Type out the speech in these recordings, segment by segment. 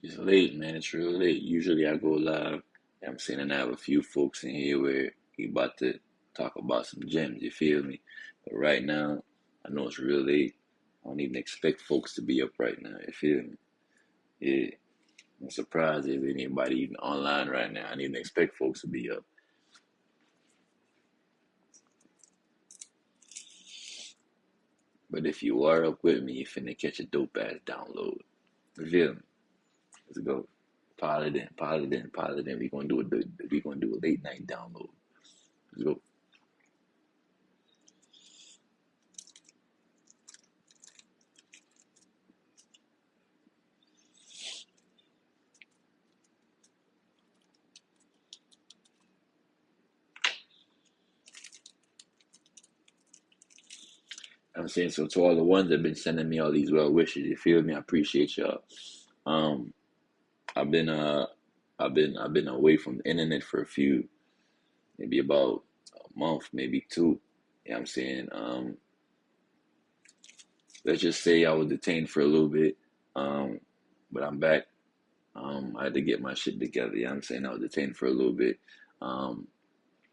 It's late, man. It's real late. Usually I go live. I'm saying, and I have a few folks in here where we about to talk about some gems. You feel me? But right now, I know it's real late. I don't even expect folks to be up right now. You feel me? Yeah. I'm surprised if anybody even online right now. I didn't even expect folks to be up. But if you are up with me, you finna catch a dope ass download. You feel me? Let's go. Pile it in, pile it in, pile it in. We gonna do a late night download. Let's go. I'm saying, so to all the ones that have been sending me all these well wishes, you feel me? I appreciate y'all. Um, I've been I've been away from the internet for maybe about a month, maybe two. Yeah, I'm saying, let's just say I was detained for a little bit, um, but I'm back. I had to get my shit together. Yeah, I'm saying I was detained for a little bit, um,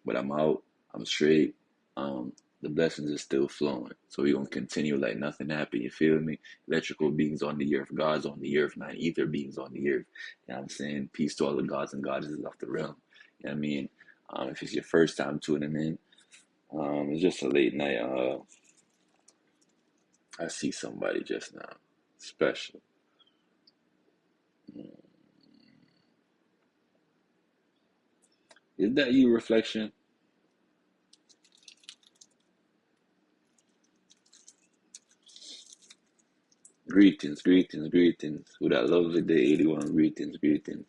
but I'm out. I'm straight. Um, the blessings are still flowing. So we're gonna continue like nothing happened. You feel me? Electrical beings on the earth, gods on the earth, man, ether beings on the earth. You know what I'm saying? Peace to all the gods and goddesses of the realm. You know what I mean? If it's your first time tuning in, it's just a late night. I see somebody just now. Special. Is that you, reflection? Greetings, greetings, greetings. With that lovely day, 81. Greetings, greetings.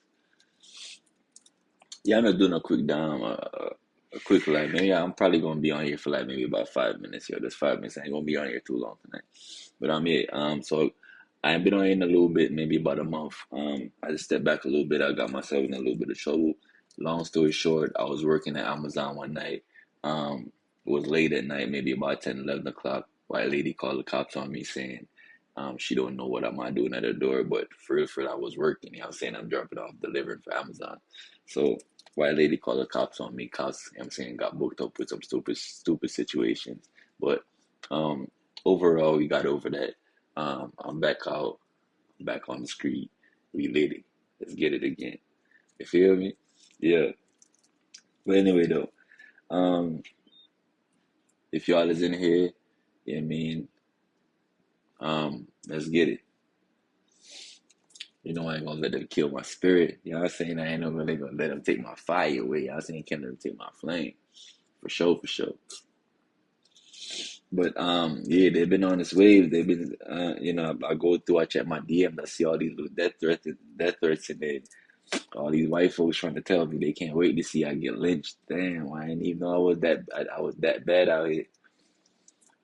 Yeah, I'm not doing a quick down, a quick like maybe I'm probably gonna be on here for like maybe about 5 minutes. Yo, just 5 minutes. I ain't gonna be on here too long tonight. But I'm here. So I ain't been on here in a little bit, maybe about a month. I just stepped back a little bit. I got myself in a little bit of trouble. Long story short, I was working at Amazon one night. It was late at night, maybe about 10, 11 o'clock. White lady called the cops on me saying, she don't know what I'm doing at her door, but for real, I was working. You know what I'm saying? I'm dropping off, delivering for Amazon. So white lady called the cops on me. Cops, you know what I'm saying, got booked up with some stupid situations. But um, overall, we got over that. I'm back out, back on the street. We lit it. Let's get it again. You feel me? Yeah. But anyway, though, um, if y'all is in here, you know what I mean, let's get it. You know, I ain't gonna let them kill my spirit. You know what I'm saying? I ain't really gonna let them take my fire away. You know what I'm saying? Can't let them take my flame. For sure, for sure. But yeah, they've been on this wave. They've been, I go through, I check my DMs, I see all these little death threats, and then all these white folks trying to tell me they can't wait to see I get lynched. Damn, I didn't even know I was that bad out here.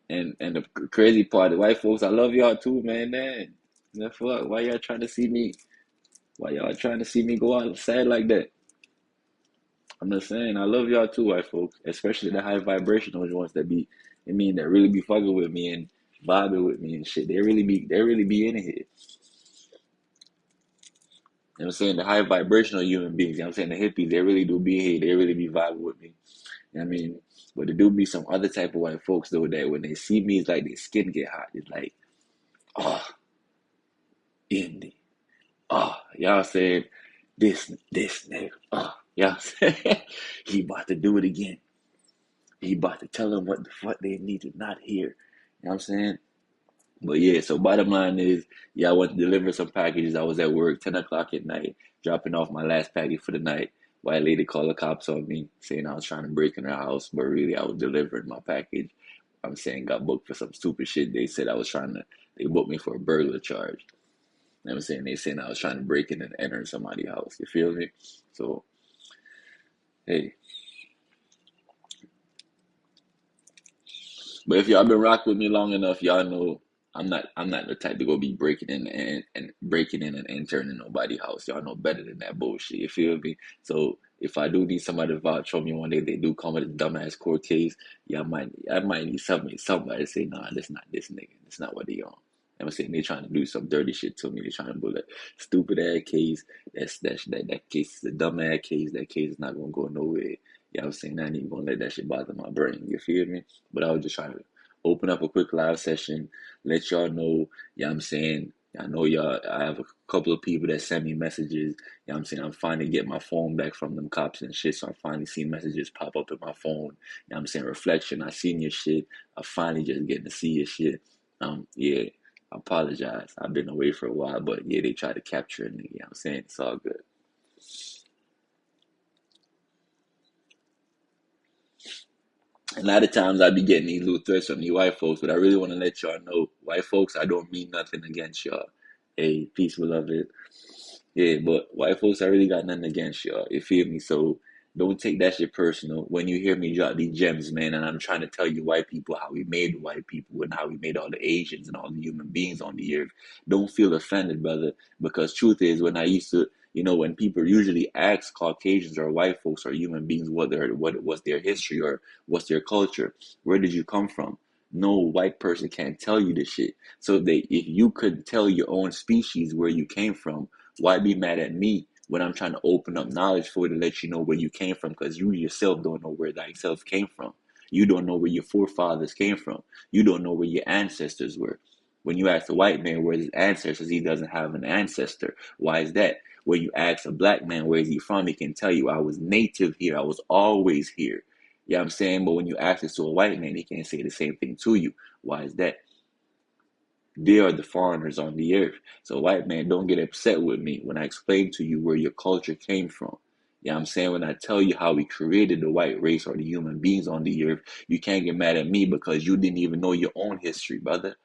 And the crazy part, the white folks, I love y'all too, man. Man, the fuck, why y'all trying to see me? Why y'all trying to see me go out sad like that? I'm just saying, I love y'all too, white folks, especially the high vibrational ones that be, that really be fucking with me and vibing with me and shit. They really be in here. You know what I'm saying? The high vibrational human beings, you know what I'm saying? The hippies, they really do be here. They really be vibing with me. You know what I mean? But there do be some other type of white folks though that when they see me, it's like their skin get hot. It's like, oh, Indy. Oh, y'all said this nigga. Oh, y'all said he about to do it again. He about to tell them what the fuck they need to not hear. You know what I'm saying? But yeah, so bottom line is, yeah, I went to deliver some packages. I was at work, 10 o'clock at night, dropping off my last package for the night. White lady called the cops on me, saying I was trying to break in her house, but really I was delivering my package. I'm saying got booked for some stupid shit. They booked me for a burglar charge. You know what I'm saying? They saying I was trying to break in and enter somebody's house. You feel me? So, hey. But if y'all been rocking with me long enough, y'all know I'm not the type to go be breaking in and breaking in and entering in nobody's house. Y'all know better than that bullshit. You feel me? So if I do need somebody to vouch for me one day, they do come with a dumbass court case. Yeah, I might need somebody to say, nah, that's not this nigga. That's not what they on. I'm saying they trying to do some dirty shit to me. They trying to build a stupid ass case. That case is a dumb ass case. That case is not gonna go nowhere. You know what I'm saying? I ain't even gonna let that shit bother my brain. You feel me? But I was just trying to open up a quick live session, let y'all know, you know what I'm saying? I know y'all, I have a couple of people that send me messages, you know what I'm saying? I'm finally getting my phone back from them cops and shit, so I'm finally seeing messages pop up in my phone, you know what I'm saying? Reflection, I seen your shit, I finally just getting to see your shit. Yeah, I apologize. I've been away for a while, but yeah, they try to capture it, you know what I'm saying? It's all good. A lot of times I be getting these little threats from you white folks, but I really want to let y'all know, white folks, I don't mean nothing against y'all. Hey, peace, beloved. Yeah, but white folks, I really got nothing against y'all. You feel me? So don't take that shit personal. When you hear me drop these gems, man, and I'm trying to tell you white people how we made the white people and how we made all the Asians and all the human beings on the earth, don't feel offended, brother. Because truth is, when I used to, when people usually ask Caucasians or white folks or human beings what was their history or what's their culture, where did you come from? No white person can't tell you this shit. So if you could tell your own species where you came from, why be mad at me when I'm trying to open up knowledge for you to let you know where you came from? Because you yourself don't know where thyself came from. You don't know where your forefathers came from. You don't know where your ancestors were. When you ask a white man where his ancestors, he doesn't have an ancestor. Why is that? When you ask a black man where is he from, he can tell you, I was native here. I was always here. You know what I'm saying? But when you ask this to a white man, he can't say the same thing to you. Why is that? They are the foreigners on the earth. So white man, don't get upset with me when I explain to you where your culture came from. You know what I'm saying? When I tell you how we created the white race or the human beings on the earth, you can't get mad at me because you didn't even know your own history, brother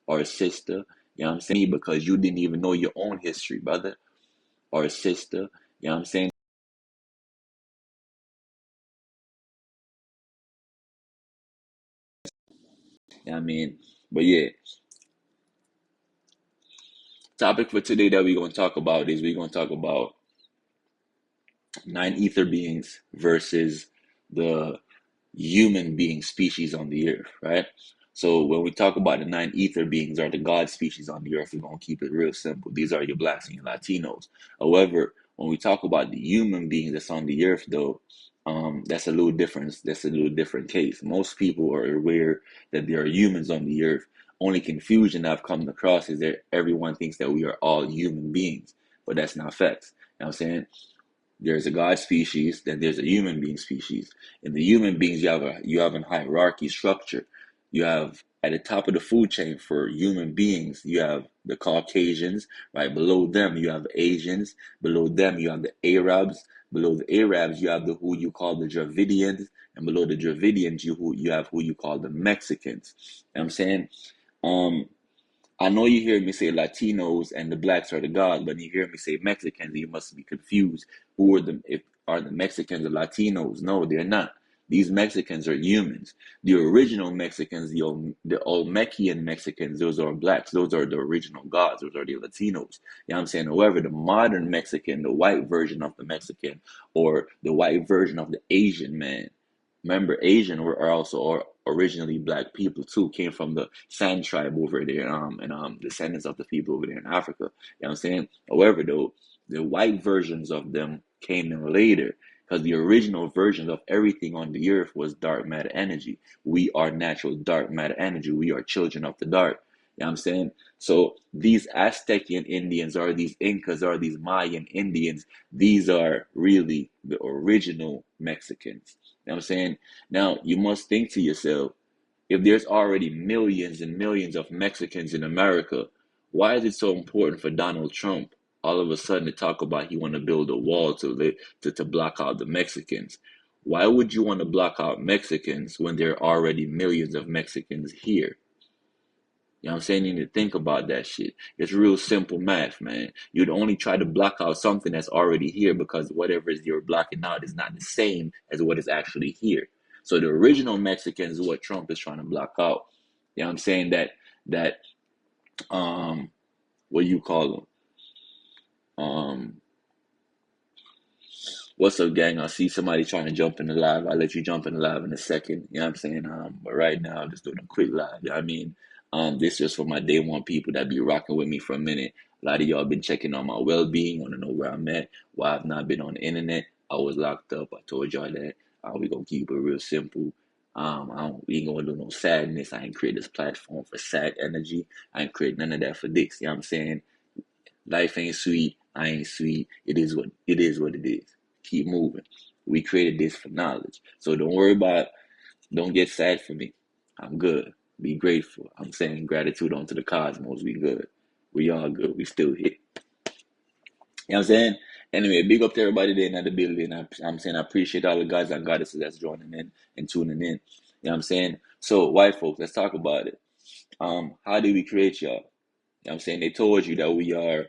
or sister. You know what I'm saying? Because you didn't even know your own history, brother or sister. You know what I'm saying? You know what I mean? But yeah, topic for today that we're going to talk about is we're going to talk about nine ether beings versus the human being species on the earth, right? So when we talk about the nine ether beings or the God species on the earth, we're gonna keep it real simple. These are your blacks and your Latinos. However, when we talk about the human beings that's on the earth, though, that's a little different. That's a little different case. Most people are aware that there are humans on the earth. Only confusion I've come across is that everyone thinks that we are all human beings, but that's not facts. You know what I'm saying? There's a God species, then there's a human being species. In the human beings, you have a hierarchy structure. You have at the top of the food chain for human beings, you have the Caucasians, right? Below them, you have Asians. Below them, you have the Arabs. Below the Arabs, you have the who you call the Dravidians, and below the Dravidians, you have who you call the Mexicans. You know what I'm saying? Um, I know you hear me say Latinos and the blacks are the gods, but you hear me say Mexicans, you must be confused. Who are the Mexicans or Latinos? No, they're not. These Mexicans are humans. The original Mexicans, the Olmecan Mexicans, those are blacks. Those are the original gods. Those are the Latinos. You know what I'm saying? However, the modern Mexican, the white version of the Mexican, or the white version of the Asian man, remember, Asian are also originally black people too, came from the San tribe over there, and descendants of the people over there in Africa. You know what I'm saying? However, though, the white versions of them came in later because the original version of everything on the earth was dark matter energy. We are natural dark matter energy. We are children of the dark. You know what I'm saying? So these Aztecian Indians or these Incas or these Mayan Indians, these are really the original Mexicans. You know what I'm saying? Now, you must think to yourself, if there's already millions and millions of Mexicans in America, why is it so important for Donald Trump all of a sudden to talk about he want to build a wall to block out the Mexicans? Why would you want to block out Mexicans when there are already millions of Mexicans here? You know what I'm saying? You need to think about that shit. It's real simple math, man. You'd only try to block out something that's already here because whatever is you're blocking out is not the same as what is actually here. So the original Mexicans is what Trump is trying to block out. You know what I'm saying? That what you call them? Um What's up, gang? I see somebody trying to jump in the live. I'll let you jump in the live in a second. You know what I'm saying? But right now I'm just doing a quick live. You know what I mean? This just for my day one people that be rocking with me for a minute. A lot of y'all been checking on my well-being, want to know where I'm at, why I've not been on the internet. I was locked up. I told y'all that. We gonna keep it real simple. We ain't gonna do no sadness. I ain't create this platform for sad energy. I ain't create none of that for dicks. You know what I'm saying? Life ain't sweet. I ain't sweet. It is what it is. What it is. Keep moving. We created this for knowledge. So don't worry about. Don't get sad for me. I'm good. Be grateful. I'm saying gratitude onto the cosmos. We good. We all good. We still here. You know what I'm saying? Anyway, big up to everybody there in the building. I'm saying I appreciate all the guys and goddesses that's joining in and tuning in. You know what I'm saying? So, white folks, let's talk about it. How did we create y'all? You know what I'm saying? They told you that we are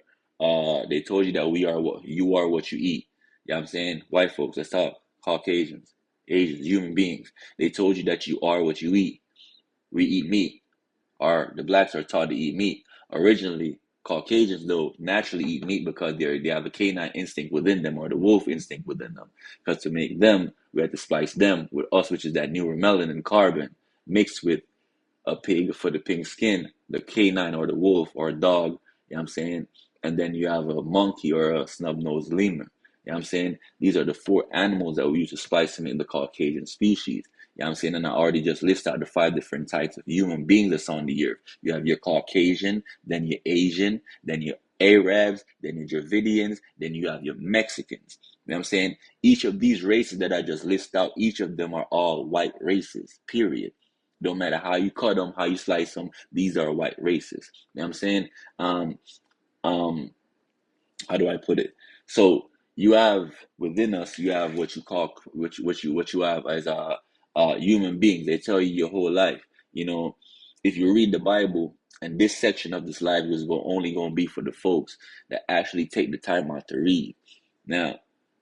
what you are what you eat. You know what I'm saying? White folks, let's talk. Caucasians, Asians, human beings. They told you that you are what you eat. We eat meat. The blacks are taught to eat meat. Originally, Caucasians though naturally eat meat because they have a canine instinct within them, or the wolf instinct within them. Because to make them, we had to splice them with us, which is that neuromelanin carbon mixed with a pig for the pink skin, the canine or the wolf or a dog, you know what I'm saying? And then you have a monkey or a snub-nosed lemur. You know what I'm saying? These are the four animals that we use to splice them in the Caucasian species. You know what I'm saying? And I already just listed out the 5 different types of human beings that's on the earth. You have your Caucasian, then your Asian, then your Arabs, then your Dravidians, then you have your Mexicans. You know what I'm saying? Each of these races that I just listed out, each of them are all white races, period. Don't matter how you cut them, how you slice them, these are white races. You know what I'm saying? Um, um, how do I put it? So you have within us, you have what you call what you have as human beings. They tell you your whole life. You know, if you read the Bible, and this section of this life is only going to be for the folks that actually take the time out to read. Now,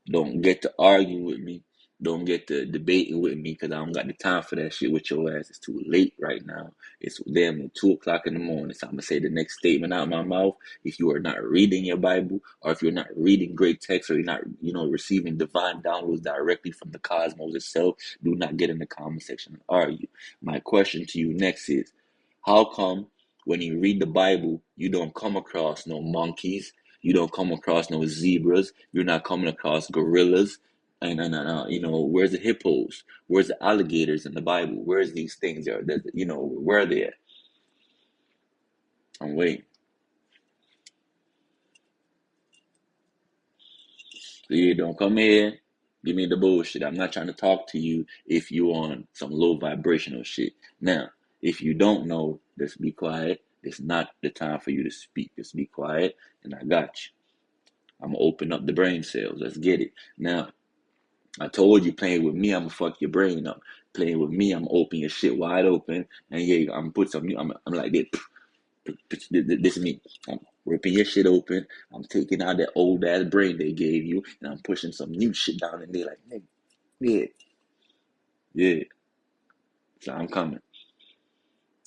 don't get to argue with me. Don't get to debating with me because I don't got the time for that shit with your ass. It's too late right now. It's damn 2 o'clock in the morning. So I'm gonna say the next statement out of my mouth. If you are not reading your Bible, or if you're not reading great text, or you're not, receiving divine downloads directly from the cosmos itself, do not get in the comment section and argue. My question to you next is, how come when you read the Bible, you don't come across no monkeys, you don't come across no zebras, you're not coming across gorillas, and where's the hippos? Where's the alligators in the Bible? Where's these things? Where are they at? I'm waiting. So you don't come here, give me the bullshit. I'm not trying to talk to you if you on some low vibrational shit. Now, if you don't know, just be quiet. It's not the time for you to speak. Just be quiet, and I got you. I'm gonna open up the brain cells. Let's get it. Now, I told you, playing with me, I'm gonna fuck your brain up. Playing with me, I'm gonna open your shit wide open, and yeah, I'm gonna put some new. I'm like this. This is me. I'm ripping your shit open. I'm taking out that old ass brain they gave you, and I'm pushing some new shit down in there. Like, nigga, yeah. So I'm coming.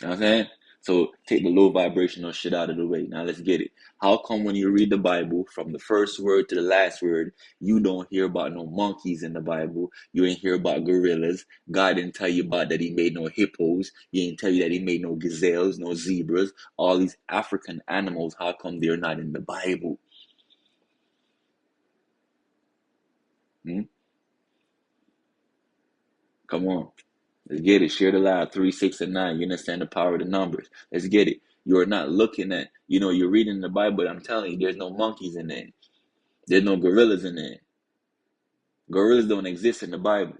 You know what I'm saying? So take the low vibrational shit out of the way. Now let's get it. How come when you read the Bible, from the first word to the last word, you don't hear about no monkeys in the Bible? You ain't hear about gorillas. God didn't tell you about that he made no hippos. He didn't tell you that he made no gazelles, no zebras. All these African animals, how come they're not in the Bible? Come on. Let's get it. Share the live. 3, 6, and 9. You understand the power of the numbers. Let's get it. You're not looking at, you're reading the Bible, but I'm telling you, there's no monkeys in there. There's no gorillas in there. Gorillas don't exist in the Bible.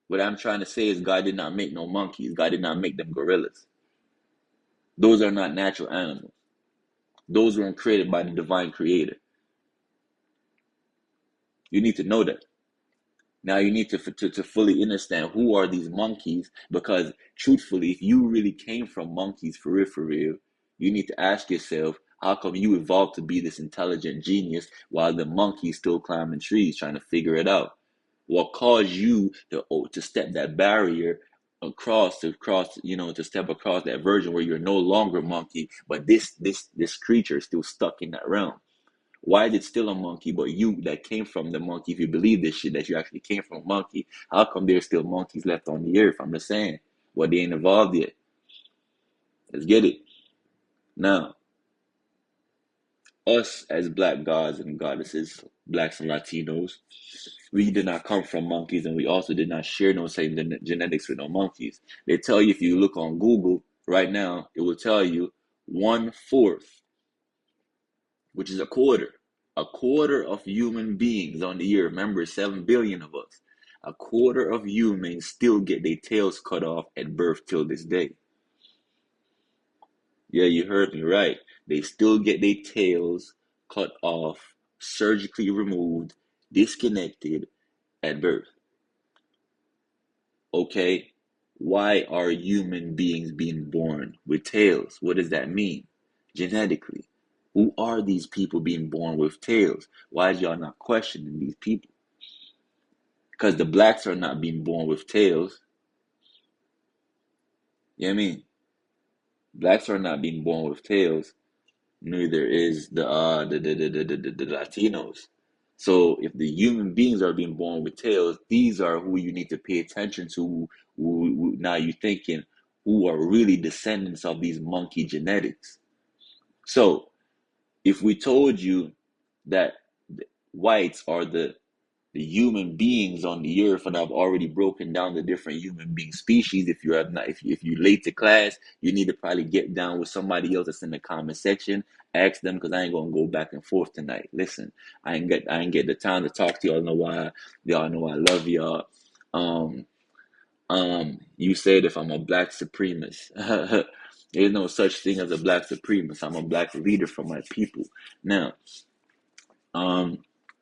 What I'm trying to say is God did not make no monkeys. God did not make them gorillas. Those are not natural animals. Those weren't created by the divine creator. You need to know that. Now you need to fully understand who are these monkeys, because truthfully, if you really came from monkeys for real, you need to ask yourself, how come you evolved to be this intelligent genius while the monkeys still climbing trees trying to figure it out? What caused you to step that barrier to step across that version where you're no longer a monkey, but this creature is still stuck in that realm? Why is it still a monkey, but you that came from the monkey, if you believe this shit, that you actually came from a monkey, how come there's still monkeys left on the earth? I'm just saying, well, they ain't evolved yet. Let's get it. Now, us as black gods and goddesses, blacks and Latinos, we did not come from monkeys, and we also did not share no same genetics with no monkeys. They tell you, if you look on Google right now, it will tell you 1/4, which is a quarter of human beings on the earth. Remember, 7 billion of us. A quarter of humans still get their tails cut off at birth till this day. Yeah, you heard me right. They still get their tails cut off, surgically removed, disconnected at birth. Okay, why are human beings being born with tails? What does that mean? Genetically. Who are these people being born with tails? Why is y'all not questioning these people? Because the blacks are not being born with tails. You know what I mean? Blacks are not being born with tails. Neither is the Latinos. So if the human beings are being born with tails, these are who you need to pay attention to. Now you're thinking who are really descendants of these monkey genetics. So if we told you that whites are the human beings on the earth, and I've already broken down the different human being species. If you have not, if you're late to class, you need to probably get down with somebody else that's in the comment section. Ask them, because I ain't gonna go back and forth tonight. Listen, I ain't get the time to talk to y'all. Know why? Y'all know I love y'all. You said if I'm a black supremacist. There's no such thing as a black supremacist. I'm a black leader for my people. Now,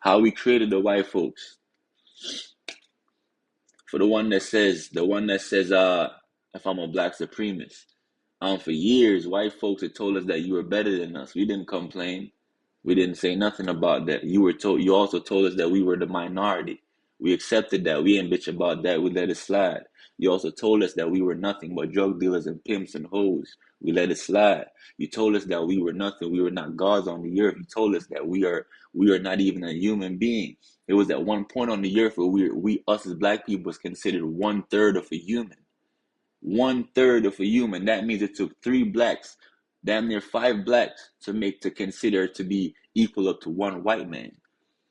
how we created the white folks. For the one that says, if I'm a black supremacist, for years, white folks had told us that you were better than us. We didn't complain. We didn't say nothing about that. You also told us that we were the minority. We accepted that. We didn't bitch about that. We let it slide. You also told us that we were nothing but drug dealers and pimps and hoes. We let it slide. You told us that we were nothing. We were not gods on the earth. You told us that we are not even a human being. It was at one point on the earth where we us as black people was considered 1/3 of a human. 1/3 of a human. That means it took 3 blacks, damn near 5 blacks, to consider to be equal up to one white man.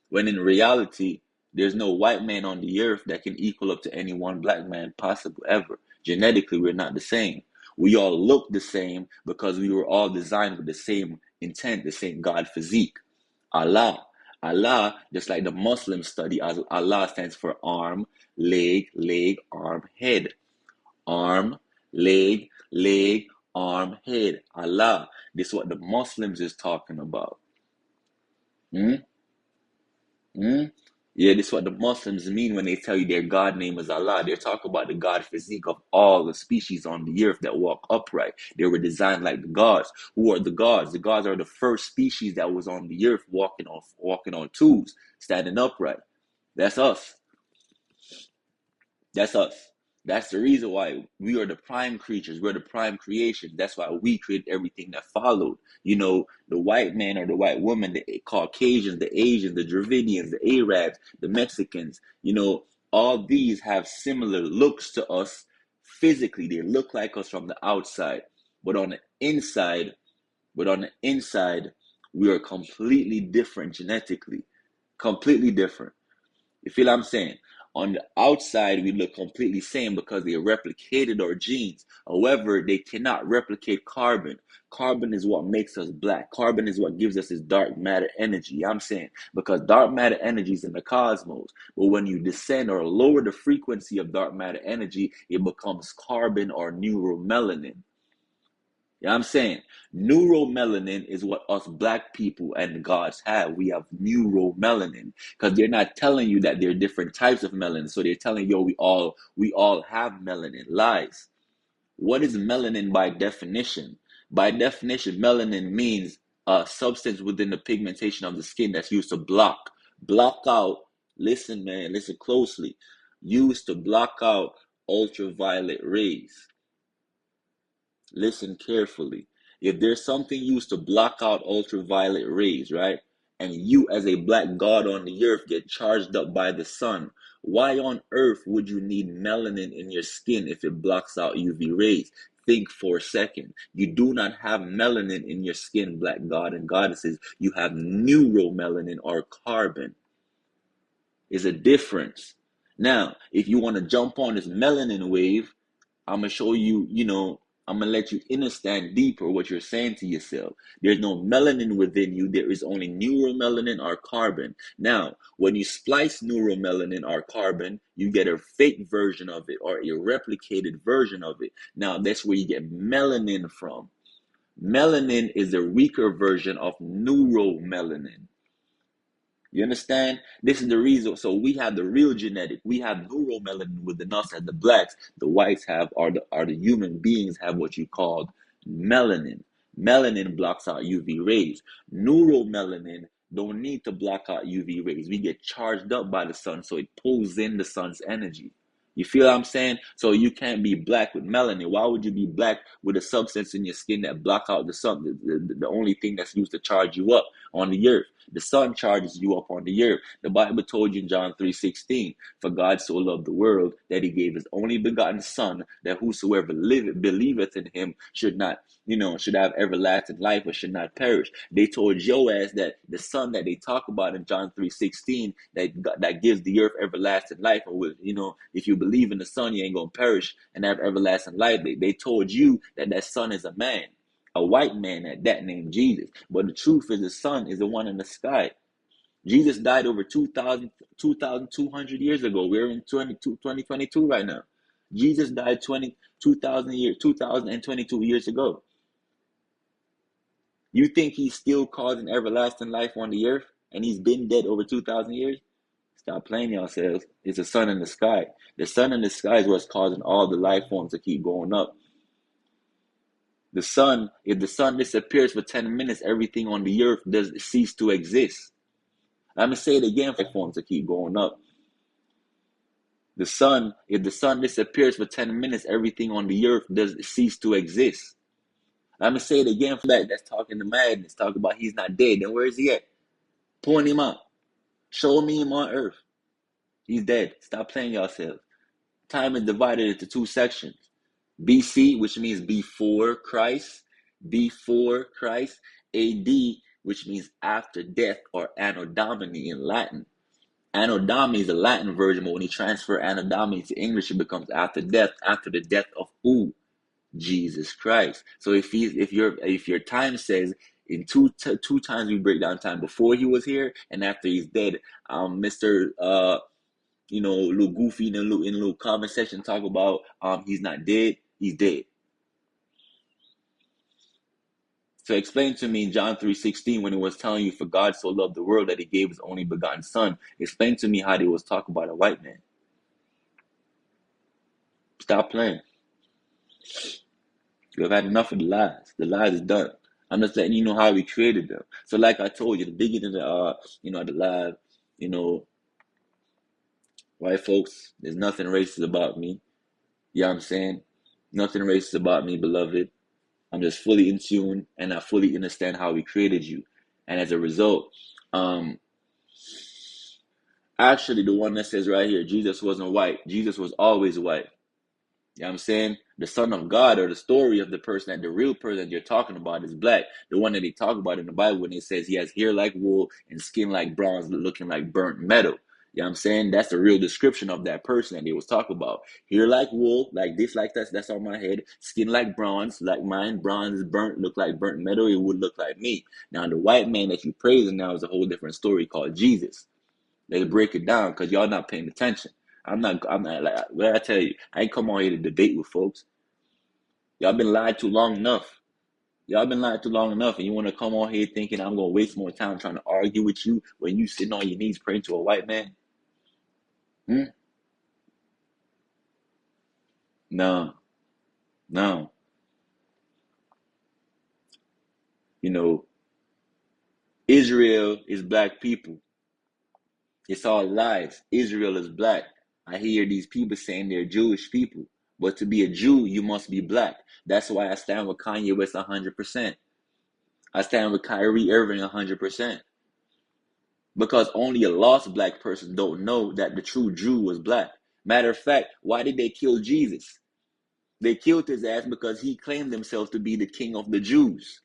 When in reality, there's no white man on the earth that can equal up to any one black man possible ever. Genetically, we're not the same. We all look the same because we were all designed with the same intent, the same God physique. Allah. Allah, just like the Muslims study, Allah stands for arm, leg, arm, head. Arm, leg, arm, head. Allah. This is what the Muslims is talking about. Hmm? Hmm? Yeah, this is what the Muslims mean when they tell you their God name is Allah. They're talking about the God physique of all the species on the earth that walk upright. They were designed like the gods. Who are the gods? The gods are the first species that was on the earth walking on twos, standing upright. That's us. That's us. That's the reason why we are the prime creatures. We're the prime creation. That's why we created everything that followed. You know, the white man or the white woman, the Caucasians, the Asians, the Dravidians, the Arabs, the Mexicans, all these have similar looks to us physically. They look like us from the outside. But on the inside, we are completely different genetically. Completely different. You feel what I'm saying? On the outside, we look completely same because they replicated our genes. However, they cannot replicate carbon. Carbon is what makes us black. Carbon is what gives us this dark matter energy. I'm saying because dark matter energy is in the cosmos. But when you descend or lower the frequency of dark matter energy, it becomes carbon or neuromelanin. You know what I'm saying? Neuromelanin is what us black people and gods have. We have neuromelanin because they're not telling you that there are different types of melanin. So they're telling you, we all have melanin. Lies. What is melanin by definition? By definition, melanin means a substance within the pigmentation of the skin that's used to block out. Listen, man, listen closely. Used to block out ultraviolet rays. Listen carefully. If there's something used to block out ultraviolet rays, right? And you as a black god on the earth get charged up by the sun, why on earth would you need melanin in your skin if it blocks out UV rays? Think for a second. You do not have melanin in your skin, black god and goddesses. You have neuromelanin or carbon. Is a difference. Now, if you want to jump on this melanin wave, I'm going to show you, I'm going to let you understand deeper what you're saying to yourself. There's no melanin within you. There is only neuromelanin or carbon. Now, when you splice neuromelanin or carbon, you get a fake version of it or a replicated version of it. Now, that's where you get melanin from. Melanin is a weaker version of neuromelanin. You understand? This is the reason. So we have the real genetic. We have neuromelanin within us as the blacks. The whites have, or the human beings have what you call melanin. Melanin blocks out UV rays. Neuromelanin don't need to block out UV rays. We get charged up by the sun, so it pulls in the sun's energy. You feel what I'm saying? So you can't be black with melanin. Why would you be black with a substance in your skin that block out the sun? The only thing that's used to charge you up on the earth. The sun charges you up on the earth. The Bible told you in John 3:16, for God so loved the world that he gave his only begotten son, that whosoever believeth in him should not, should have everlasting life or should not perish. They told your ass that the son that they talk about in John 3:16, that gives the earth everlasting life, or if you believe in the son, you ain't gonna perish and have everlasting life. They told you that son is a man. A white man at that named Jesus. But the truth is the son is the one in the sky. Jesus died over 2,200 years ago. We're in 2022 right now. Jesus died 2022 years ago. You think he's still causing everlasting life on the earth and he's been dead over 2,000 years? Stop playing yourselves. It's the sun in the sky. The sun in the sky is what's causing all the life forms to keep going up. The sun, if the sun disappears for 10 minutes, everything on the earth does cease to exist. I'm going to say it again for forms to keep going up. The sun, if the sun disappears for 10 minutes, everything on the earth does cease to exist. I'm going to say it again for that's talking to madness, talking about he's not dead. Then where is he at? Point him out. Show me him on earth. He's dead. Stop playing yourselves. Time is divided into two sections. BC, which means before Christ, AD, which means after death, or Anno Domini in Latin. Anno Domini is the Latin version, but when you transfer Anno Domini to English, it becomes after death, after the death of who? Jesus Christ. So if your time says in two times we break down time, before he was here and after he's dead, Mr. Little Goofy in a little comment section talk about he's not dead, he's dead. So explain to me in John 3:16 when it was telling you, for God so loved the world that he gave his only begotten son. Explain to me how they was talking about a white man. Stop playing. You've had enough of the lies. The lies is done. I'm just letting you know how we created them. So like I told you, the beginning of the live, white folks, there's nothing racist about me. You know what I'm saying? Nothing racist about me, beloved. I'm just fully in tune and I fully understand how we created you. And as a result, actually the one that says right here, Jesus wasn't white. Jesus was always white. You know what I'm saying? The son of God, or the story of the person, that the real person you're talking about is black. The one that they talk about in the Bible when it says he has hair like wool and skin like bronze, looking like burnt metal. You know what I'm saying? That's the real description of that person that they was talking about. Hair like wool, like this, like that's on my head. Skin like bronze, like mine. Bronze is burnt, look like burnt metal. It would look like me. Now, the white man that you praising now is a whole different story called Jesus. They break it down because y'all not paying attention. I'm not like, what I tell you, I ain't come on here to debate with folks. Y'all been lied to long enough. Y'all been lied to long enough, and you want to come on here thinking I'm going to waste more time trying to argue with you when you sitting on your knees praying to a white man? No. Israel is black people. It's all lies. Israel is black. I hear these people saying they're Jewish people. But to be a Jew, you must be black. That's why I stand with Kanye West 100%. I stand with Kyrie Irving 100%. Because only a lost black person don't know that the true Jew was black. Matter of fact, why did they kill Jesus? They killed his ass because he claimed himself to be the king of the Jews.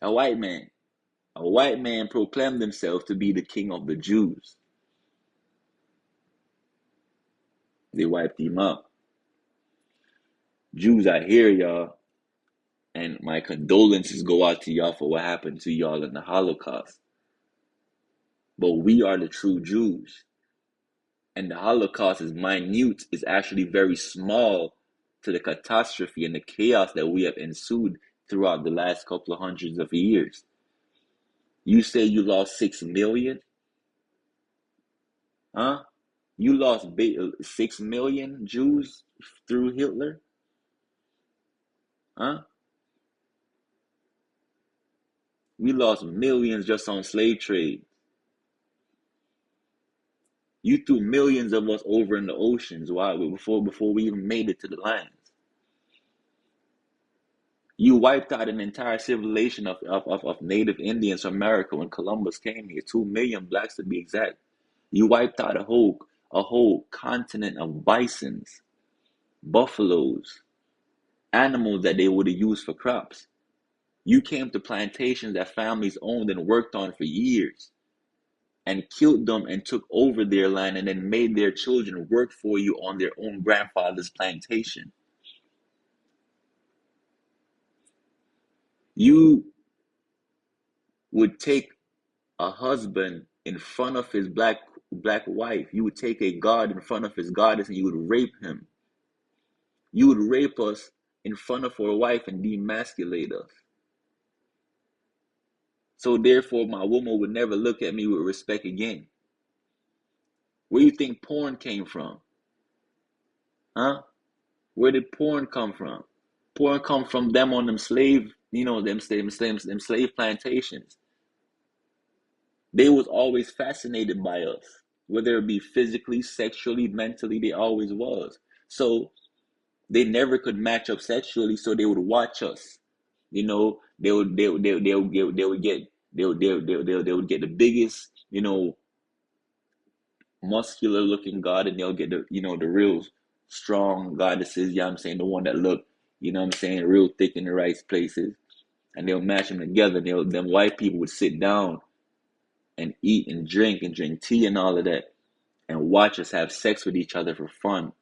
A white man. A white man proclaimed himself to be the king of the Jews. They wiped him up. Jews, I hear y'all, and my condolences go out to y'all for what happened to y'all in the Holocaust. But we are the true Jews. And the Holocaust is minute, is actually very small to the catastrophe and the chaos that we have ensued throughout the last couple of hundreds of years. You say you lost 6 million? Huh? You lost 6 million Jews through Hitler? Huh? We lost millions just on slave trade. You threw millions of us over in the oceans. Why? Before we even made it to the lands. You wiped out an entire civilization of native Indians from America when Columbus came here. 2 million blacks to be exact. You wiped out a whole continent of bisons, buffaloes, animals that they would have used for crops. You came to plantations that families owned and worked on for years and killed them and took over their land and then made their children work for you on their own grandfather's plantation. You would take a husband in front of his black wife. You would take a god in front of his goddess and you would rape him. You would rape us in front of our wife and demasculate us. So therefore, my woman would never look at me with respect again. Where do you think porn came from? Huh? Where did porn come from? Porn come from them on them slave, them slave plantations. They was always fascinated by us, whether it be physically, sexually, mentally. They always was. So they never could match up sexually, so they would watch us. They would get the biggest, muscular looking god, and they'll get the real strong goddesses, I'm saying, the one that look, I'm saying, real thick in the right places, and they'll match them together. Them white people would sit down and eat and drink tea and all of that and watch us have sex with each other for fun.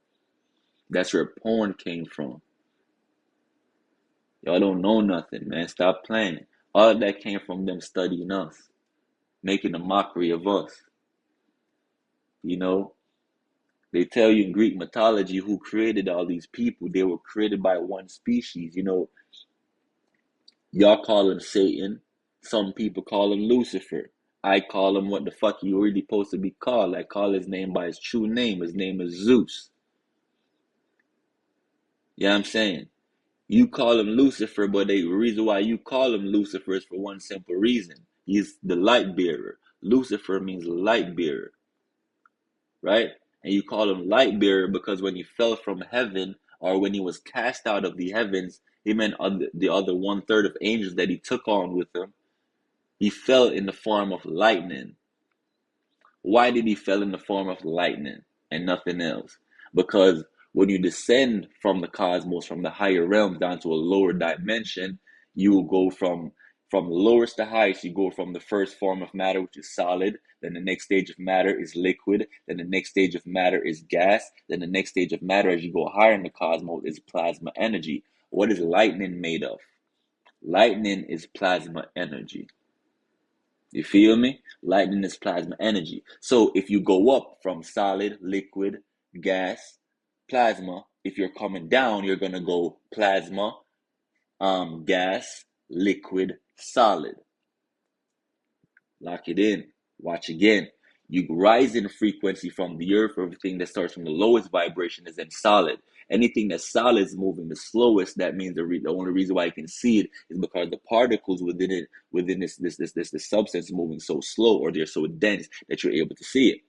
That's where porn came from. Y'all don't know nothing, man. Stop playing. All of that came from them studying us, making a mockery of us. They tell you in Greek mythology who created all these people. They were created by one species. Y'all call him Satan. Some people call him Lucifer. I call him what the fuck he really supposed to be called. I call his name by his true name. His name is Zeus. Yeah, I'm saying. You call him Lucifer, but the reason why you call him Lucifer is for one simple reason. He's the light bearer. Lucifer means light bearer. Right? And you call him light bearer because when he fell from heaven, or when he was cast out of the heavens, he meant the other 1/3 of angels that he took on with him. He fell in the form of lightning. Why did he fell in the form of lightning and nothing else? Because when you descend from the cosmos, from the higher realms down to a lower dimension, you will go from lowest to highest. You go from the first form of matter, which is solid. Then the next stage of matter is liquid. Then the next stage of matter is gas. Then the next stage of matter, as you go higher in the cosmos, is plasma energy. What is lightning made of? Lightning is plasma energy. You feel me? Lightning is plasma energy. So if you go up from solid, liquid, gas, plasma, if you're coming down, you're going to go plasma, gas, liquid, solid. Lock it in. Watch again. You rise in frequency from the earth. Everything that starts from the lowest vibration is then solid. Anything that's solid is moving the slowest. That means the only reason why you can see it is because the particles within this substance, moving so slow, or they're so dense that you're able to see it.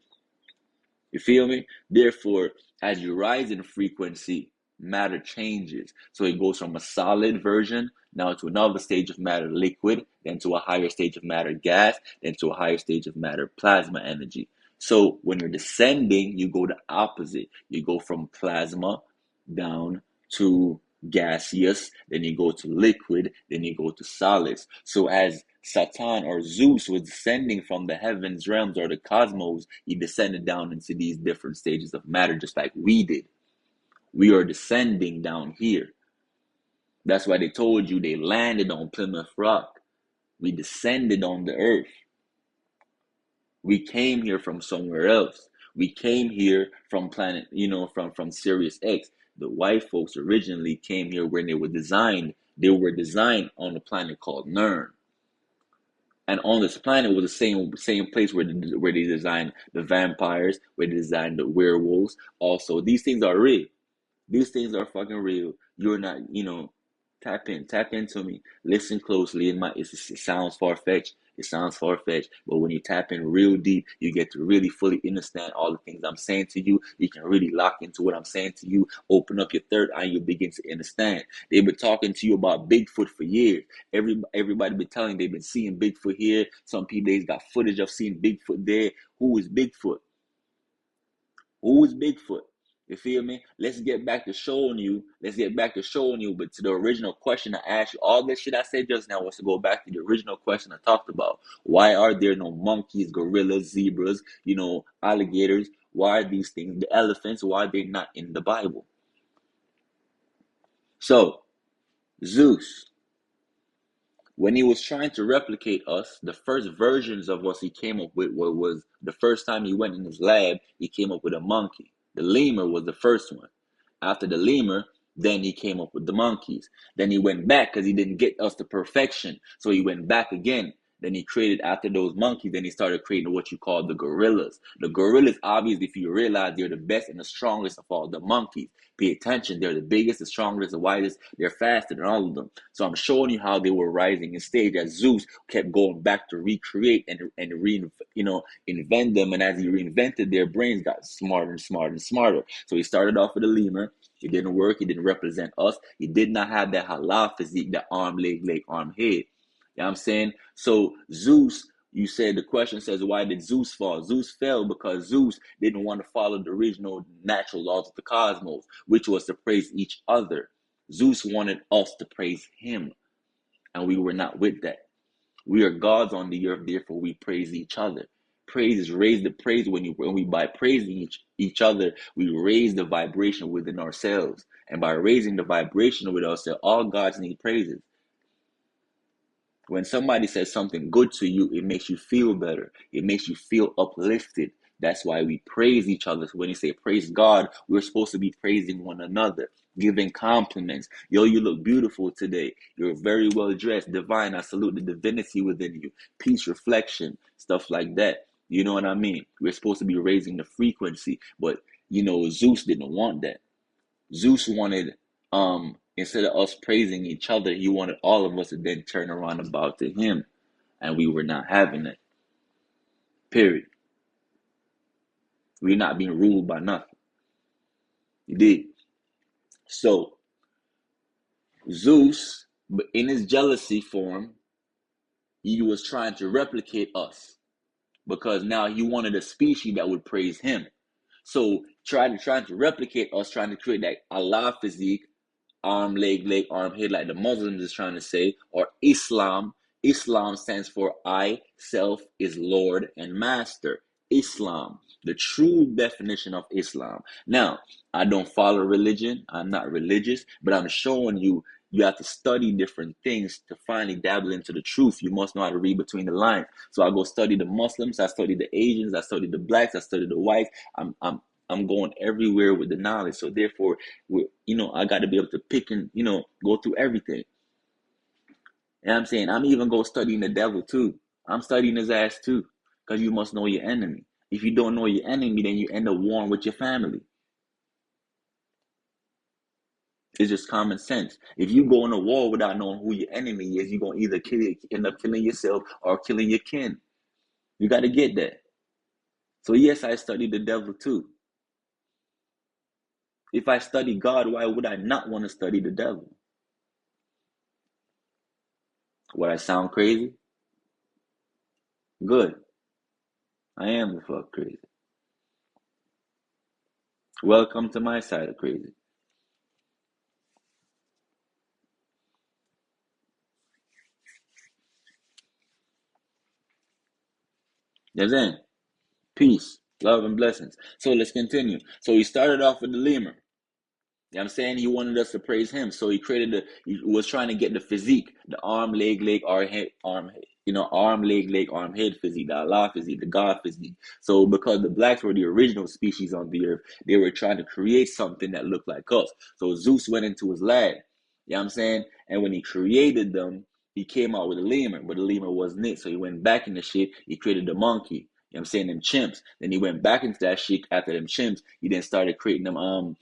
You feel me? Therefore, as you rise in frequency, matter changes. So it goes from a solid version now to another stage of matter, liquid, then to a higher stage of matter, gas, then to a higher stage of matter, plasma energy. So when you're descending, you go the opposite. You go from plasma down to gaseous, then you go to liquid, then you go to solids. So as Satan or Zeus was descending from the heavens realms or the cosmos, he descended down into these different stages of matter, just like we did. We are descending down here. That's why they told you they landed on Plymouth Rock. We descended on the earth. We came here from somewhere else. We came here from planet, from Sirius X. The white folks originally came here when they were designed. They were designed on a planet called Nern. And on this planet was the same place where they designed the vampires, where they designed the werewolves. Also, these things are real. These things are fucking real. You're not, tap into me. Listen closely. It sounds far fetched. It sounds far fetched, but when you tap in real deep, you get to really fully understand all the things I'm saying to you. You can really lock into what I'm saying to you. Open up your third eye, you begin to understand. They've been talking to you about Bigfoot for years. Everybody been telling they've been seeing Bigfoot here. Some people they've got footage of seeing Bigfoot there. Who is Bigfoot? Who is Bigfoot? You feel me? Let's get back to showing you. But to the original question I asked you, all this shit I said just now was to go back to the original question I talked about. Why are there no monkeys, gorillas, zebras, alligators? Why are these things, the elephants, why are they not in the Bible? So, Zeus, when he was trying to replicate us, the first versions of us he came up with was the first time he went in his lab, he came up with a monkey. The lemur was the first one. After the lemur, then he came up with the monkeys. Then he went back because he didn't get us to perfection. So he went back again. Then he created, after those monkeys, then he started creating what you call the gorillas. The gorillas, obviously, if you realize, they're the best and the strongest of all the monkeys. Pay attention, they're the biggest, the strongest, the widest, they're faster than all of them. So I'm showing you how they were rising in stage as Zeus kept going back to recreate and invent them. And as he reinvented, their brains got smarter and smarter and smarter. So he started off with a lemur. It didn't work. He didn't represent us. He did not have that halal physique, that arm, leg, arm, head. You know what I'm saying? So Zeus, you said the question says, why did Zeus fall? Zeus fell because Zeus didn't want to follow the original natural laws of the cosmos, which was to praise each other. Zeus wanted us to praise him, and we were not with that. We are gods on the earth, therefore we praise each other. Praise is raise the praise when we by praising each other, we raise the vibration within ourselves. And by raising the vibration with ourselves, all gods need praises. When somebody says something good to you, it makes you feel better. It makes you feel uplifted. That's why we praise each other. So when you say praise God, we're supposed to be praising one another, giving compliments. Yo, you look beautiful today. You're very well dressed. Divine. I salute the divinity within you. Peace, reflection, stuff like that. You know what I mean? We're supposed to be raising the frequency. But, Zeus didn't want that. Zeus wanted, instead of us praising each other, he wanted all of us to then turn around about to him. And we were not having it. Period. We're not being ruled by nothing. You did. So, Zeus, in his jealousy form, he was trying to replicate us. Because now he wanted a species that would praise him. So, trying to replicate us, trying to create that Allah physique, arm, leg, arm, head, like the Muslims is trying to say, or Islam. Islam stands for I, self, is Lord and Master. Islam, the true definition of Islam. Now, I don't follow religion. I'm not religious, but I'm showing you, you have to study different things to finally dabble into the truth. You must know how to read between the lines. So I go study the Muslims, I study the Asians, I study the blacks, I study the whites. I'm going everywhere with the knowledge. So therefore, I got to be able to pick and, go through everything. And I'm saying, I'm even go studying the devil too. I'm studying his ass too. Because you must know your enemy. If you don't know your enemy, then you end up warring with your family. It's just common sense. If you go in a war without knowing who your enemy is, you're going to either end up killing yourself or killing your kin. You got to get that. So yes, I studied the devil too. If I study God, why would I not want to study the devil? Would I sound crazy? Good. I am the fuck crazy. Welcome to my side of crazy. You know what I'm saying? Peace, love, and blessings. So let's continue. So he started off with the lemur. You know what I'm saying? He wanted us to praise him. So he was trying to get the physique, the arm, leg, arm, head, arm, leg, arm, head physique, the Allah physique, the God physique. So because the blacks were the original species on the earth, they were trying to create something that looked like us. So Zeus went into his lab. You know what I'm saying? And when he created them, he came out with a lemur, but the lemur wasn't it. So he went back in the shit. He created the monkey. You know what I'm saying? Them chimps. Then he went back into that shit after them chimps. He then started creating them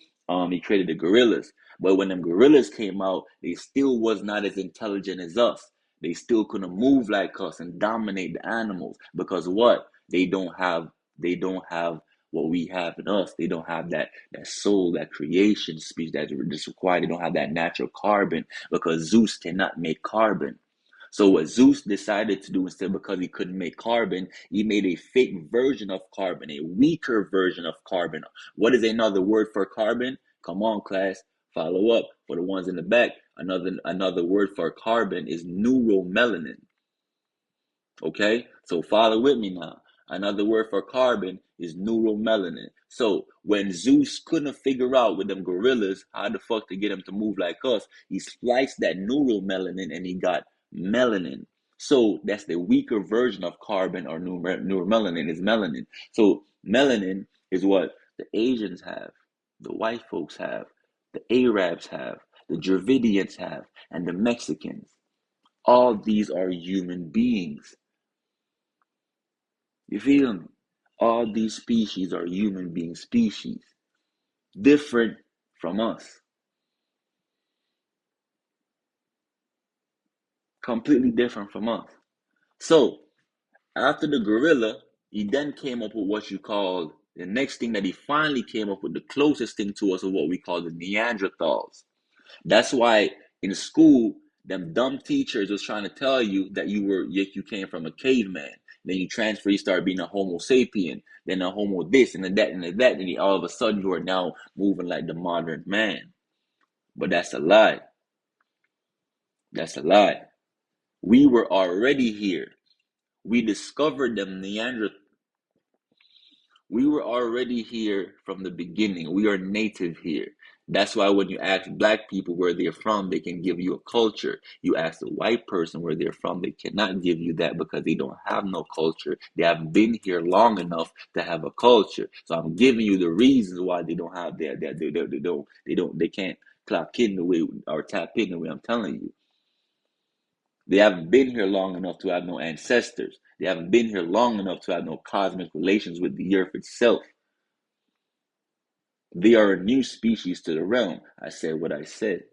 he created the gorillas. But when them gorillas came out, they still was not as intelligent as us. They still couldn't move like us and dominate the animals because what? They don't have what we have in us. They don't have that soul, that creation speech that is required. They don't have that natural carbon because Zeus cannot make carbon. So what Zeus decided to do instead, because he couldn't make carbon, he made a fake version of carbon, a weaker version of carbon. What is another word for carbon? Come on, class, follow up. For the ones in the back, another word for carbon is neuromelanin. Okay, so follow with me now. Another word for carbon is neuromelanin. So when Zeus couldn't figure out with them gorillas how the fuck to get them to move like us, he spliced that neuromelanin and he got melanin. So that's the weaker version of carbon or neuromelanin is melanin. So melanin is what the Asians have, the white folks have, the Arabs have, the Dravidians have, and the Mexicans. All these are human beings. You feel me? All these species are human being species, different from us, completely different from us. So after the gorilla, he then came up with what you call the next thing that he finally came up with, the closest thing to us of what we call the Neanderthals. That's why in school, them dumb teachers was trying to tell you that you came from a caveman. Then you transfer, you start being a Homo sapien, then a Homo this and a that and a that, and all of a sudden you are now moving like the modern man. But that's a lie. That's a lie. We were already here. We discovered them Neanderthals. We were already here from the beginning. We are native here. That's why when you ask black people where they're from, they can give you a culture. You ask a white person where they're from, they cannot give you that because they don't have no culture. They haven't been here long enough to have a culture. So I'm giving you the reasons why they don't have that. They can't clock in the way or tap in the way I'm telling you. They haven't been here long enough to have no ancestors. They haven't been here long enough to have no cosmic relations with the earth itself. They are a new species to the realm. I said what I said.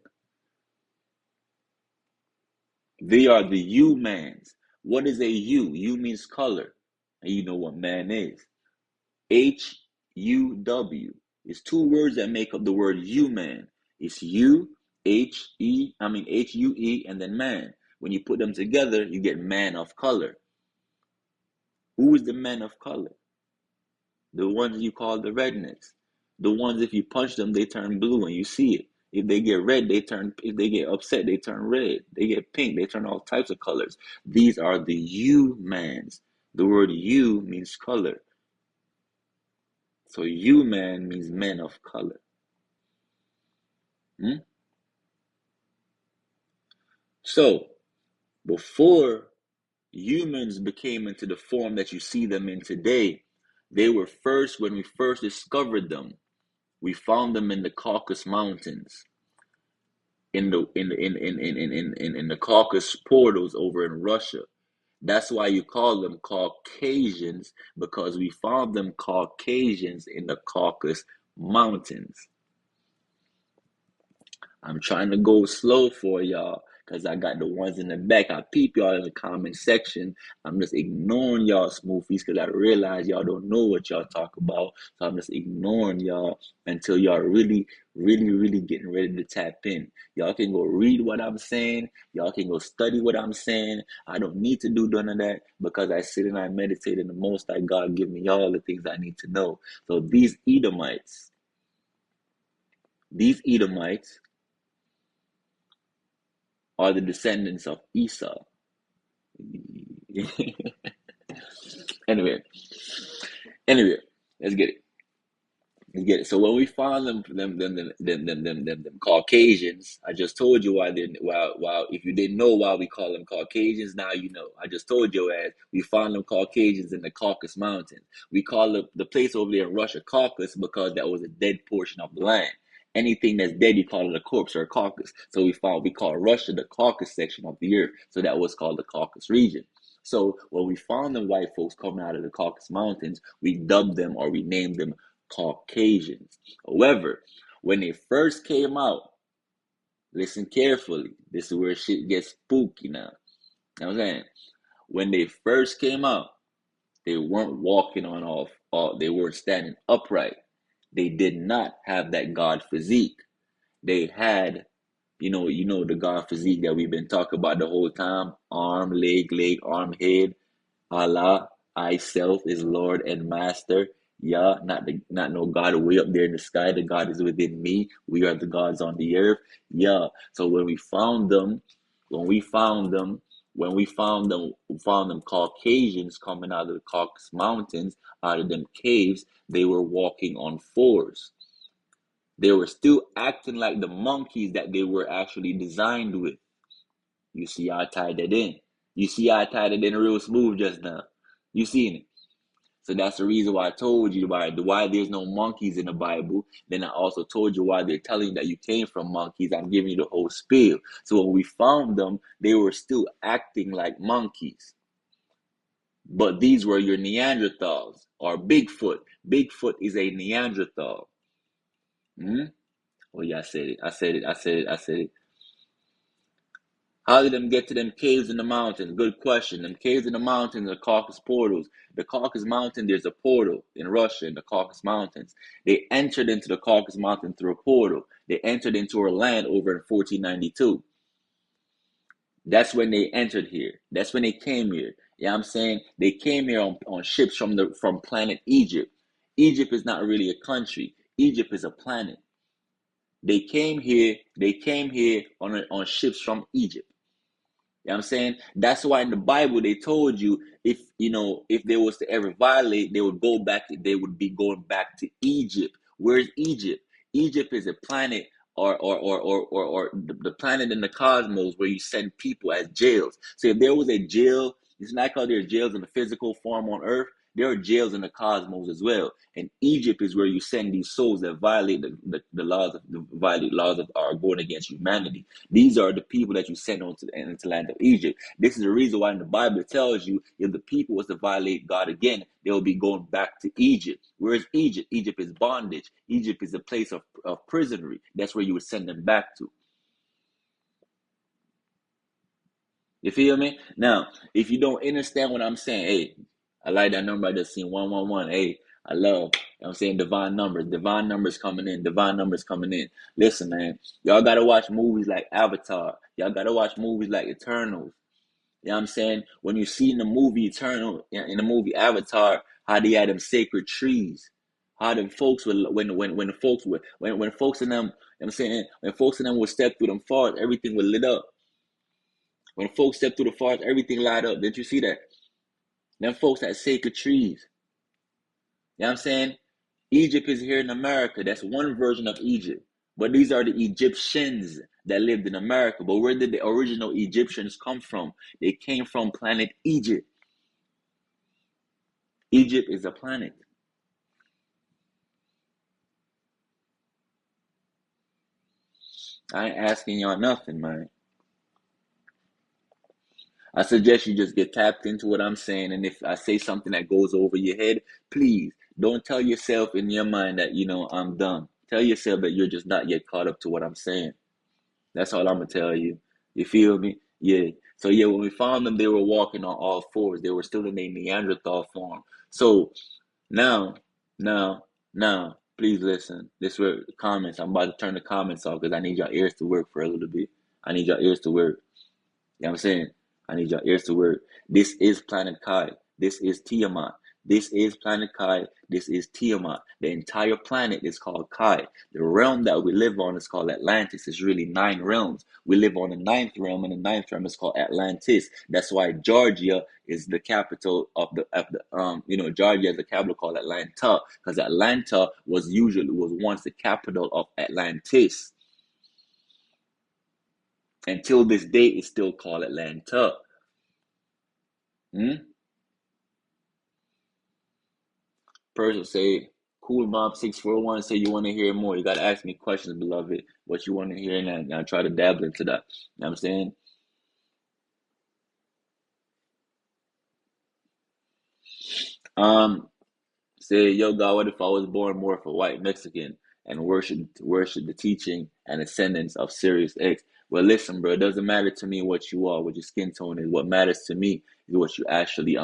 They are the humans. What is a U? U means color. And you know what man is. H-U-W. It's two words that make up the word human. It's H-U-E, and then man. When you put them together, you get man of color. Who is the man of color? The ones you call the rednecks. The ones if you punch them, they turn blue and you see it. If they get red, if they get upset, they turn red. They get pink, they turn all types of colors. These are the humans. The word "you" means color. So human means men of color. Hmm? So before humans became into the form that you see them in today, they were first, when we first discovered them, we found them in the Caucasus Mountains. In the Caucasus portals over in Russia. That's why you call them Caucasians, because we found them Caucasians in the Caucasus Mountains. I'm trying to go slow for y'all because I got the ones in the back. I peep y'all in the comment section. I'm just ignoring y'all smoothies because I realize y'all don't know what y'all talk about. So I'm just ignoring y'all until y'all really getting ready to tap in. Y'all can go read what I'm saying. Y'all can go study what I'm saying. I don't need to do none of that because I sit and I meditate, and the most I God give me all the things I need to know. So these Edomites, These Edomites are the descendants of Esau. anyway, anyway, let's get it. You get it. So when we found them Caucasians, I just told you why they if you didn't know why we call them Caucasians, now you know. I just told you as we found them Caucasians in the Caucasus Mountains. We call the place over there in Russia Caucasus because that was a dead portion of the land. Anything that's dead, you call it a corpse or a Caucasus. So we call Russia the Caucasus section of the earth. So that was called the Caucasus region. So when we found them white folks coming out of the Caucasus Mountains, we dubbed them or we named them Caucasians. However, when they first came out, listen carefully. This is where shit gets spooky now. You know what I'm saying? When they first came out, they weren't walking on all they weren't standing upright. They did not have that God physique. They had, you know the God physique that we've been talking about the whole time. Arm, leg, arm, head. Allah, I self is Lord and Master. Yeah, not no God way up there in the sky. The God is within me. We are the gods on the earth. Yeah. So when we found them Caucasians coming out of the Caucasus Mountains, out of them caves, they were walking on fours. They were still acting like the monkeys that they were actually designed with. You see, I tied that in. You see, I tied it in real smooth just now. You seen it. So that's the reason why I told you why there's no monkeys in the Bible. Then I also told you why they're telling you that you came from monkeys. I'm giving you the whole spiel. So when we found them, they were still acting like monkeys. But these were your Neanderthals or Bigfoot. Bigfoot is a Neanderthal. Oh yeah, I said it. How did them get to them caves in the mountains? Good question. Them caves in the mountains are Caucasus portals. The Caucasus Mountain, there's a portal in Russia in the Caucasus Mountains. They entered into the Caucasus Mountain through a portal. They entered into our land over in 1492. That's when they entered here. That's when they came here. Yeah, I'm saying they came here on ships from planet Egypt. Egypt is not really a country. Egypt is a planet. They came here on ships from Egypt. You know what I'm saying? That's why in the Bible they told you if they was to ever violate, they would be going back to Egypt. Where's Egypt? Egypt is a planet or the planet in the cosmos where you send people as jails. So if there was a jail, it's not how there are jails in the physical form on earth. There are jails in the cosmos as well. And Egypt is where you send these souls that violate the laws of are going against humanity. These are the people that you send into the land of Egypt. This is the reason why in the Bible it tells you if the people was to violate God again, they will be going back to Egypt. Whereas Egypt? Egypt is bondage. Egypt is a place of prisonry. That's where you would send them back to. You feel me? Now, if you don't understand what I'm saying, hey, I like that number I just seen, 111. Hey, I love, I'm saying divine numbers. Divine numbers coming in. Divine numbers coming in. Listen, man, y'all got to watch movies like Avatar. Y'all got to watch movies like Eternals. You know what I'm saying? When you see in the movie Eternal, in the movie Avatar, how they had them sacred trees. How them folks would, when folks in them, you know what I'm saying, when folks in them would step through them forests, everything would lit up. When folks step through the forest, everything light up. Did you see that? Them folks had sacred trees. You know what I'm saying? Egypt is here in America. That's one version of Egypt. But these are the Egyptians that lived in America. But where did the original Egyptians come from? They came from planet Egypt. Egypt is a planet. I ain't asking y'all nothing, man. I suggest you just get tapped into what I'm saying. And if I say something that goes over your head, please don't tell yourself in your mind that, I'm dumb. Tell yourself that you're just not yet caught up to what I'm saying. That's all I'm going to tell you. You feel me? Yeah. So, yeah, when we found them, they were walking on all fours. They were still in a Neanderthal form. So, now, please listen. This were comments. I'm about to turn the comments off because I need your ears to work for a little bit. I need your ears to work. You know what I'm saying? I need your ears to work. This is Planet Kai. This is Tiamat. This is planet Kai. This is Tiamat. The entire planet is called Kai. The realm that we live on is called Atlantis. It's really 9 realms. We live on the 9th realm, and the 9th realm is called Atlantis. That's why Georgia is the capital of the Georgia is the capital called Atlanta, because Atlanta was once the capital of Atlantis. Until this day, it's still called Atlanta. Person say, Cool Mob 641 say you want to hear more. You got to ask me questions, beloved. What you want to hear, and I try to dabble into that. You know what I'm saying? Say, yo, God, what if I was born more of a white Mexican and worship the teaching and ascendance of Sirius X? Well, listen, bro, it doesn't matter to me what you are, what your skin tone is. What matters to me is what you actually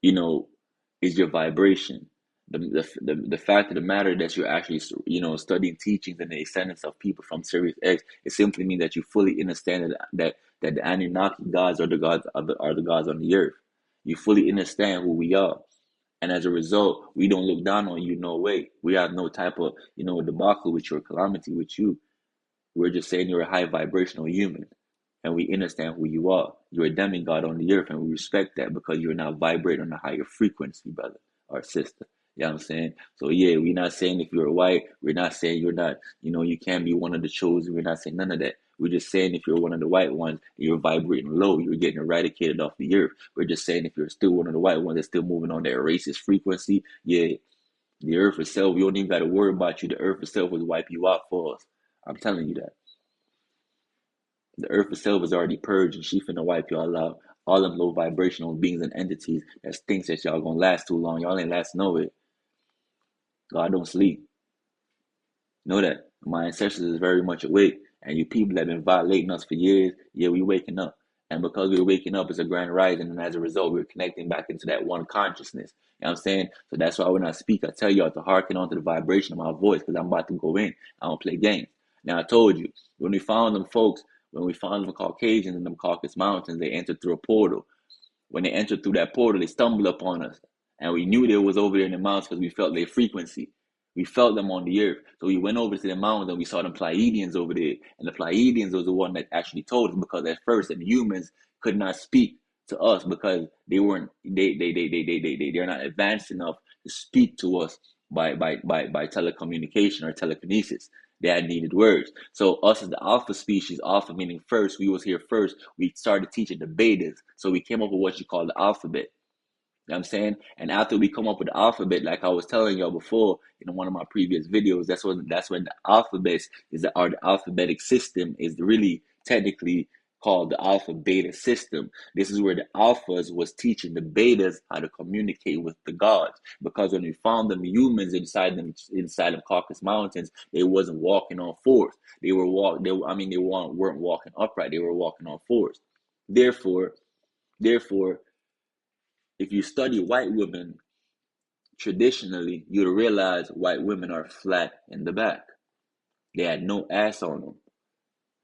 is your vibration. The fact of the matter that you're actually studying teachings and the ascendance of people from Sirius X, it simply means that you fully understand that the Anunnaki gods are the gods are the gods on the earth. You fully understand who we are. And as a result, we don't look down on you, no way. We have no type of, debacle with you or calamity with you. We're just saying you're a high vibrational human. And we understand who you are. You're a demigod on the earth, and we respect that because you're now vibrating on a higher frequency, brother or sister. You know what I'm saying? So yeah, we're not saying if you're white, we're not saying you're not, you can't be one of the chosen. We're not saying none of that. We're just saying if you're one of the white ones, you're vibrating low, you're getting eradicated off the earth. We're just saying if you're still one of the white ones that's still moving on that racist frequency, yeah, the earth itself, we don't even got to worry about you. The earth itself will wipe you out for us. I'm telling you that. The earth itself is already purged, and she finna wipe y'all out. All them low vibrational beings and entities that thinks that y'all gonna last too long. Y'all ain't lasting no way. God don't sleep. Know that. My ancestors is very much awake. And you people that have been violating us for years, yeah, we waking up. And because we're waking up, it's a grand rising. And as a result, we're connecting back into that one consciousness. You know what I'm saying? So that's why when I speak, I tell y'all to hearken onto the vibration of my voice, because I'm about to go in. I don't play games. Now, I told you, when we found them Caucasians in them Caucasus Mountains, they entered through a portal. When they entered through that portal, they stumbled upon us. And we knew they was over there in the mountains because we felt their frequency. We felt them on the earth. So we went over to the mountains and we saw them Pleiadians over there. And the Pleiadians was the one that actually told us, because at first the humans could not speak to us because they're not advanced enough to speak to us by telecommunication or telekinesis. They had needed words. So us as the alpha species, alpha meaning first, we was here first, we started teaching the betas. So we came up with what you call the alphabet. You know what I'm saying? And after we come up with the alphabet, like I was telling y'all before in one of my previous videos, that's when the alphabet or the alphabetic system is really technically called the alpha beta system. This is where the alphas was teaching the betas how to communicate with the gods. Because when we found them humans inside of Caucasus Mountains, they wasn't walking on fours. They weren't walking upright. They were walking on fours. Therefore, if you study white women traditionally, you'll realize white women are flat in the back. They had no ass on them.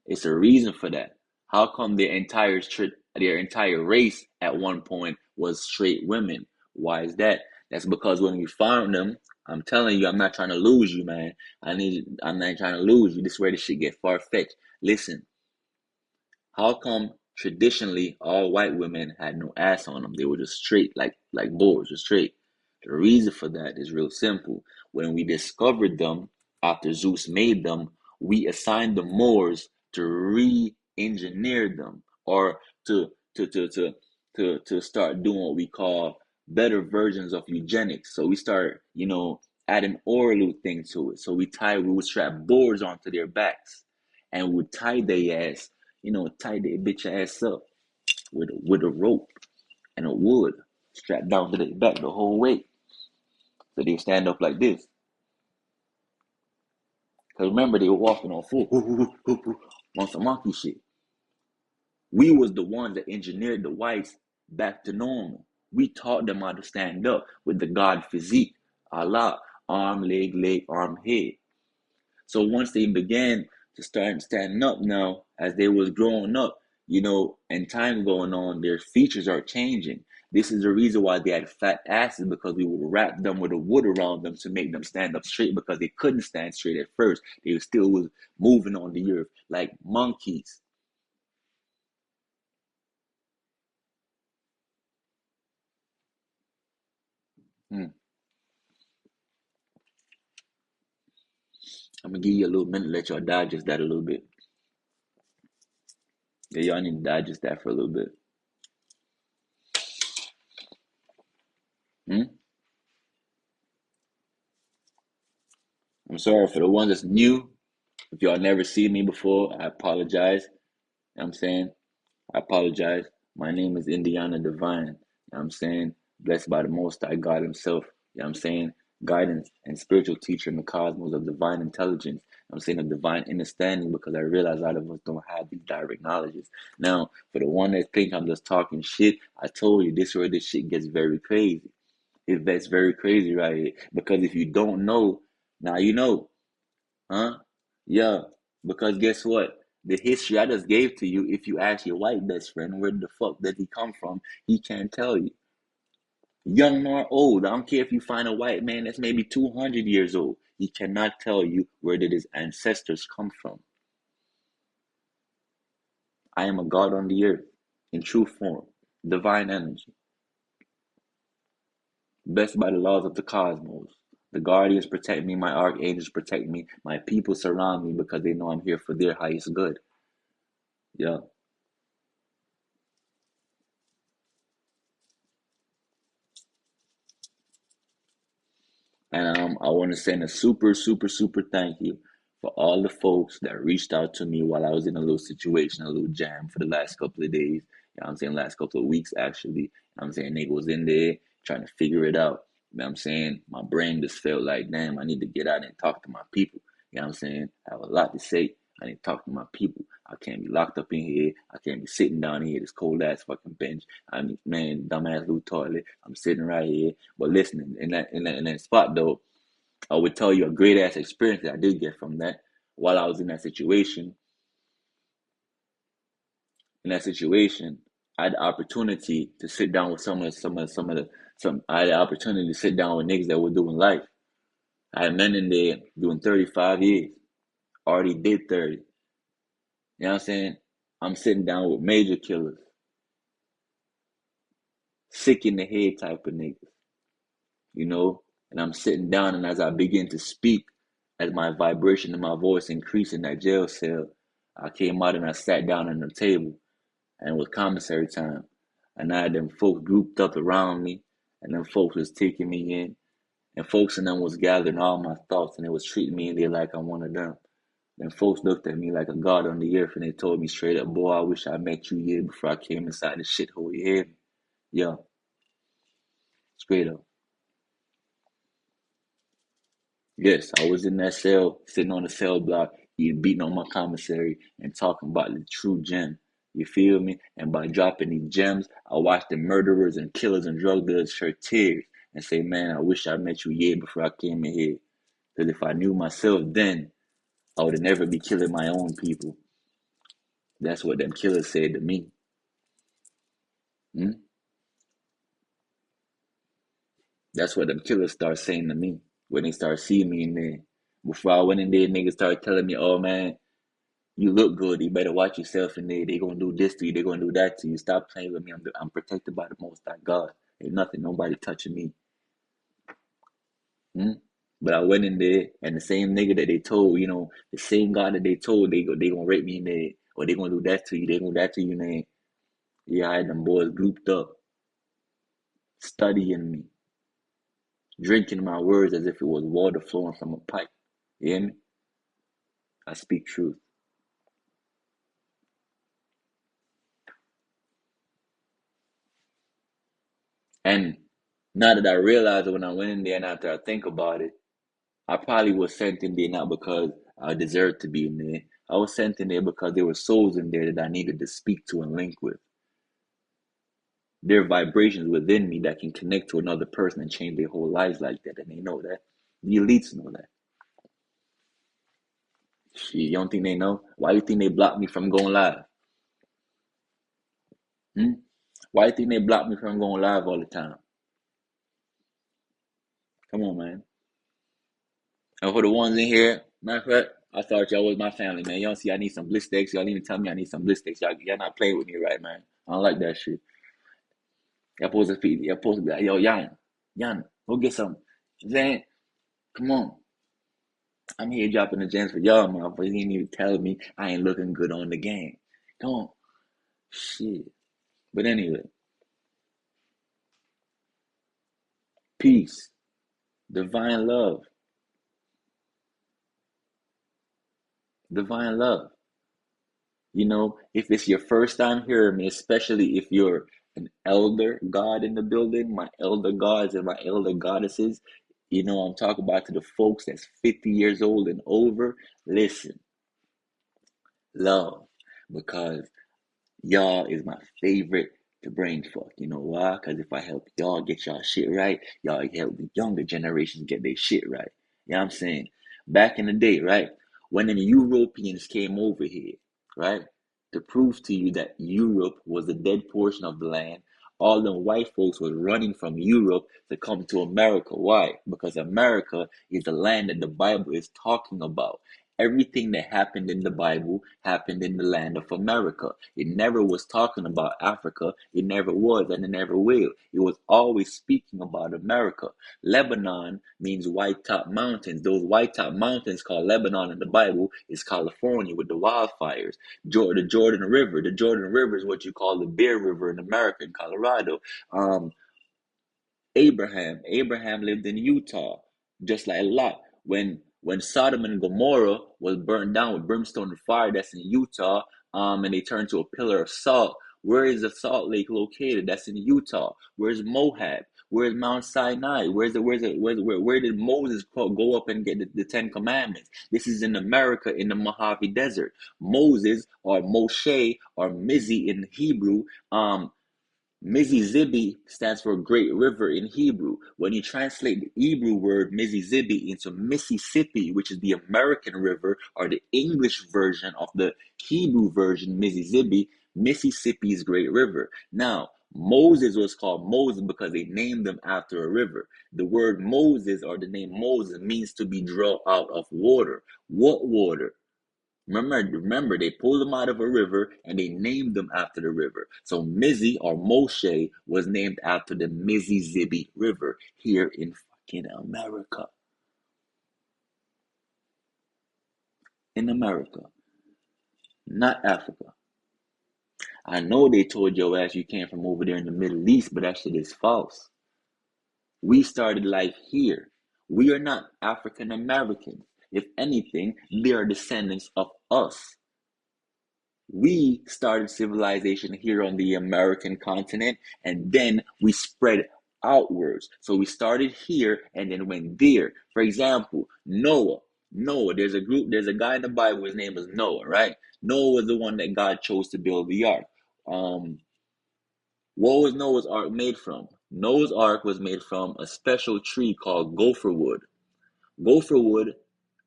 It's a reason for that. How come their entire race at one point was straight women? Why is that? That's because when we found them, I'm telling you, I'm not trying to lose you, man. I'm not trying to lose you. This is where this shit get far-fetched. Listen, how come traditionally all white women had no ass on them? They were just straight, like boards, just straight. The reason for that is real simple. When we discovered them after Zeus made them, we assigned the Moors to re-engineer them, or to start doing what we call better versions of eugenics. So we start, adding Orlu thing to it. So we would strap boards onto their backs and would tie their ass, tie their bitch ass up with a rope and a wood strapped down to their back the whole way. So they stand up like this. Because remember, they were walking on foot on some monkey shit. We was the ones that engineered the whites back to normal. We taught them how to stand up with the God physique. Allah, arm, leg, arm, head. So once they began to start standing up now, as they was growing up, and time going on, their features are changing. This is the reason why they had fat asses, because we would wrap them with a wood around them to make them stand up straight, because they couldn't stand straight at first. They still was moving on the earth like monkeys. Hmm. I'm gonna give you a little minute, let y'all digest that a little bit. Yeah, y'all need to digest that for a little bit. Hmm? I'm sorry for the ones that's new. If y'all never seen me before, I apologize. You know what I'm saying? I apologize. My name is Indiana Divine. You know what I'm saying? Blessed by the Most High God Himself. You know what I'm saying? Guidance and spiritual teacher in the cosmos of divine intelligence. You know what I'm saying? Of divine understanding, because I realize a lot of us don't have these direct knowledges. Now, for the one that think I'm just talking shit, I told you this is where this shit gets very crazy. It gets very crazy right here. Because if you don't know, now you know. Huh? Yeah. Because guess what? The history I just gave to you, if you ask your white best friend where the fuck did he come from, he can't tell you. Young nor old. I don't care if you find a white man that's maybe 200 years old. He cannot tell you where did his ancestors come from. I am a God on the earth in true form, divine energy, blessed by the laws of the cosmos. The guardians protect me, my archangels protect me, my people surround me because they know I'm here for their highest good. Yeah. And I want to send a super, super, super thank you for all the folks that reached out to me while I was in a little situation, a little jam for the last couple of days. You know what I'm saying? Last couple of weeks, actually. You know what I'm saying? Nigga was in there trying to figure it out. You know what I'm saying? My brain just felt like, damn, I need to get out and talk to my people. You know what I'm saying? I have a lot to say. I need to talk to my people. I can't be locked up in here. I can't be sitting down here, this cold ass fucking bench. I mean, man, dumbass little toilet. I'm sitting right here. But listening in that spot though, I would tell you a great ass experience that I did get from that while I was in that situation. In that situation, I had the opportunity to sit down with I had the opportunity to sit down with niggas that were doing life. I had men in there doing 35 years, already did 30. You know what I'm saying? I'm sitting down with major killers, sick in the head type of niggas, you know? And I'm sitting down, and as I begin to speak, as my vibration and my voice increased in that jail cell, I came out and I sat down on the table, and it was commissary time. And I had them folks grouped up around me, and them folks was taking me in, and folks in them was gathering all my thoughts, and they was treating me in there like I'm one of them. Then folks looked at me like a god on the earth, and they told me straight up, boy, I wish I met you years before I came inside the shithole you had me. Yeah, straight up. Yes, I was in that cell, sitting on the cell block, beating on my commissary and talking about the true gem. You feel me? And by dropping these gems, I watched the murderers and killers and drug dealers shed tears and say, man, I wish I met you years before I came in here. Because if I knew myself then, I would never be killing my own people. That's what them killers said to me. Hmm? That's what them killers start saying to me when they start seeing me in there. Before I went in there, niggas started telling me, oh man, you look good. You better watch yourself in there. They gonna do this to you. They gonna do that to you. Stop playing with me. I'm protected by the Most High God. Ain't nothing, nobody touching me. Hmm? But I went in there, and the same nigga that they told, the same God that they told they gonna rape me in there, or they gonna do that to you. They gonna do that to you, man. Yeah, I had them boys grouped up, studying me, drinking my words as if it was water flowing from a pipe. You hear me? I speak truth. And now that I realize it when I went in there, and after I think about it, I probably was sent in there not because I deserved to be in there. I was sent in there because there were souls in there that I needed to speak to and link with. There are vibrations within me that can connect to another person and change their whole lives like that, and they know that. The elites know that. Shit, you don't think they know? Why do you think they blocked me from going live? Hmm? Why do you think they block me from going live all the time? Come on, man. And for the ones in here, matter of fact, I thought y'all was my family, man. Y'all see I need some bliss sticks. Y'all even tell me I need some bliss sticks. Y'all not playing with me right, man. I don't like that shit. Y'all supposed to be like, yo, Yan, go get some. Then, come on. I'm here dropping the gems for y'all, man. But you ain't even telling me I ain't looking good on the game. Come on. Shit. But anyway, peace, divine love, divine love. If it's your first time hearing me, especially if you're an elder god in the building, my elder gods and my elder goddesses, I'm talking about to the folks that's 50 years old and over. Listen, love, because y'all is my favorite to brain fuck. You know why? Because if I help y'all get y'all shit right, y'all help the younger generations get their shit right. You know what I'm saying? Back in the day, right? When the Europeans came over here, right? To prove to you that Europe was the dead portion of the land, all them white folks was running from Europe to come to America. Why? Because America is the land that the Bible is talking about. Everything that happened in the Bible happened in the land of America. It never was talking about Africa. It never was, and it never will. It was always speaking about America. Lebanon means white top mountains. Those white top mountains called Lebanon in the Bible is California with the wildfires. The Jordan River. The Jordan River is what you call the Bear River in America, in Colorado. Um, Abraham lived in Utah, just like Lot. When Sodom and Gomorrah was burned down with brimstone and fire, that's in Utah, and they turned to a pillar of salt. Where is the Salt Lake located? That's in Utah. Where's Moab? Where's Mount Sinai? Where did Moses go up and get the Ten Commandments? This is in America, in the Mojave Desert. Moses, or Moshe, or Mizzi in Hebrew, Mississippi stands for Great River in Hebrew. When you translate the Hebrew word Mississippi into Mississippi, which is the American river, or the English version of the Hebrew version, Mississippi's Great River. Now, Moses was called Moses because they named him after a river. The word Moses, or the name Moses, means to be drawn out of water. What water? Remember, they pulled them out of a river and they named them after the river. So Mizzy, or Moshe, was named after the Mississippi River here in fucking America. In America, not Africa. I know they told your ass you came from over there in the Middle East, but that shit is false. We started life here. We are not African Americans. If anything, they are descendants of us. We started civilization here on the American continent, and then we spread outwards. So we started here and then went there. For example, Noah. There's a guy in the Bible, his name is Noah, right? Noah was the one that God chose to build the ark. What was Noah's ark made from? Noah's ark was made from a special tree called gopher wood. Gopher wood,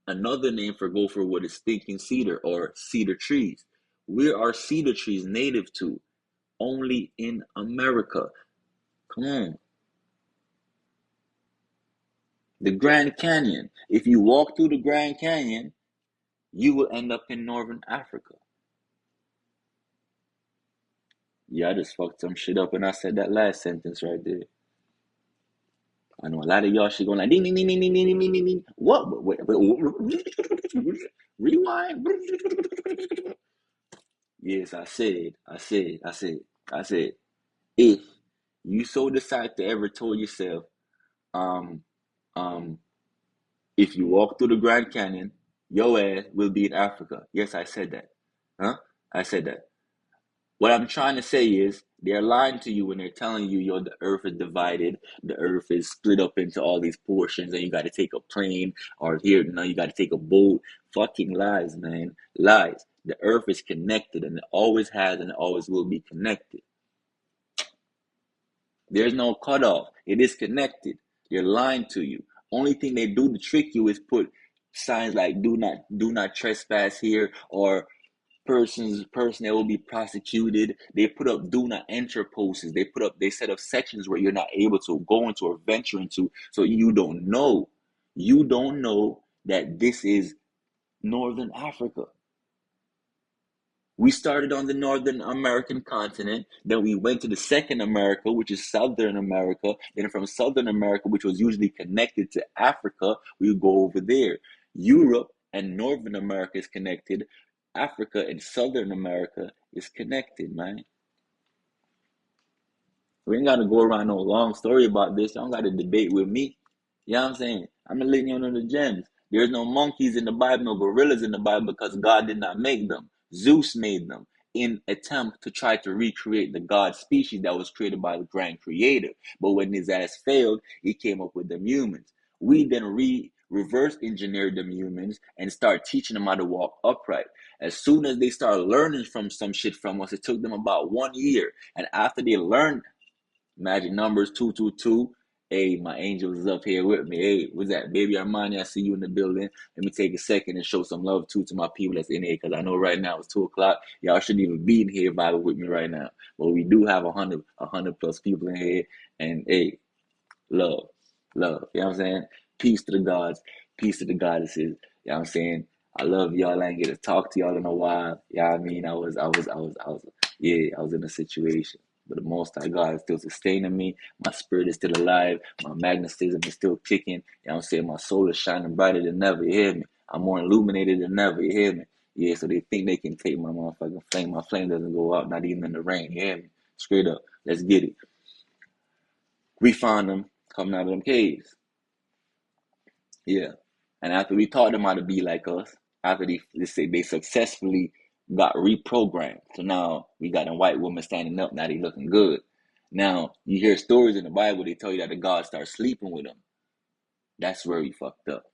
another name for gopher wood, is stinking cedar, or cedar trees. Where are cedar trees native to? Only in America. Come on. The Grand Canyon. If you walk through the Grand Canyon, you will end up in Northern Africa. Yeah, I just fucked some shit up when I said that last sentence right there. I know a lot of y'all shit going like ding ding ding ding ding ding ding ding ding. What? Rewind. Yes, I said, if you so decide to ever tell yourself, um, um, if you walk through the Grand Canyon, your ass will be in Africa. Yes, I said that. Huh? I said that. What I'm trying to say is they're lying to you when they're telling you, the earth is divided, the earth is split up into all these portions, and you got to take a plane, or here, now you got to take a boat. Fucking lies, man. Lies. The earth is connected, and it always has and it always will be connected. There's no cutoff. It is connected. They're lying to you. Only thing they do to trick you is put signs like do not trespass here, or person that will be prosecuted. They put up do not enter posts. They set up sections where you're not able to go into or venture into, so you don't know that this is Northern Africa. We started on the Northern American continent, then we went to the second America, which is Southern America. Then from Southern America, which was usually connected to Africa, we would go over there. Europe and Northern America is connected. Africa and Southern America is connected, man. We ain't got to go around no long story about this. Y'all got to debate with me. You know what I'm saying? I'm letting you know the gems. There's no monkeys in the Bible, no gorillas in the Bible, because God did not make them. Zeus made them in attempt to try to recreate the God species that was created by the grand creator. But when his ass failed, he came up with them humans. We then reverse engineered them humans and start teaching them how to walk upright. As soon as they start learning from some shit from us, it took them about 1 year. And after they learned magic numbers 222. Hey, my angels is up here with me. Hey, what's that? Baby Armani, I see you in the building. Let me take a second and show some love too to my people that's in here, because I know right now it's 2 o'clock. Y'all shouldn't even be in here vibing with me right now. But we do have 100 plus people in here. And hey, love, love. You know what I'm saying? Peace to the gods, peace to the goddesses. You know what I'm saying? I love y'all. I ain't get to talk to y'all in a while. You know what I mean? I was in a situation. But the Most High God is still sustaining me. My spirit is still alive. My magnetism is still kicking. You know what I'm saying? My soul is shining brighter than ever. You hear me? I'm more illuminated than ever. You hear me? Yeah, so they think they can take my motherfucking flame. My flame doesn't go out, not even in the rain. You hear me? Straight up. Let's get it. We found them coming out of them caves. Yeah. And after we taught them how to be like us, after they successfully got reprogrammed. So now we got a white woman standing up, now they looking good. Now you hear stories in the Bible, they tell you that the God starts sleeping with them. That's where we fucked up.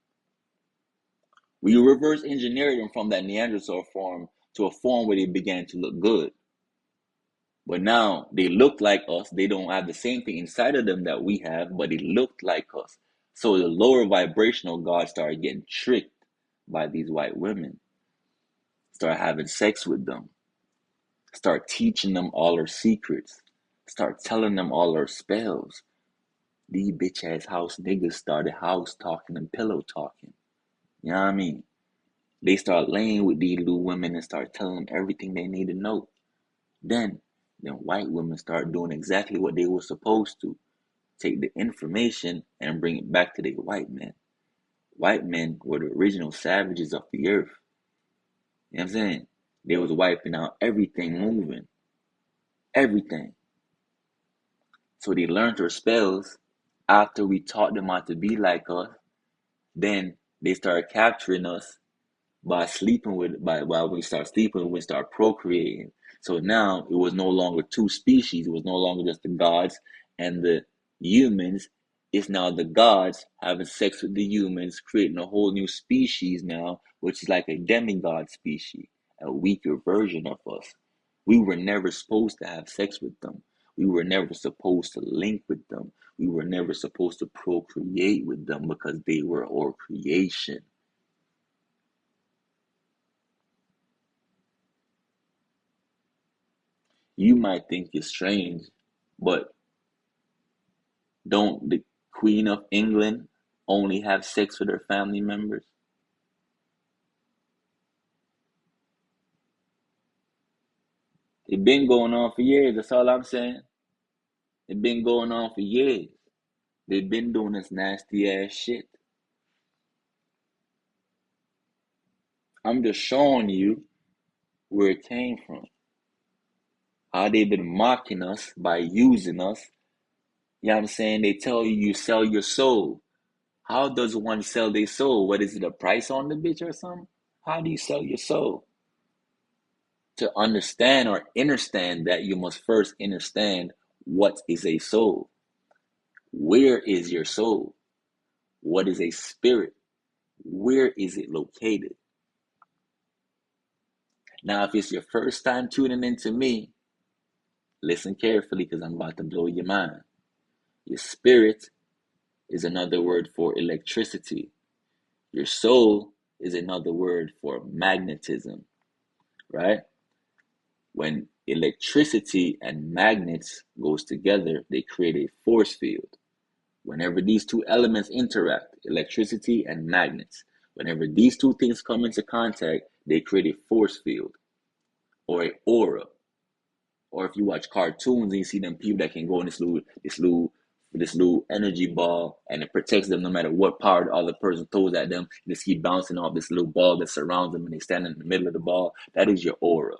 We reverse engineered them from that Neanderthal form to a form where they began to look good. But now they look like us. They don't have the same thing inside of them that we have, but they looked like us. So the lower vibrational God started getting tricked by these white women. Start having sex with them. Start teaching them all our secrets. Start telling them all our spells. These bitch ass house niggas started house talking and pillow talking. You know what I mean? They start laying with these little women and start telling them everything they need to know. Then white women start doing exactly what they were supposed to. Take the information and bring it back to the white men. White men were the original savages of the earth. You know what I'm saying? They was wiping out everything moving. Everything. So they learned their spells after we taught them how to be like us. Then they started capturing us while we start sleeping, we start procreating. So now it was no longer two species. It was no longer just the gods and the humans. It's now the gods having sex with the humans, creating a whole new species now, which is like a demigod species, a weaker version of us. We were never supposed to have sex with them. We were never supposed to link with them. We were never supposed to procreate with them because they were our creation. You might think it's strange, but don't the Queen of England only have sex with her family members? It been going on for years, that's all I'm saying. It been going on for years. They've been doing this nasty ass shit. I'm just showing you where it came from. How they've been mocking us by using us. You know what I'm saying? They tell you you sell your soul. How does one sell their soul? What is it, a price on the bitch or something? How do you sell your soul? To understand or understand that, you must first understand what is a soul. Where is your soul? What is a spirit? Where is it located? Now, if it's your first time tuning into me, listen carefully because I'm about to blow your mind. Your spirit is another word for electricity. Your soul is another word for magnetism. right? When electricity and magnets goes together, they create a force field. Whenever these two elements interact, electricity and magnets, whenever these two things come into contact, they create a force field or a aura. Or if you watch cartoons and you see them people that can go in this little energy ball, and it protects them no matter what power the other person throws at them. You just keep bouncing off this little ball that surrounds them, and they stand in the middle of the ball. That is your aura.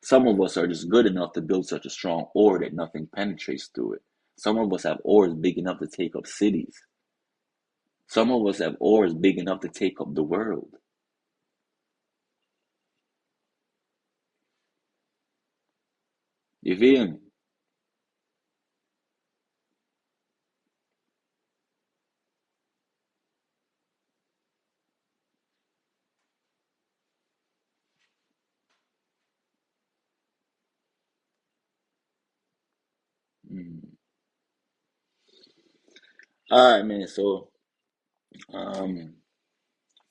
Some of us are just good enough to build such a strong aura that nothing penetrates through it. Some of us have auras big enough to take up cities. Some of us have auras big enough to take up the world. You feel me? Mm. All right, man. So,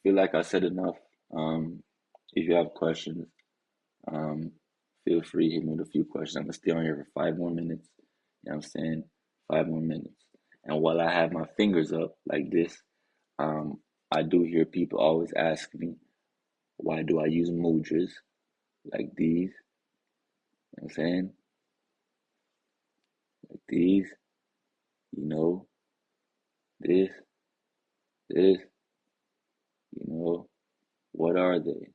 feel like I said enough. Um, if you have questions, um, feel free to hit me with a few questions. I'm gonna stay on here for 5 more minutes. You know what I'm saying? 5 more minutes. And while I have my fingers up like this, um, I do hear people always ask me, why do I use mudras like these? You know what I'm saying? Like these, you know, this, this, you know, what are they?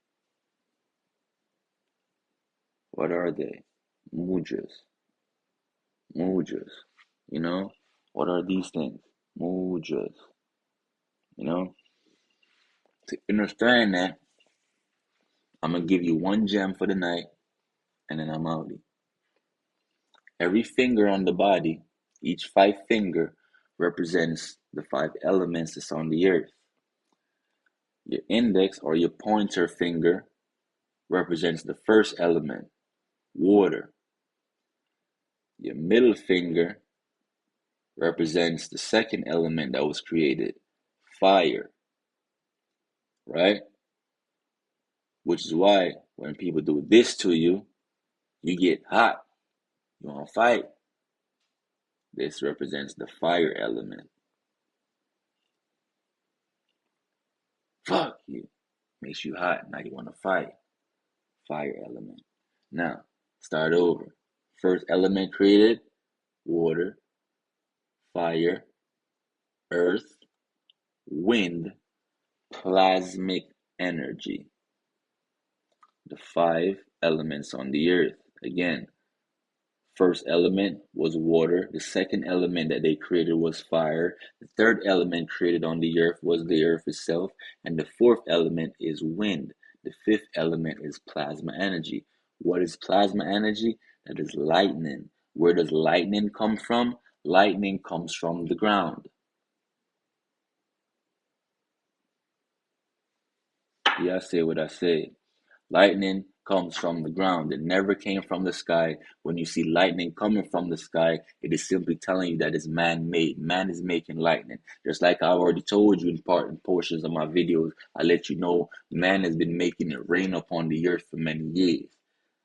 What are they? Mudras, mudras, you know? What are these things? Mudras, you know? To understand that, I'm gonna give you one gem for the night, and then I'm out. Every finger on the body, each five finger represents the five elements that's on the earth. Your index or your pointer finger represents the first element, water. Your middle finger represents the second element that was created, fire, right? Which is why when people do this to you, you get hot. You want to fight. This represents the fire element. Fuck you. Makes you hot. Now you want to fight. Fire element. Now, start over. First element created, water, fire, earth, wind, plasmic energy. The five elements on the earth. Again, first element was water. The second element that they created was fire. The third element created on the earth was the earth itself. And the fourth element is wind. The fifth element is plasma energy. What is plasma energy? That is lightning. Where does lightning come from? Lightning comes from the ground. Yeah, I say what I say. Lightning comes from the ground. It never came from the sky. When you see lightning coming from the sky, it is simply telling you that it's man-made. Man is making lightning. Just like I already told you in portions of my videos, I let you know man has been making it rain upon the earth for many years.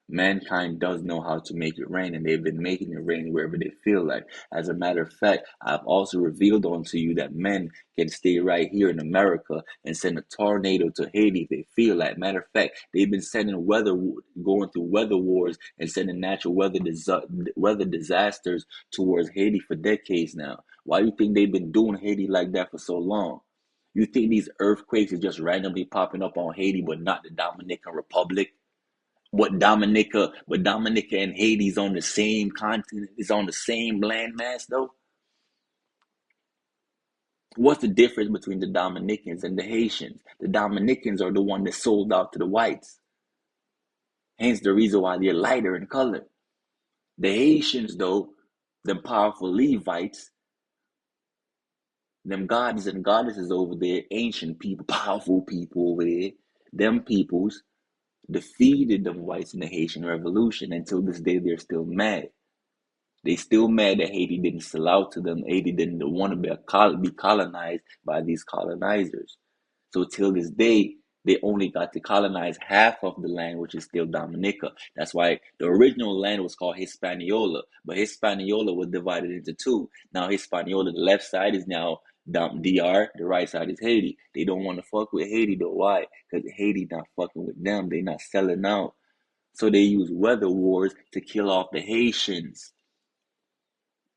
Mankind does know how to make it rain, and they've been making it rain wherever they feel like. As a matter of fact, I've also revealed unto you that men can stay right here in America and send a tornado to Haiti if they feel like. Matter of fact, they've been sending going through weather wars and sending natural weather disasters towards Haiti for decades now. Why do you think they've been doing Haiti like that for so long? You think these earthquakes are just randomly popping up on Haiti, but not the Dominican Republic? But Dominica and Haiti's on the same continent, is on the same landmass though. What's the difference between the Dominicans and the Haitians? The Dominicans are the one that sold out to the whites. Hence the reason why they're lighter in color. The Haitians, though, them powerful Levites, them gods and goddesses over there, ancient people, powerful people over there, them peoples defeated them whites in the Haitian Revolution. Until this day, they're still mad. They still mad that Haiti didn't sell out to them. Haiti didn't want to be colonized by these colonizers. So till this day, They only got to colonize half of the land, which is still Dominica. That's why the original land was called Hispaniola, but Hispaniola was divided into two. Now Hispaniola, the left side is now DR, the right side is Haiti. They don't want to fuck with Haiti though. Why? Because Haiti not fucking with them. They not selling out. So they use weather wars to kill off the Haitians.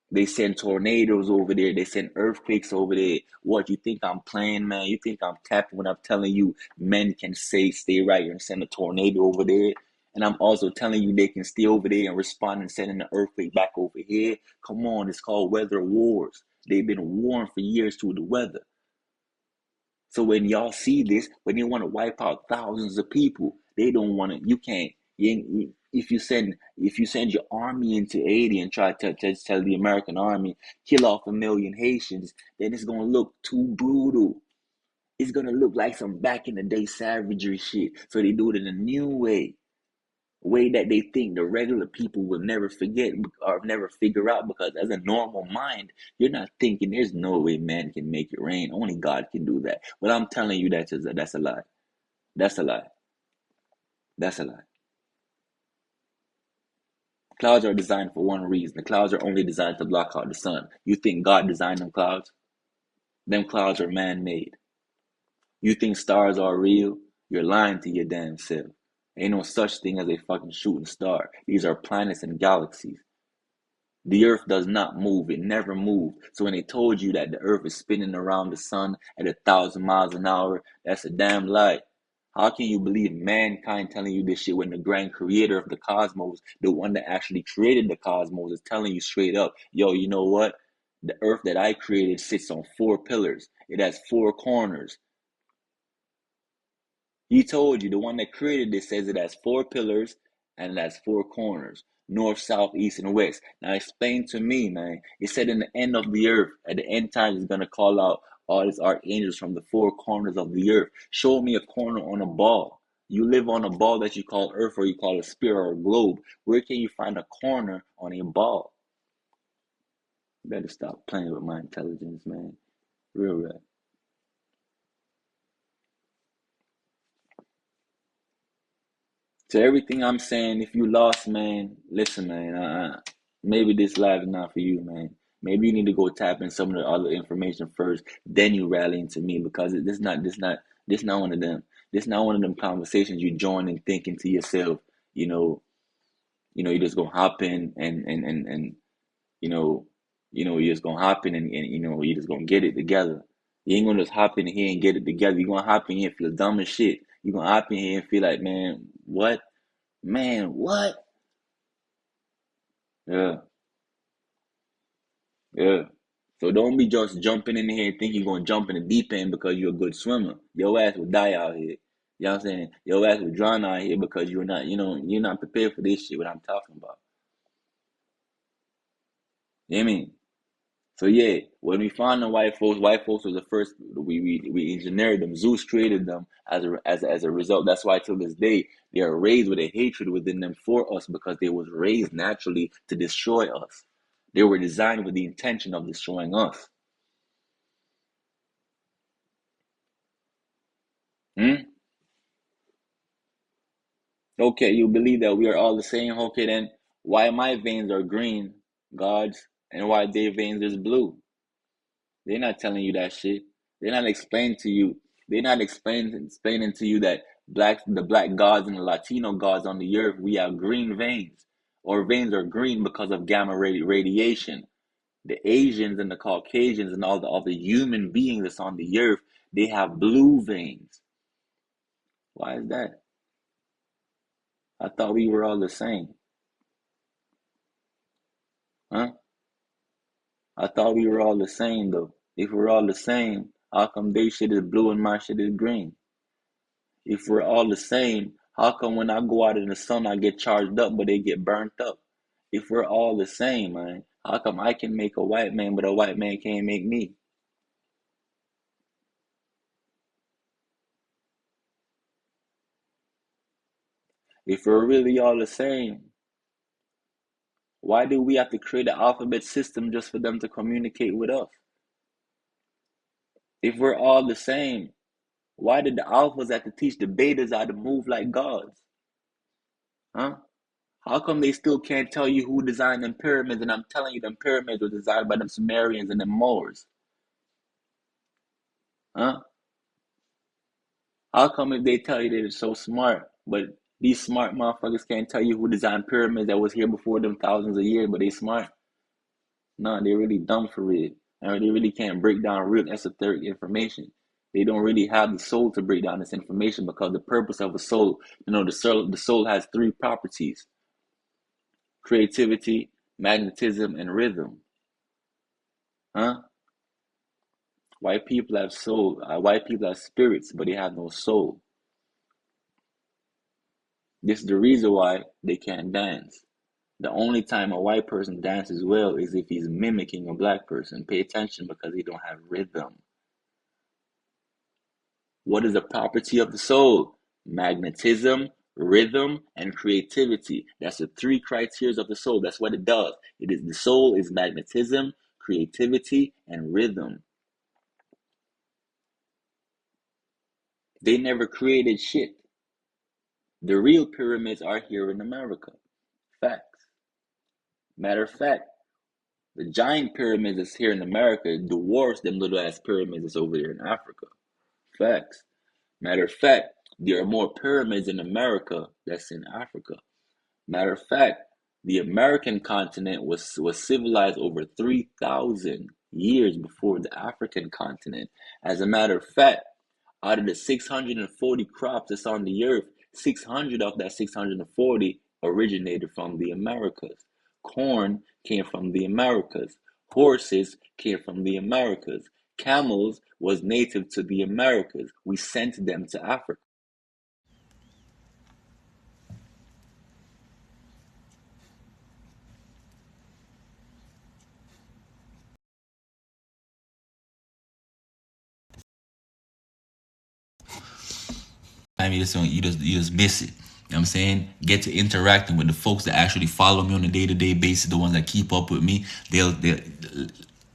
They send tornadoes over there. They send earthquakes over there. What, you think I'm playing, man? You think I'm tapping when I'm telling you men can say stay right here and send a tornado over there? And I'm also telling you they can stay over there and respond and send an earthquake back over here. Come on, it's called weather wars. They've been warned for years through the weather. So when y'all see this, when they want to wipe out thousands of people, they don't want to. You can't. If you send your army into Haiti and try to tell the American army kill off 1 million Haitians, then it's gonna look too brutal. It's gonna look like some back in the day savagery shit. So they do it in a new way that they think the regular people will never forget or never figure out, because as a normal mind, you're not thinking there's no way man can make it rain. Only God can do that. But I'm telling you that's a lie. That's a lie. That's a lie. Clouds are designed for one reason. The clouds are only designed to block out the sun. You think God designed them clouds? Them clouds are man-made. You think stars are real? You're lying to your damn self. Ain't no such thing as a fucking shooting star. These are planets and galaxies. The earth does not move. It never moved. So when they told you that the earth is spinning around the sun at 1,000 miles an hour, that's a damn lie. How can you believe mankind telling you this shit when the grand creator of the cosmos, the one that actually created the cosmos, is telling you straight up, yo, you know what? The earth that I created sits on 4 pillars. It has 4 corners. He told you, the one that created this says it has 4 pillars and it has 4 corners, north, south, east, and west. Now explain to me, man. It said in the end of the earth, at the end time, it's gonna call out all these archangels from the 4 corners of the earth. Show me a corner on a ball. You live on a ball that you call earth, or you call a sphere or a globe. Where can you find a corner on a ball? You better stop playing with my intelligence, man. Real rap. To everything I'm saying, if you lost, man, listen, man. Maybe this live is not for you, man. Maybe you need to go tap in some of the other information first, then you rally into me, because this not one of them. This not one of them conversations you join and thinking to yourself, you know, you just gonna hop in and you know, you're just gonna hop in and you're just gonna get it together. You ain't gonna just hop in here and get it together. You're gonna hop in here and feel dumb as shit. You're gonna hop in here and feel like, man, what? Man, what? Yeah, yeah. So don't be just jumping in here and think you're gonna jump in the deep end because you're a good swimmer. Your ass will die out here. You know what I'm saying? Your ass will drown out here because you're not, you're not prepared for this shit, what I'm talking about. You know what I mean? So yeah, when we found the white folks was the first. We engineered them. Zeus created them as a result. That's why till this day they are raised with a hatred within them for us, because they was raised naturally to destroy us. They were designed with the intention of destroying us. Hmm? Okay, you believe that we are all the same. Okay, then why my veins are green, God's, and why their veins is blue? They're not telling you that shit. They're not explaining to you. They're not explaining to you that the black gods and the Latino gods on the earth, we have green veins. Our veins are green because of gamma radiation. The Asians and the Caucasians and all the other human beings that's on the earth, they have blue veins. Why is that? I thought we were all the same. Huh? I thought we were all the same though. If we're all the same, how come their shit is blue and my shit is green? If we're all the same, how come when I go out in the sun I get charged up but they get burnt up? If we're all the same, man, how come I can make a white man but a white man can't make me? If we're really all the same, why do we have to create an alphabet system just for them to communicate with us? If we're all the same, Why did the alphas have to teach the betas how to move like gods? Huh? How come they still can't tell you who designed them pyramids? And I'm telling you, them pyramids were designed by them Sumerians and them Moors. Huh? How come if they tell you they're so smart, but these smart motherfuckers can't tell you who designed pyramids that was here before them thousands of years, but they smart? No, they're really dumb for real. And they really can't break down real esoteric information. They don't really have the soul to break down this information because the purpose of a soul, the soul has three properties: creativity, magnetism, and rhythm. Huh? White people have soul. White people have spirits, but they have no soul. This is the reason why they can't dance. The only time a white person dances well is if he's mimicking a black person. Pay attention because he don't have rhythm. What is the property of the soul? Magnetism, rhythm, and creativity. That's the three criteria of the soul. That's what it does. It is the soul is magnetism, creativity, and rhythm. They never created shit. The real pyramids are here in America. Facts. Matter of fact, the giant pyramids that's here in America dwarfs them little ass pyramids that's over there in Africa. Facts. Matter of fact, there are more pyramids in America that's in Africa. Matter of fact, the American continent was civilized over 3,000 years before the African continent. As a matter of fact, out of the 640 crops that's on the earth, 600 of that 640 originated from the Americas. Corn came from the Americas. Horses came from the Americas. Camels was native to the Americas. We sent them to Africa. I mean, you just miss it. You know what I'm saying? Get to interacting with the folks that actually follow me on a day-to-day basis, the ones that keep up with me. They'll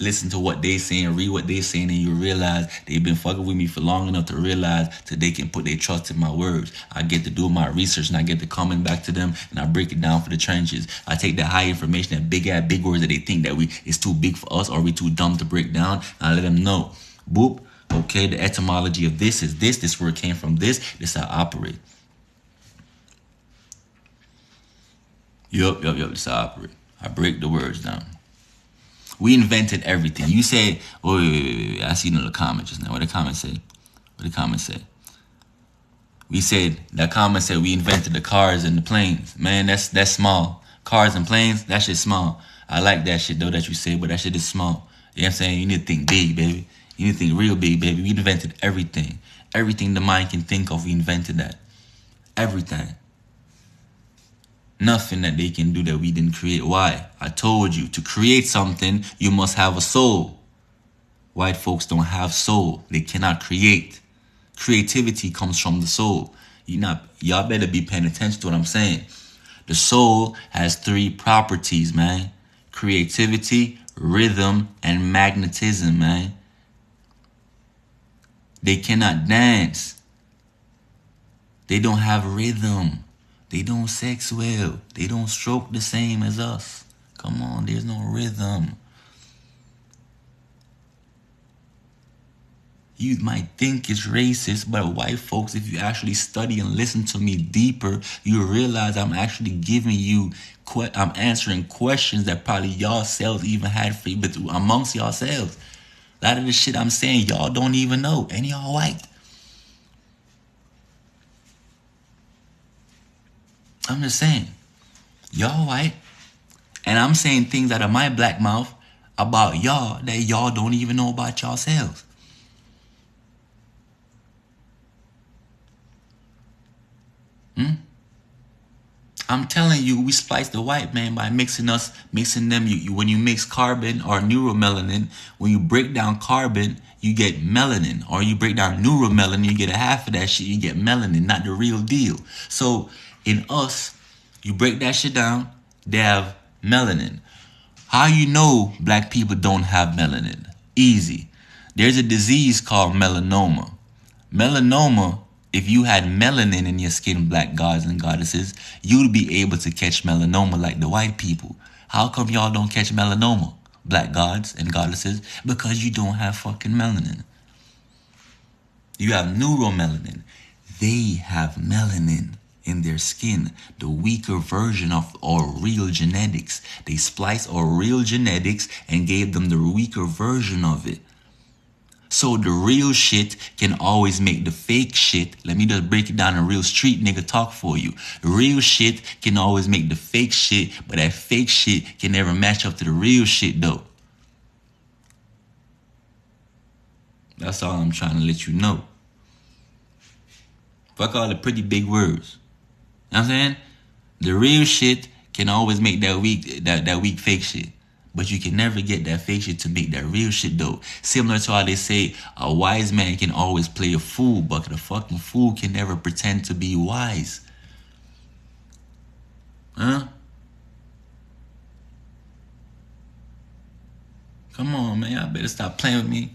listen to what they saying, read what they saying, and you realize they've been fucking with me for long enough to realize that they can put their trust in my words. I get to do my research and I get to comment back to them and I break it down for the trenches. I take that high information, that big words that they think that it's too big for us or we too dumb to break down, and I let them know. Boop. Okay, the etymology of this is this. This word came from this. This how I operate. Yup. This is how I operate. I break the words down. We invented everything. You say, oh, wait. I see in the comment just now. What the comment say? What the comment say? We said, that comment said we invented the cars and the planes. Man, that's small. Cars and planes, that shit's small. I like that shit though that you say, but that shit is small. You know what I'm saying? You need to think big, baby. You need to think real big, baby. We invented everything. Everything the mind can think of, we invented that. Everything. Nothing that they can do that we didn't create. Why? I told you, to create something, you must have a soul. White folks don't have soul. They cannot create. Creativity comes from the soul. Y'all better be paying attention to what I'm saying. The soul has three properties, man. Creativity, rhythm, and magnetism, man. They cannot dance. They don't have rhythm. They don't sex well. They don't stroke the same as us. Come on, there's no rhythm. You might think it's racist, but white folks, if you actually study and listen to me deeper, you realize I'm actually giving you, I'm answering questions that probably y'all selves even had for you, but amongst yourselves. A lot of the shit I'm saying, y'all don't even know, and y'all white. I'm just saying, y'all white, and I'm saying things out of my black mouth about y'all that y'all don't even know about yourselves. I'm telling you, we splice the white man by mixing them. When you mix carbon or neuromelanin, when you break down carbon, you get melanin. Or you break down neuromelanin, you get a half of that shit, you get melanin, not the real deal. So in us, you break that shit down, they have melanin. How you know black people don't have melanin? Easy. There's a disease called melanoma. Melanoma, if you had melanin in your skin, black gods and goddesses, you'd be able to catch melanoma like the white people. How come y'all don't catch melanoma, black gods and goddesses? Because you don't have fucking melanin. You have neuromelanin. They have melanin in their skin, the weaker version of our real genetics. They spliced our real genetics and gave them the weaker version of it. So the real shit can always make the fake shit. Let me just break it down in real street nigga talk for you. The real shit can always make the fake shit, but that fake shit can never match up to the real shit though. That's all I'm trying to let you know. Fuck all the pretty big words. You know what I'm saying? The real shit can always make that weak fake shit. But you can never get that fake shit to make that real shit though. Similar to how they say a wise man can always play a fool, but a fucking fool can never pretend to be wise. Huh? Come on, man. Y'all better stop playing with me.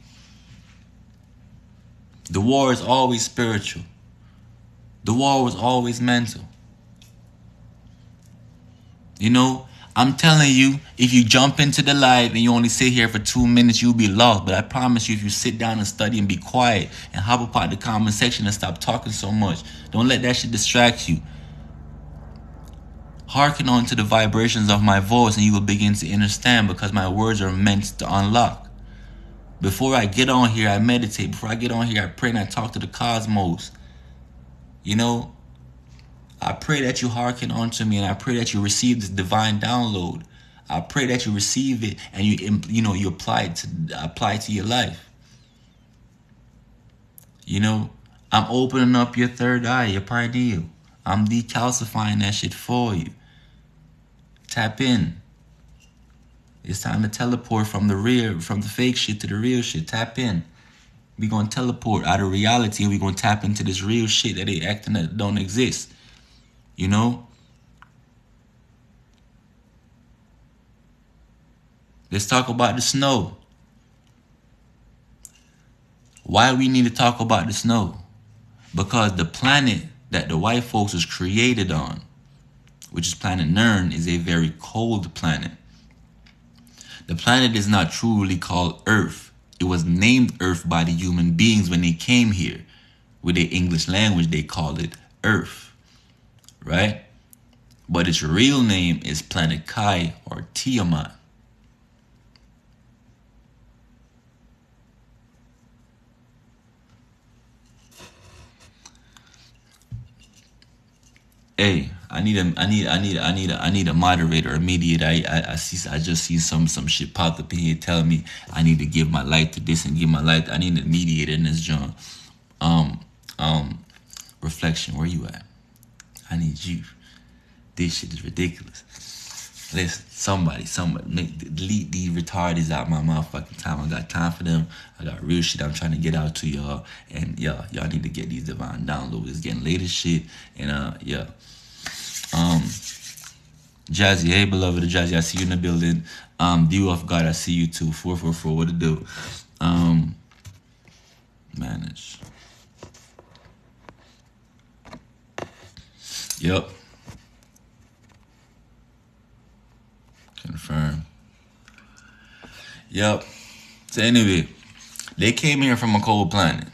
The war is always spiritual. The war was always mental. You know, I'm telling you, if you jump into the live and you only sit here for 2 minutes, you'll be lost. But I promise you, if you sit down and study and be quiet and hop up out the comment section and stop talking so much, don't let that shit distract you. Hearken on to the vibrations of my voice and you will begin to understand, because my words are meant to unlock. Before I get on here, I meditate. Before I get on here, I pray and I talk to the cosmos. You know, I pray that you hearken onto me, and I pray that you receive this divine download. I pray that you receive it and you apply it to your life. You know, I'm opening up your third eye, your pineal. I'm decalcifying that shit for you. Tap in. It's time to teleport from the fake shit to the real shit. Tap in. We're gonna teleport out of reality and we're gonna tap into this real shit that they acting that don't exist. You know? Let's talk about the snow. Why we need to talk about the snow? Because the planet that the white folks was created on, which is planet Nern, is a very cold planet. The planet is not truly called Earth. It was named Earth by the human beings when they came here. With their English language, they called it Earth. Right? But its real name is Planet Kai or Tiamat. Hey, I need a moderator, a mediator. I just see some shit pop up in here telling me I need to give my life to this and give my life. I need a mediator in this joint. Reflection, where you at? I need you. This shit is ridiculous. Listen, somebody, delete these retardeds out my motherfucking time. I got time for them. I got real shit I'm trying to get out to y'all. And y'all need to get these divine downloads. It's getting late as shit. And Jazzy, hey beloved Jazzy, I see you in the building. View of God, I see you too. 444, what to do? Manage. Yep. Confirm. Yep. So anyway, they came here from a cold planet.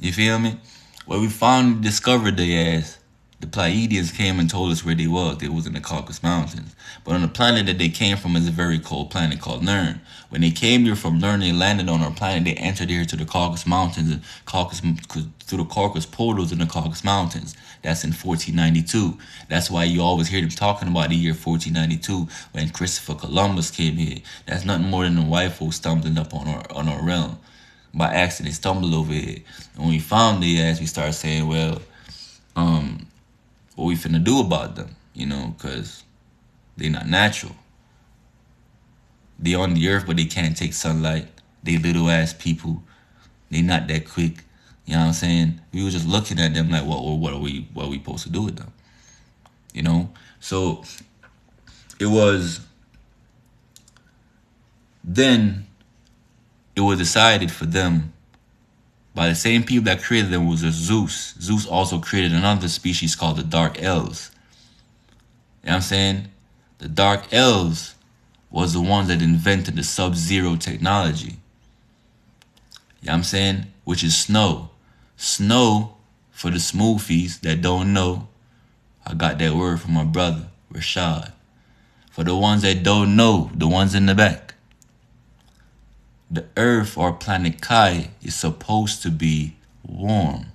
You feel me? Where we finally discovered their ass. The Pleiadians came and told us where they was. They was in the Caucasus Mountains. But on the planet that they came from is a very cold planet called Nern. When they came here from Nern, they landed on our planet. They entered here to the Caucasus Mountains and through the Caucasus portals in the Caucasus Mountains. That's in 1492. That's why you always hear them talking about the year 1492 when Christopher Columbus came here. That's nothing more than the white folks stumbling up on our realm. By accident, they stumbled over it. And when we found the ass, we started saying, well, what we finna do about them, you know, because they not natural. They on the earth, but they can't take sunlight. They little ass people. They not that quick. You know what I'm saying? We were just looking at them like, what are we supposed to do with them? You know? So it was decided for them by the same people that created them was a Zeus. Zeus also created another species called the Dark Elves. You know what I'm saying? The Dark Elves was the ones that invented the Sub-Zero technology. You know what I'm saying? Which is snow. Snow, for the smoothies that don't know, I got that word from my brother, Rashad. For the ones that don't know, the ones in the back, the Earth or planet Kai is supposed to be warm.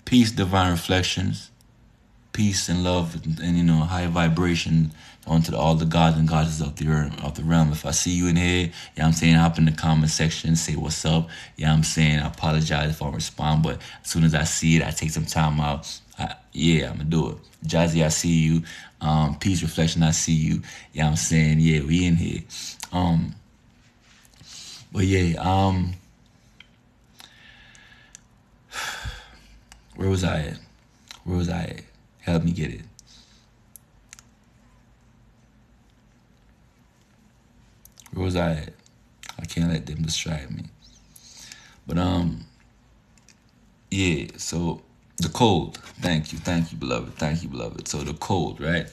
Peace, divine reflections. Peace and love and high vibration onto all the gods and goddesses of the earth, of the realm. If I see you in here, I'm saying, hop in the comment section, say what's up. I'm saying, I apologize if I don't respond, but as soon as I see it, I take some time out. I'm gonna do it. Jazzy, I see you. Peace, reflection, I see you. I'm saying, we in here. Where was I at? Help me get it. Where was I at? I can't let them distract me. But so the cold. Thank you, beloved. So the cold, right?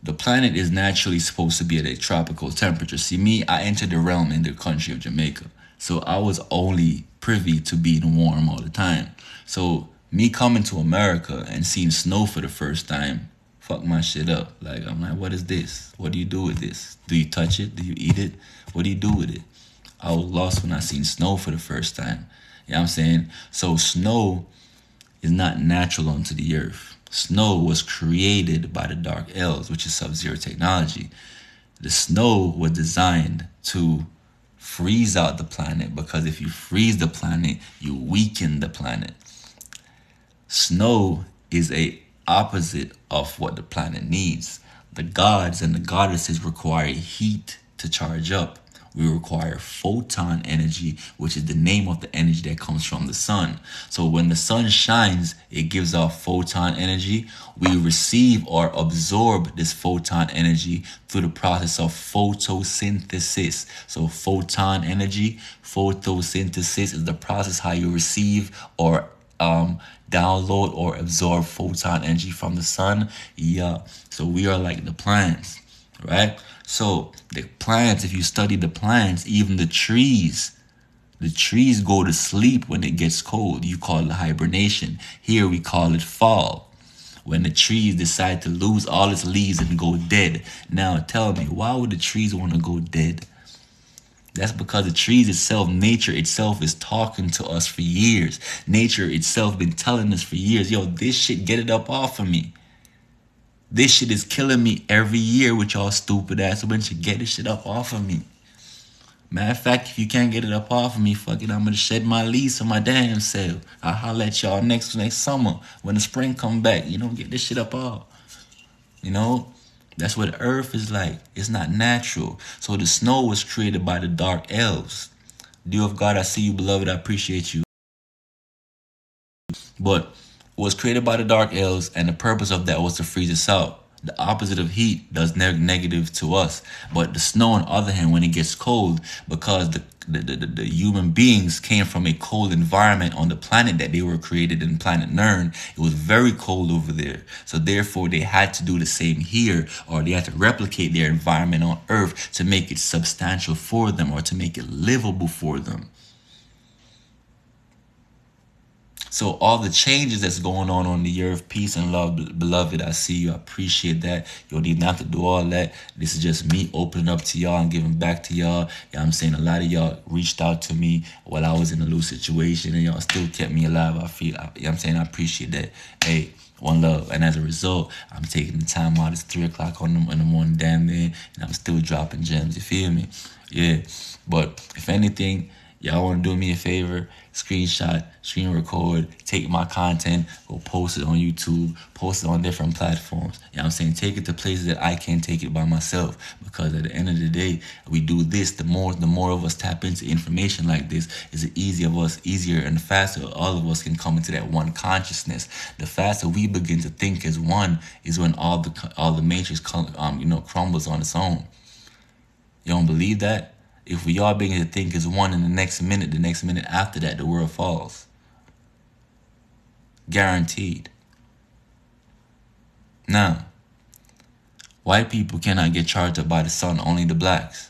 The planet is naturally supposed to be at a tropical temperature. See, me, I entered the realm in the country of Jamaica. So I was only privy to being warm all the time. So me coming to America and seeing snow for the first time fuck my shit up. Like, I'm like, what is this? What do you do with this? Do you touch it? Do you eat it? What do you do with it? I was lost when I seen snow for the first time. You know what I'm saying? So snow is not natural onto the earth. Snow was created by the Dark Elves, which is Sub-Zero technology. The snow was designed to freeze out the planet, because if you freeze the planet, you weaken the planet. Snow is a opposite of what the planet needs. The gods and the goddesses require heat to charge up. We require photon energy, which is the name of the energy that comes from the sun. So when the sun shines, it gives off photon energy. We receive or absorb this photon energy through the process of photosynthesis. So photon energy, photosynthesis is the process how you receive or download or absorb photon energy from the sun. So we are like the plants, right? So the plants, if you study the plants, even the trees go to sleep when it gets cold. You call it hibernation. Here we call it fall, when the trees decide to lose all its leaves and go dead. Now tell me, why would the trees want to go dead? That's because the trees itself, nature itself, is talking to us for years. Nature itself been telling us for years, yo, this shit, get it up off of me. This shit is killing me every year with y'all stupid ass. So when you get this shit up off of me. Matter of fact, if you can't get it up off of me, fuck it, I'm gonna shed my leaves on my damn self. I'll holler at y'all next summer when the spring come back. Get this shit up off. That's what Earth is like. It's not natural. So the snow was created by the Dark Elves. Dear of God, I see you, beloved. I appreciate you. But it was created by the Dark Elves, and the purpose of that was to freeze us out. The opposite of heat does negative to us. But the snow, on the other hand, when it gets cold, because the human beings came from a cold environment on the planet that they were created in, planet Nern, it was very cold over there. So therefore, they had to do the same here, or they had to replicate their environment on Earth to make it substantial for them, or to make it livable for them. So all the changes that's going on the earth, peace and love, beloved, I see you. I appreciate that. You don't need not to do all that. This is just me opening up to y'all and giving back to y'all. I'm saying a lot of y'all reached out to me while I was in a loose situation, and y'all still kept me alive. I'm saying I appreciate that. Hey, one love. And as a result, I'm taking the time out. It's 3 o'clock in the morning, damn near, and I'm still dropping gems. You feel me? Yeah. But if anything, y'all want to do me a favor, screenshot, screen record, take my content, go post it on YouTube, post it on different platforms. I'm saying? Take it to places that I can't take it by myself. Because at the end of the day, we do this, the more of us tap into information like this, is it easier and faster all of us can come into that one consciousness. The faster we begin to think as one is when all the matrix crumbles on its own. You don't believe that? If we all begin to think as one in the next minute after that, the world falls. Guaranteed. Now, white people cannot get charged up by the sun, only the blacks.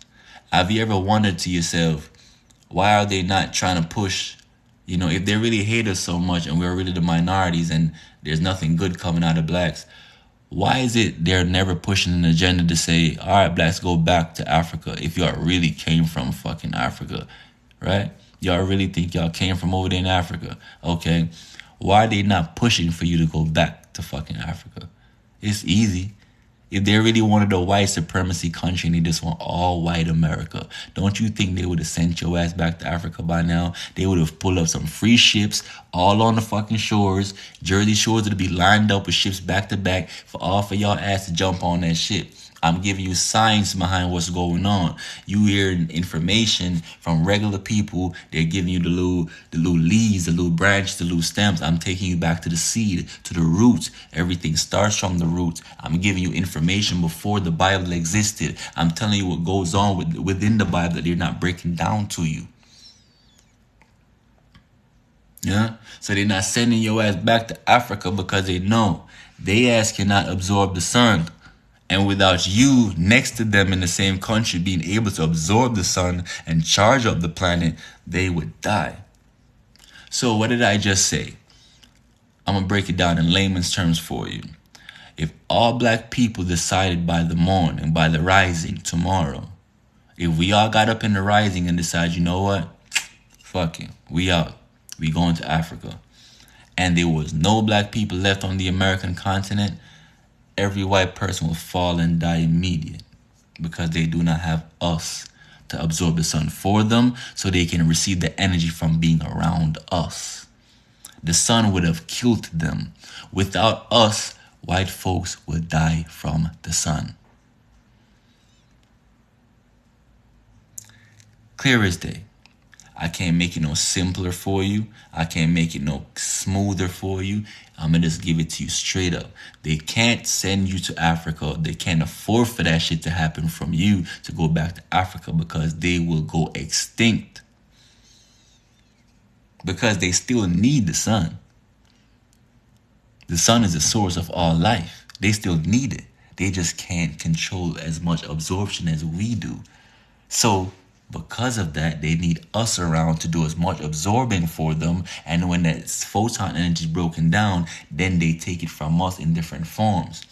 Have you ever wondered to yourself, why are they not trying to push? If they really hate us so much and we're really the minorities and there's nothing good coming out of blacks, why is it they're never pushing an agenda to say, all right, blacks, go back to Africa if y'all really came from fucking Africa, right? Y'all really think y'all came from over there in Africa? Okay. Why are they not pushing for you to go back to fucking Africa? It's easy. If they really wanted a white supremacy country and they just want all white America, don't you think they would have sent your ass back to Africa by now? They would have pulled up some free ships all on the fucking shores. Jersey shores would be lined up with ships back to back for y'all ass to jump on that ship. I'm giving you science behind what's going on. You hear information from regular people. They're giving you the little leaves, the little branches, the little stems. I'm taking you back to the seed, to the roots. Everything starts from the roots. I'm giving you information before the Bible existed. I'm telling you what goes on within the Bible that they're not breaking down to you. Yeah? So they're not sending your ass back to Africa because they know they ass cannot absorb the sun. And without you next to them in the same country being able to absorb the sun and charge up the planet, they would die. So what did I just say? I'm going to break it down in layman's terms for you. If all black people decided by the morn and by the rising tomorrow, if we all got up in the rising and decided, you know what? Fuck it. We out. We going to Africa. And there was no black people left on the American continent, every white person will fall and die immediate because they do not have us to absorb the sun for them so they can receive the energy from being around us. The sun would have killed them. Without us, white folks would die from the sun. Clear as day. I can't make it no simpler for you. I can't make it no smoother for you. I'm going to just give it to you straight up. They can't send you to Africa. They can't afford for that shit to happen from you to go back to Africa because they will go extinct. Because they still need the sun. The sun is the source of all life. They still need it. They just can't control as much absorption as we do. So because of that, they need us around to do as much absorbing for them. And when that photon energy is broken down, then they take it from us in different forms.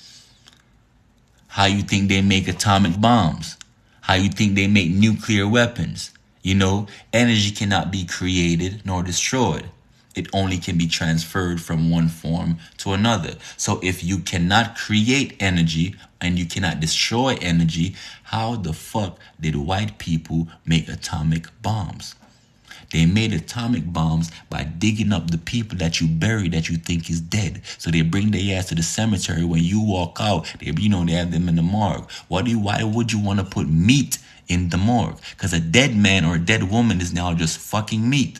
How you think they make atomic bombs? How you think they make nuclear weapons? Energy cannot be created nor destroyed. It only can be transferred from one form to another. So if you cannot create energy and you cannot destroy energy, how the fuck did white people make atomic bombs? They made atomic bombs by digging up the people that you bury that you think is dead. So they bring their ass to the cemetery. When you walk out, they have them in the morgue. Why would you want to put meat in the morgue? Because a dead man or a dead woman is now just fucking meat.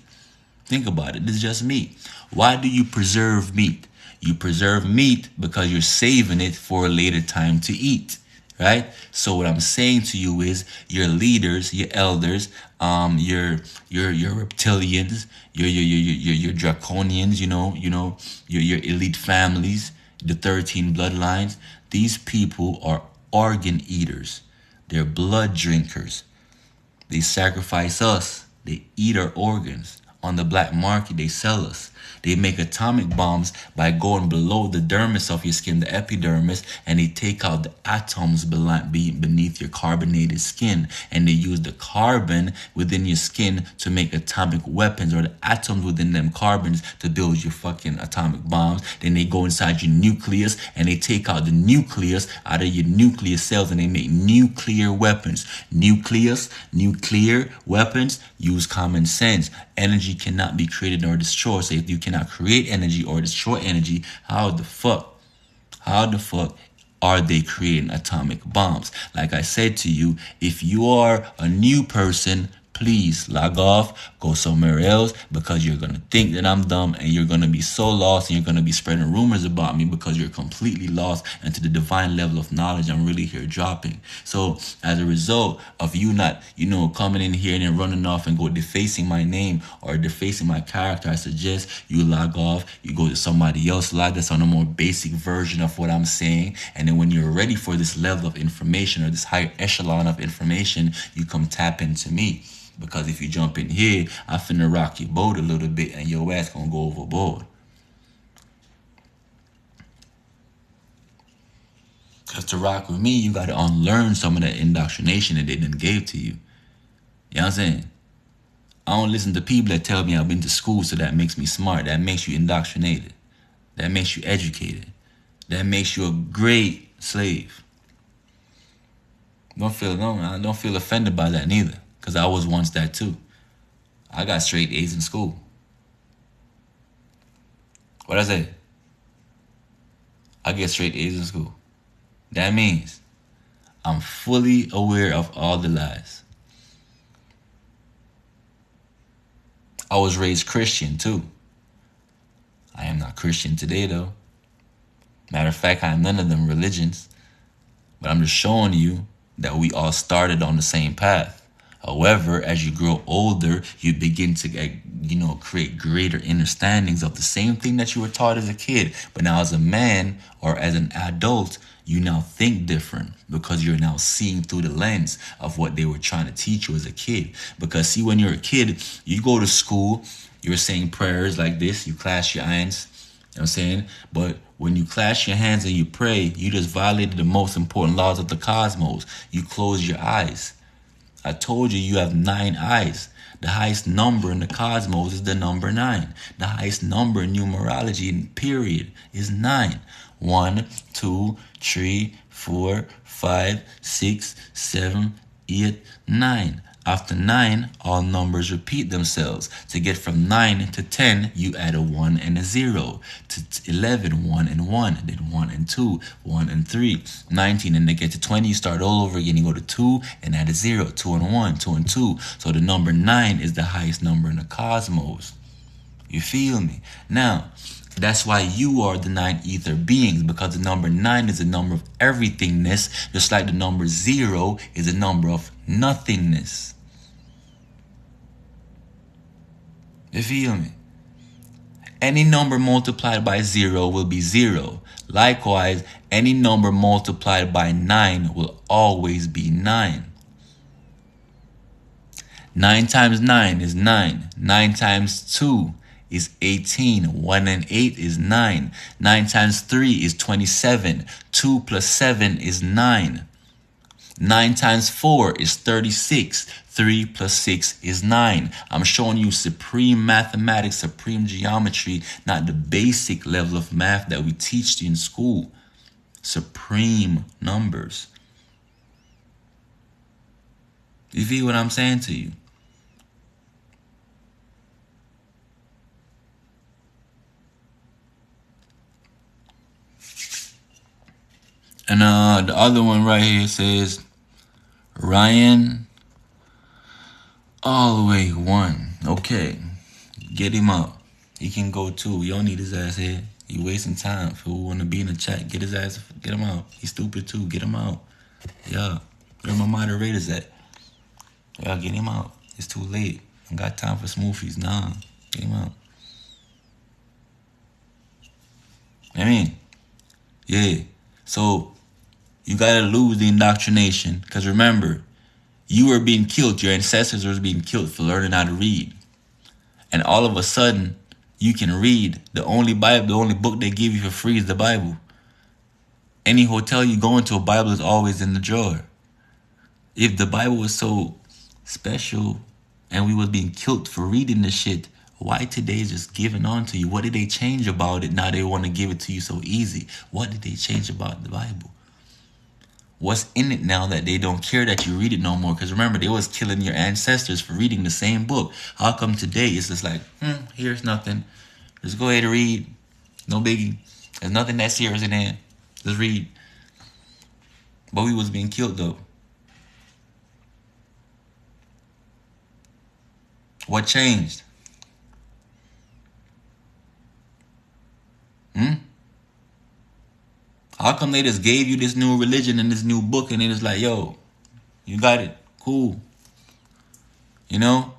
Think about it. This is just meat. Why do you preserve meat? You preserve meat because you're saving it for a later time to eat, right? So what I'm saying to you is your leaders, your elders, your reptilians, your draconians, your elite families, the 13 bloodlines. These people are organ eaters. They're blood drinkers. They sacrifice us. They eat our organs. On the black market, they sell us. They make atomic bombs by going below the dermis of your skin, the epidermis, and they take out the atoms beneath your carbonated skin. And they use the carbon within your skin to make atomic weapons, or the atoms within them carbons to build your fucking atomic bombs. Then they go inside your nucleus and they take out the nucleus out of your nucleus cells and they make nuclear weapons. Nuclear weapons, use common sense. Energy cannot be created nor destroyed. So if you cannot create energy or destroy energy, how the fuck are they creating atomic bombs? Like I said to you, if you are a new person, please log off, go somewhere else, because you're gonna think that I'm dumb and you're gonna be so lost and you're gonna be spreading rumors about me because you're completely lost into the divine level of knowledge I'm really here dropping. So as a result of you not, coming in here and then running off and go defacing my name or defacing my character, I suggest you log off, you go to somebody else live that's on a more basic version of what I'm saying, and then when you're ready for this level of information or this higher echelon of information, you come tap into me. Because if you jump in here, I finna rock your boat a little bit and your ass gonna go overboard. Because to rock with me, you gotta unlearn some of that indoctrination that they done gave to you. You know what I'm saying? I don't listen to people that tell me I've been to school, so that makes me smart. That makes you indoctrinated. That makes you educated. That makes you a great slave. Don't feel offended by that neither, because I was once that too. I got straight A's in school. What I say? I get straight A's in school. That means I'm fully aware of all the lies. I was raised Christian too. I am not Christian today though. Matter of fact, I am none of them religions. But I'm just showing you that we all started on the same path. However, as you grow older, you begin to create greater understandings of the same thing that you were taught as a kid. But now as a man or as an adult, you now think different because you're now seeing through the lens of what they were trying to teach you as a kid. Because see, when you're a kid, you go to school, you're saying prayers like this, you clasp your hands, you know what I'm saying? But when you clasp your hands and you pray, you just violated the most important laws of the cosmos. You close your eyes. I told you you have 9 eyes. The highest number in the cosmos is the number 9. The highest number in numerology, period, is 9. 1, 2, 3, 4, 5, 6, 7, 8, 9. After 9, all numbers repeat themselves. To get from 9 to 10, you add a 1 and a 0. To 11, 1 and 1. Then 1 and 2, 1 and 3. 19, and to get to 20, you start all over again. You go to 2 and add a 0. 2 and 1, 2 and 2. So the number 9 is the highest number in the cosmos. You feel me? Now, that's why you are the 9 ether beings, because the number 9 is a number of everythingness, just like the number 0 is a number of nothingness. You feel me? Any number multiplied by 0 will be 0. Likewise, any number multiplied by 9 will always be 9. 9 times 9 is 9. 9 times 2 is 18. 1 and 8 is 9. 9 times 3 is 27. 2 plus 7 is 9. 9 times 4 is 36. 3 plus 6 is 9. I'm showing you supreme mathematics, supreme geometry, not the basic level of math that we teach you in school. Supreme numbers. You feel what I'm saying to you? And the other one right here says Ryan all the way 1. Okay, get him out. He can go too. You don't need his ass here. You wasting time. If you want to be in the chat, get his ass. Get him out. He's stupid too. Get him out. Yeah, where my moderators at? Yeah, get him out. It's too late. I got time for smoothies. Nah, get him out. I mean, yeah. So you gotta lose the indoctrination, because remember, you were being killed. Your ancestors were being killed for learning how to read, and all of a sudden, you can read. The only Bible, the only book they give you for free is the Bible. Any hotel you go into, a Bible is always in the drawer. If the Bible was so special, and we was being killed for reading this shit, why today is just giving on to you? What did they change about it? Now they want to give it to you so easy. What did they change about the Bible? What's in it now that they don't care that you read it no more? Because remember, they was killing your ancestors for reading the same book. How come today it's just like, here's nothing. Just go ahead and read. No biggie. There's nothing that serious in there. Just read. But we was being killed though. What changed? How come they just gave you this new religion and this new book and they just like, yo, you got it, cool. You know?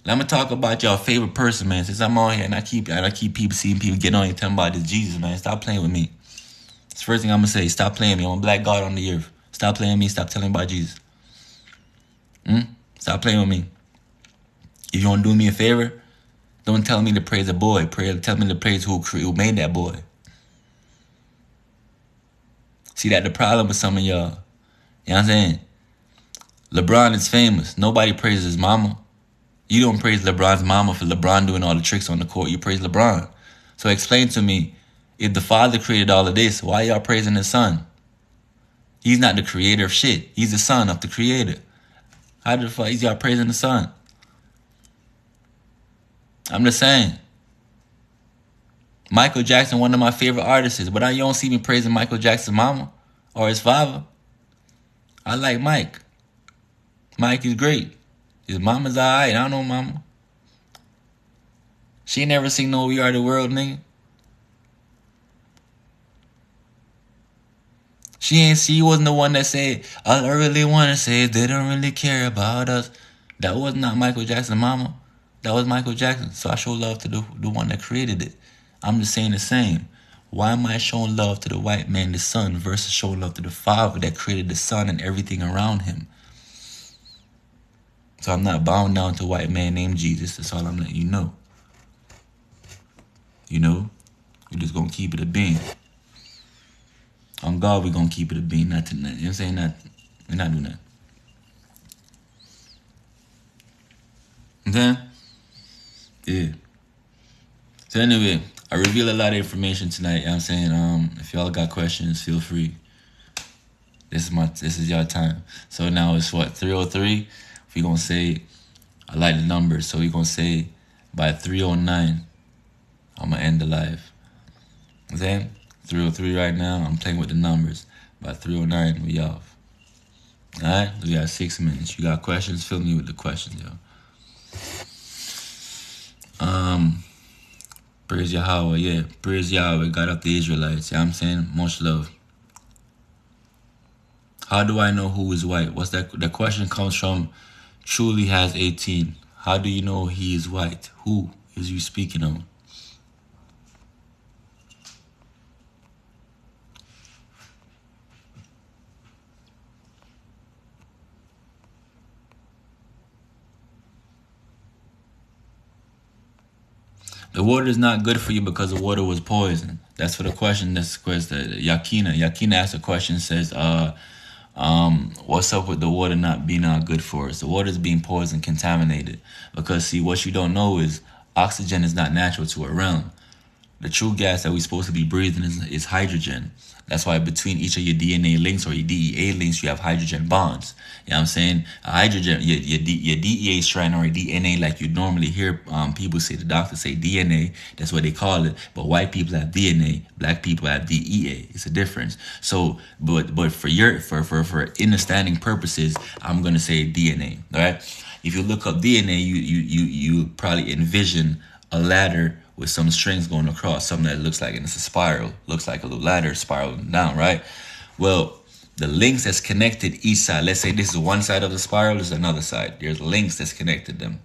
Let me talk about your favorite person, man. Since I'm on here and I keep people seeing people getting on here telling about this Jesus, man. Stop playing with me. It's the first thing I'm gonna say. Stop playing me. I'm a black God on the earth. Stop playing me. Stop telling me about Jesus. Stop playing with me. If you want to do me a favor, don't tell me to praise a boy. Tell me to praise who made that boy. See, that the problem with some of y'all. You know what I'm saying? LeBron is famous. Nobody praises his mama. You don't praise LeBron's mama for LeBron doing all the tricks on the court. You praise LeBron. So explain to me, if the father created all of this, why y'all praising his son? He's not the creator of shit. He's the son of the creator. How the fuck is y'all praising the son? I'm just saying. Michael Jackson, one of my favorite artists, but you don't see me praising Michael Jackson's mama or his father. I like Mike. Mike is great. His mama's alright. I don't know mama. She ain't never seen no We Are the World, nigga. She wasn't the one that said, all I really want to say is they don't really care about us. That was not Michael Jackson's mama. That was Michael Jackson. So I show love to the one that created it. I'm just saying the same. Why am I showing love to the white man, the son, versus showing love to the father that created the son and everything around him? So I'm not bound down to a white man named Jesus. That's all I'm letting you know. You know? We're just going to keep it a bean. On God, we're going to keep it a bean. Not tonight. You know what I'm saying? We're not doing that. Okay? Yeah. So anyway, I reveal a lot of information tonight. You know what I'm saying? If y'all got questions, feel free. This is your time. So now it's what, 3:03? We're gonna say, I like the numbers, so we're gonna say by 3:09, I'm gonna end the live. Okay? 3:03 right now, I'm playing with the numbers. By 3:09, we off. Alright? We got 6 minutes. You got questions? Fill me with the questions, yo. Praise Yahweh, yeah. Praise Yahweh, God of the Israelites. You know what I'm saying? Much love. How do I know who is white? What's that? The question comes from Truly Has 18. How do you know he is white? Who is you speaking of? The water is not good for you because the water was poison. That's for the question. That's the question. Yakina. Yakina asked a question, says, what's up with the water not being good for us? The water is being poisoned, contaminated. Because, see, what you don't know is oxygen is not natural to our realm. The true gas that we're supposed to be breathing is hydrogen. That's why between each of your DNA links or your DEA links, you have hydrogen bonds. You know what I'm saying? Hydrogen, your DEA strand or your DNA, like you normally hear people say, the doctors say DNA, that's what they call it. But white people have DNA, black people have DEA. It's a difference. So, but for understanding purposes, I'm gonna say DNA. All right. If you look up DNA, you probably envision a ladder with some strings going across, something that looks like, and it's a spiral, looks like a little ladder spiraling down, right? Well, the links that's connected each side, let's say this is one side of the spiral, this is another side. There's links that's connected them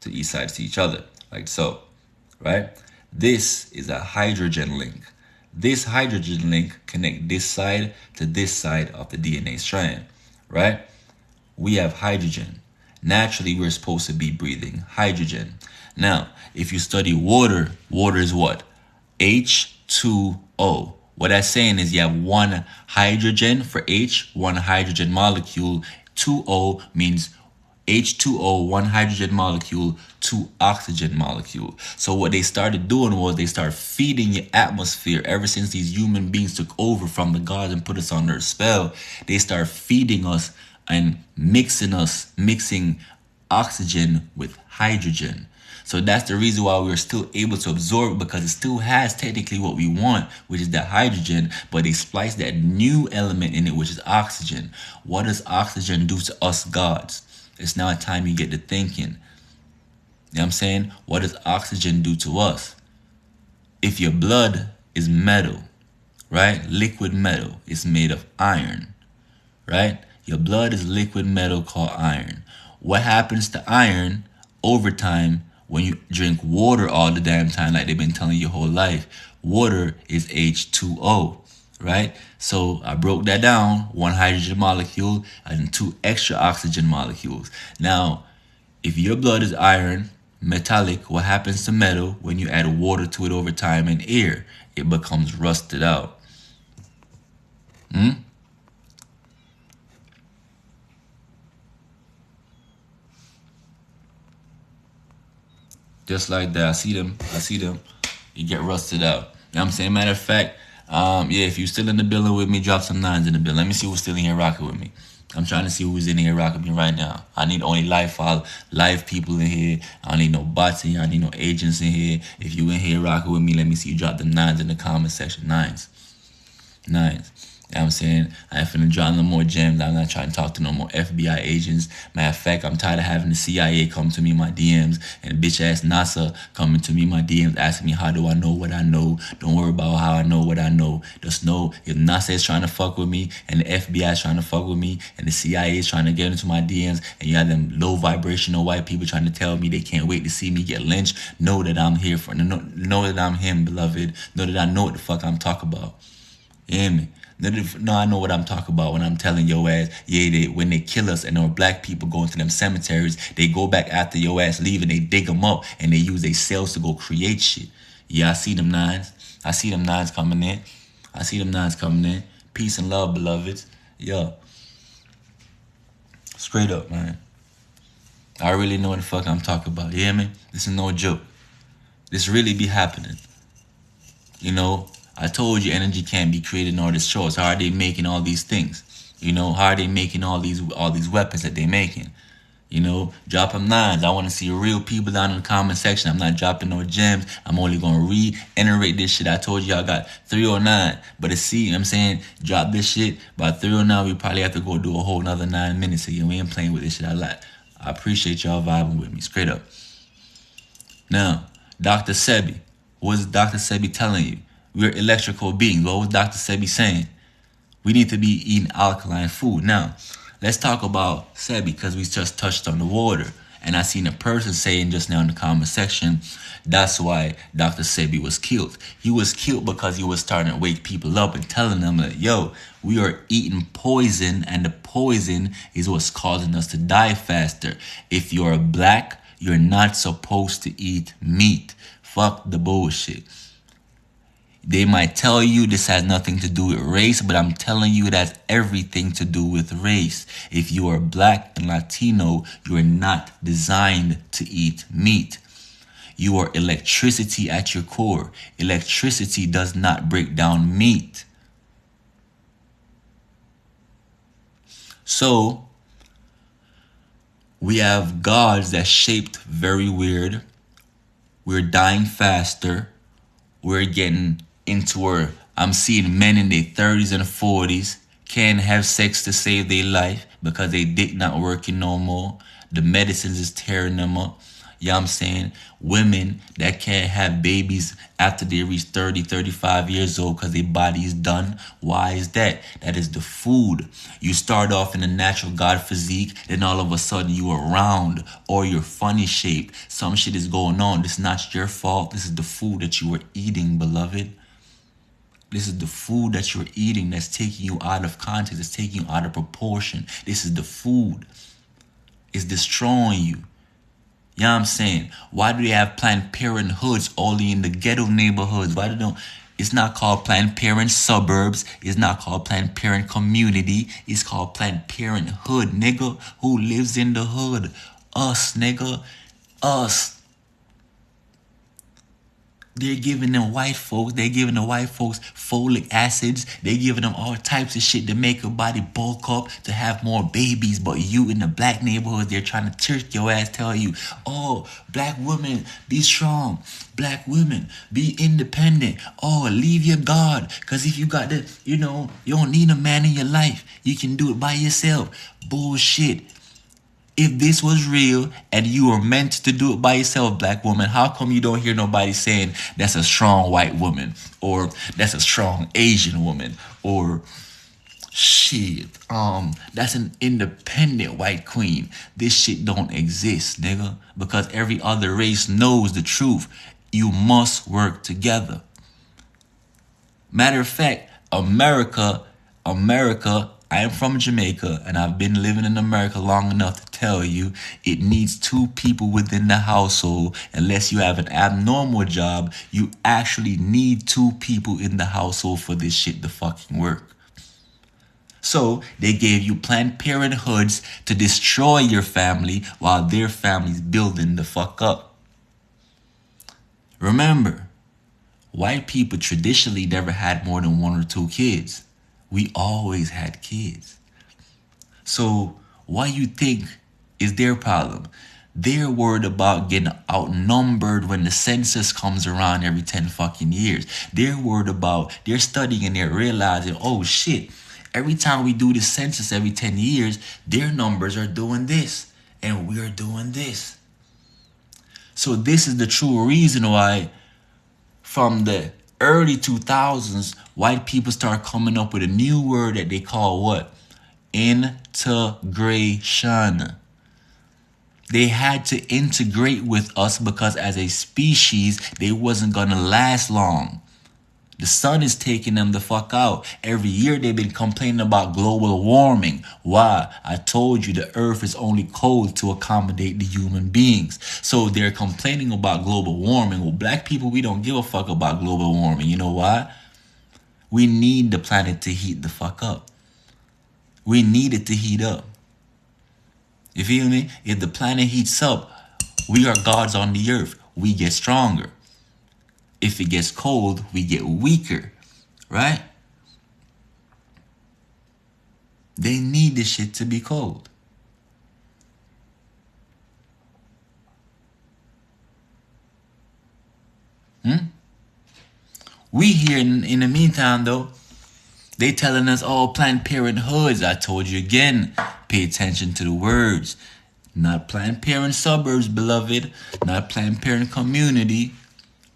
to each side to each other, like so, right? This is a hydrogen link. This hydrogen link connect this side to this side of the DNA strand, right? We have hydrogen. Naturally, we're supposed to be breathing hydrogen. Now, if you study water, water is what? H2O. What that's saying is you have one hydrogen for H, one hydrogen molecule. 2O means H2O, one hydrogen molecule, two oxygen molecule. So what they started doing was they started feeding your atmosphere. Ever since these human beings took over from the gods and put us under a spell, they start feeding us and mixing oxygen with hydrogen. So that's the reason why we're still able to absorb it, because it still has technically what we want, which is that hydrogen, but they splice that new element in it, which is oxygen. What does oxygen do to us gods? It's now time you get to thinking. You know what I'm saying? What does oxygen do to us? If your blood is metal, right? Liquid metal, it's made of iron, right? Your blood is liquid metal called iron. What happens to iron over time when you drink water all the damn time, like they've been telling you your whole life? Water is H2O, right? So I broke that down, one hydrogen molecule and two extra oxygen molecules. Now, if your blood is iron, metallic, what happens to metal when you add water to it over time and air? It becomes rusted out. Just like that. I see them. I see them. You get rusted out. You know what I'm saying? Matter of fact, yeah, if you're still in the building with me, drop some nines in the building. Let me see who's still in here rocking with me. I'm trying to see who's in here rocking with me right now. I need only live people in here. I don't need no bots in here. I need no agents in here. If you in here rocking with me, let me see you drop the nines in the comment section. Nines. Nines. You know what I'm saying? I ain't finna drop no more gems. I'm not trying to talk to no more FBI agents. Matter of fact, I'm tired of having the CIA come to me in my DMs and bitch ass NASA coming to me in my DMs asking me how do I know what I know. Don't worry about how I know what I know. Just know if NASA is trying to fuck with me and the FBI is trying to fuck with me and the CIA is trying to get into my DMs and you have them low vibrational white people trying to tell me they can't wait to see me get lynched, know that I'm here for know that I'm him, beloved. Know that I know what the fuck I'm talking about. You hear me? No, I know what I'm talking about when I'm telling your ass, yeah, when they kill us and our black people go into them cemeteries, they go back after your ass leaving, they dig them up and they use their cells to go create shit. Yeah, I see them nines. I see them nines coming in. I see them nines coming in. Peace and love, beloveds. Yeah. Straight up, man. I really know what the fuck I'm talking about. You hear me? This is no joke. This really be happening. You know, I told you energy can't be created nor destroyed. So how are they making all these things? You know, how are they making all these weapons that they making? You know, drop them nines. I want to see real people down in the comment section. I'm not dropping no gems. I'm only going to reiterate this shit. I told you I got 309. But to see, you know what I'm saying, drop this shit. By 309, we probably have to go do a whole another 9 minutes again. We ain't playing with this shit. I appreciate y'all vibing with me. Straight up. Now, Dr. Sebi. What is Dr. Sebi telling you? We're electrical beings. What was Dr. Sebi saying? We need to be eating alkaline food. Now, let's talk about Sebi because we just touched on the water. And I seen a person saying just now in the comment section, that's why Dr. Sebi was killed. He was killed because he was starting to wake people up and telling them that, yo, we are eating poison and the poison is what's causing us to die faster. If you're black, you're not supposed to eat meat. Fuck the bullshit. They might tell you this has nothing to do with race, but I'm telling you it has everything to do with race. If you are black and Latino, you are not designed to eat meat. You are electricity at your core. Electricity does not break down meat. So, we have gods that shaped very weird. We're dying faster. We're getting into where I'm seeing men in their 30s and 40s can't have sex to save their life because they dick not working no more. The medicines is tearing them up. You know what I'm saying? Women that can't have babies after they reach 30, 35 years old because their body is done. Why is that? That is the food. You start off in a natural God physique, then all of a sudden you are round or you're funny shaped. Some shit is going on. This is not your fault. This is the food that you were eating, beloved. This is the food that you're eating that's taking you out of context. It's taking you out of proportion. This is the food. It's destroying you. You know what I'm saying? Why do they have Planned Parenthoods only in the ghetto neighborhoods? Why they don't? It's not called Planned Parent suburbs. It's not called Planned Parent community. It's called Planned Parenthood, nigga. Who lives in the hood? Us, nigga. Us. They're giving them white folks, folic acids. They're giving them all types of shit to make your body bulk up, to have more babies. But you in the black neighborhood, they're trying to trick your ass, tell you, oh, black women, be strong. Black women, be independent. Oh, leave your God. Because if you got the, you don't need a man in your life. You can do it by yourself. Bullshit. If this was real and you were meant to do it by yourself, black woman, how come you don't hear nobody saying that's a strong white woman, or that's a strong Asian woman, or shit, that's an independent white queen? This shit don't exist, nigga, because every other race knows the truth. You must work together. Matter of fact, America, I am from Jamaica and I've been living in America long enough to tell you it needs two people within the household. Unless you have an abnormal job, you actually need two people in the household for this shit to fucking work. So they gave you Planned Parenthoods to destroy your family while their family's building the fuck up. Remember, white people traditionally never had more than one or two kids. We always had kids. So what you think is their problem? They're worried about getting outnumbered when the census comes around every 10 fucking years. They're studying and they're realizing, oh shit, every time we do the census every 10 years, their numbers are doing this and we're doing this. So this is the true reason why from the early 2000s, white people start coming up with a new word that they call what? Integration. They had to integrate with us because as a species, they wasn't gonna last long. The sun is taking them the fuck out. Every year they've been complaining about global warming. Why? I told you the earth is only cold to accommodate the human beings. So they're complaining about global warming. Well, black people, we don't give a fuck about global warming. You know why? We need the planet to heat the fuck up. We need it to heat up. You feel me? If the planet heats up, we are gods on the earth. We get stronger. If it gets cold, we get weaker, right? They need this shit to be cold. We here in the meantime, though, they telling us, oh, Planned Parenthoods. I told you again, pay attention to the words. Not Planned Parent suburbs, beloved. Not Planned Parent community.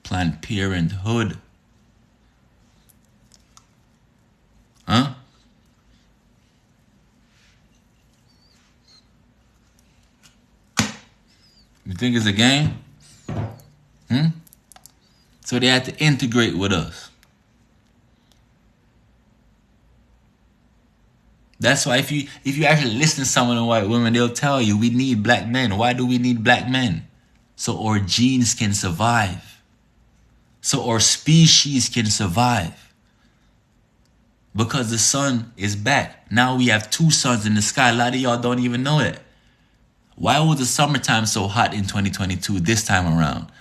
Planned Parenthood. Huh? You think it's a game? So they had to integrate with us. That's why if you actually listen to some of the white women, they'll tell you we need black men. Why do we need black men? So our genes can survive. So our species can survive. Because the sun is back. Now we have two suns in the sky. A lot of y'all don't even know that. Why was the summertime so hot in 2022 this time around?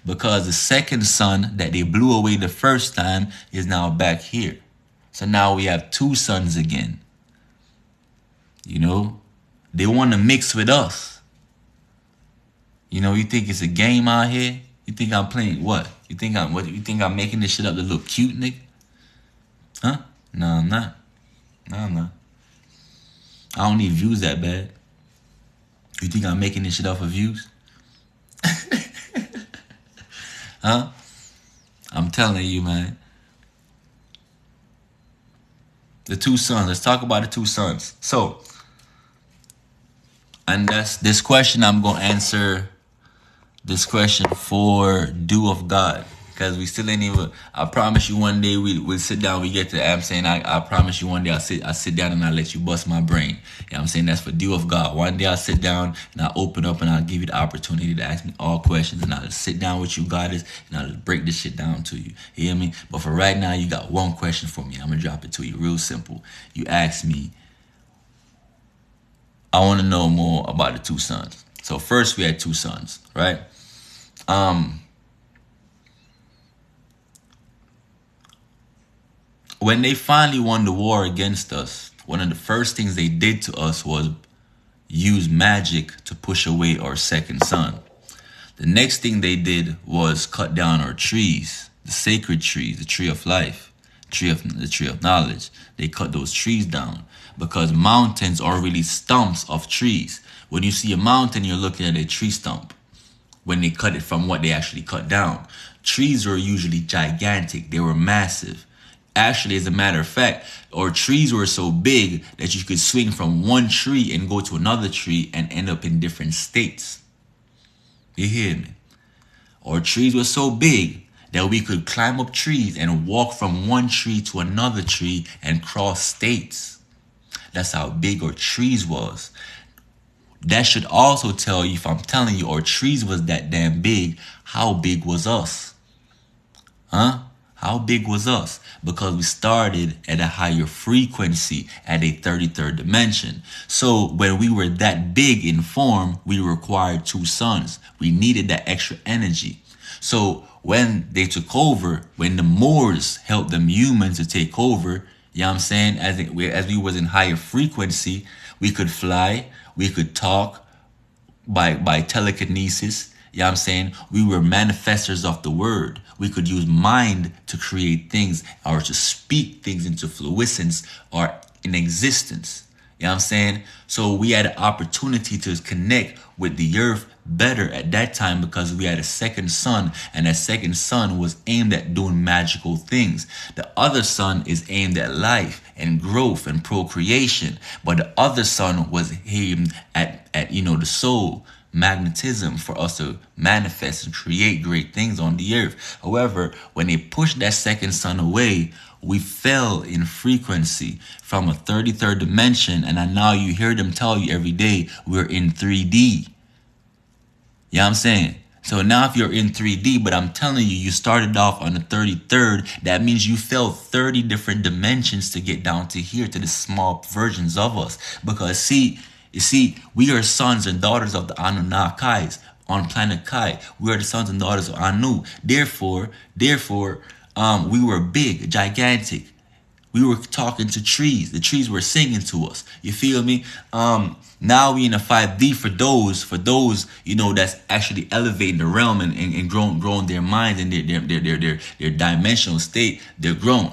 Because the second sun that they blew away the first time is now back here. So now we have two suns again. You know, they want to mix with us. You know, you think it's a game out here? You think I'm playing what? You think I'm making this shit up to look cute, nigga? Huh? No, I'm not. No, I'm not. I don't need views that bad. You think I'm making this shit up for views? Huh? I'm telling you, man. The two sons. Let's talk about the two sons. So, and that's this question I'm going to answer. This question for due of God. Because we still ain't even, I promise you one day we'll sit down, we get to, I'm saying, I promise you one day I sit down and I'll let you bust my brain. You know what I'm saying? That's for due of God. One day I'll sit down and I'll open up and I'll give you the opportunity to ask me all questions and I'll sit down with you, goddess, and I'll break this shit down to you. You hear me? But for right now, you got one question for me. I'm going to drop it to you real simple. You ask me, I want to know more about the two sons. So first we had two sons, right? When they finally won the war against us, one of the first things they did to us was use magic to push away our second son. The next thing they did was cut down our trees, the sacred trees, the tree of life, the tree of knowledge. They cut those trees down because mountains are really stumps of trees. When you see a mountain, you're looking at a tree stump. When they cut it from what they actually cut down, trees were usually gigantic. They were massive. Actually, as a matter of fact, or trees were so big that you could swing from one tree and go to another tree and end up in different states. You hear me? Or trees were so big that we could climb up trees and walk from one tree to another tree and cross states. That's how big our trees was. That should also tell you, if I'm telling you our trees was that damn big, how big was us? Huh? How big was us? Because we started at a higher frequency, at a 33rd dimension. So when we were that big in form, we required two suns. We needed that extra energy. So when they took over, when the Moors helped them humans to take over, you know what I'm saying? As we was in higher frequency, we could fly, we could talk by telekinesis. You know what I'm saying? We were manifestors of the word. We could use mind to create things or to speak things into fluorescence or in existence. You know what I'm saying? So we had an opportunity to connect with the earth better at that time because we had a second sun, and that second sun was aimed at doing magical things. The other sun is aimed at life and growth and procreation, but the other sun was aimed at the soul, magnetism, for us to manifest and create great things on the earth. However, when they pushed that second sun away, we fell in frequency from a 33rd dimension, and now you hear them tell you every day we're in 3D. You know what I'm saying? So now if you're in 3D, but I'm telling you, you started off on the 33rd, that means you fell 30 different dimensions to get down to here, to the small versions of us. Because you see, we are sons and daughters of the Anunnakis on planet Kai. We are the sons and daughters of Anu. Therefore, we were big, gigantic. We were talking to trees. The trees were singing to us. You feel me? Now we in a 5D for those, that's actually elevating the realm and growing their minds and their dimensional state. They're growing.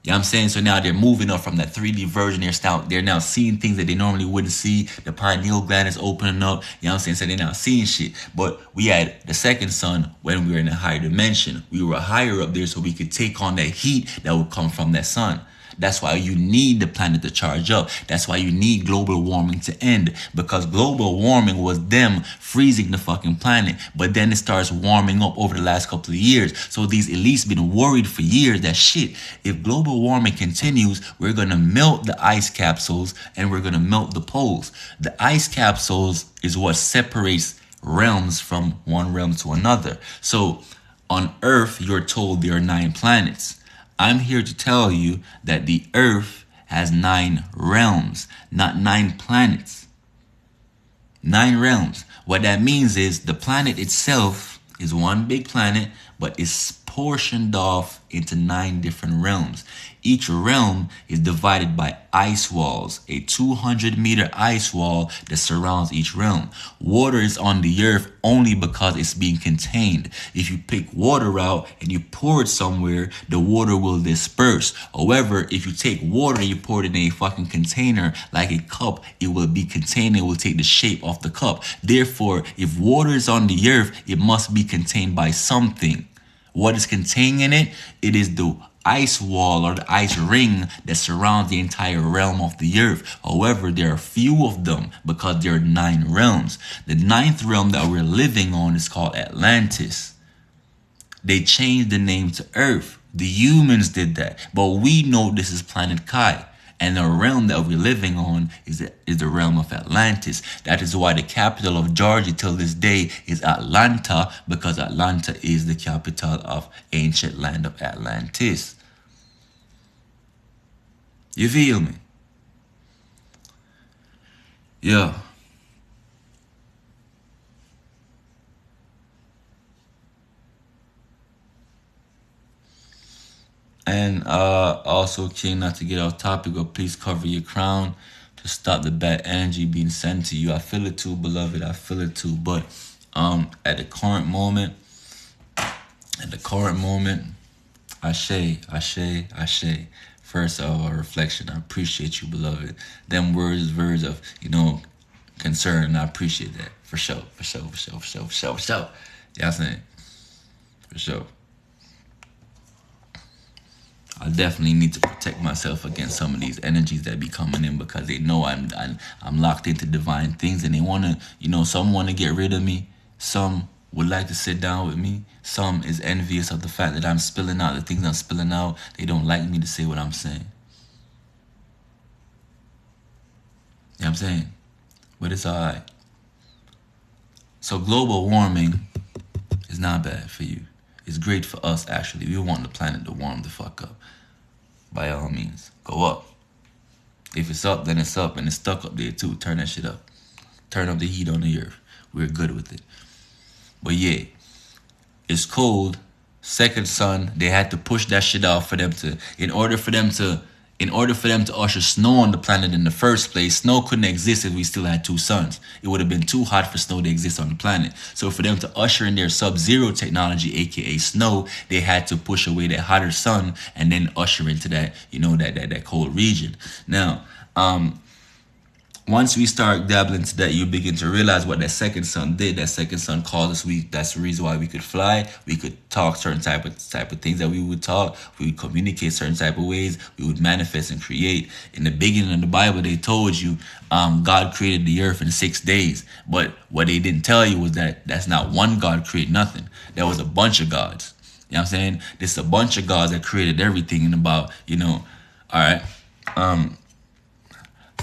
You know what I'm saying? So now they're moving up from that 3D version. They're now seeing things that they normally wouldn't see. The pineal gland is opening up. You know what I'm saying? So they're now seeing shit. But we had the second sun when we were in a higher dimension. We were higher up there so we could take on that heat that would come from that sun. That's why you need the planet to charge up. That's why you need global warming to end. Because global warming was them freezing the fucking planet. But then it starts warming up over the last couple of years. So these elites been worried for years that shit, if global warming continues, we're going to melt the ice capsules and we're going to melt the poles. The ice capsules is what separates realms from one realm to another. So on Earth, you're told there are 9 planets. I'm here to tell you that the Earth has 9 realms, not 9 planets. 9 realms. What that means is the planet itself is one big planet, but it's portioned off into 9 different realms. Each realm is divided by ice walls, a 200-meter ice wall that surrounds each realm. Water is on the earth only because it's being contained. If you pick water out and you pour it somewhere, the water will disperse. However, if you take water and you pour it in a fucking container like a cup, it will be contained. It will take the shape of the cup. Therefore, if water is on the earth, it must be contained by something. What is contained in it? It is the ice wall or the ice ring that surrounds the entire realm of the earth. However, there are few of them because there are 9 realms. The 9th realm that we're living on is called Atlantis. They changed the name to Earth. The humans did that. But we know this is planet Kai. And the realm that we're living on is the realm of Atlantis. That is why the capital of Georgia till this day is Atlanta, because Atlanta is the capital of ancient land of Atlantis. You feel me? Yeah. And also, King, not to get off topic, but please cover your crown to stop the bad energy being sent to you. I feel it too, beloved. I feel it too. But at the current moment, Ashe. First of a reflection, I appreciate you, beloved. Them words of, concern, and I appreciate that. For sure. For sure. For sure. For sure. For sure. For sure. Yeah, I'm saying. For sure. I definitely need to protect myself against some of these energies that be coming in, because they know I'm locked into divine things, and they wanna, some wanna get rid of me, some would like to sit down with me, some is envious of the fact that I'm spilling out the things I'm spilling out. They don't like me to say what I'm saying. You know what I'm saying? But it's alright. So global warming is not bad for you. It's great for us, actually. We want the planet to warm the fuck up. By all means, go up. If it's up, then it's up, and it's stuck up there too. Turn that shit up. Turn up the heat on the earth. We're good with it. But yeah, it's cold. Second sun, they had to push that shit off for them to, in order for them to usher snow on the planet in the first place. Snow couldn't exist if we still had two suns. It would have been too hot for snow to exist on the planet. So for them to usher in their sub-zero technology, aka snow, they had to push away that hotter sun and then usher into that, that cold region. Now, once we start dabbling into that, you begin to realize what that second sun did. That second sun caused us. That's the reason why we could fly. We could talk certain type of things that we would talk. We would communicate certain type of ways. We would manifest and create. In the beginning of the Bible, they told you God created the earth in 6 days. But what they didn't tell you was that that's not one God created nothing. There was a bunch of gods. You know what I'm saying? There's a bunch of gods that created everything in about, all right.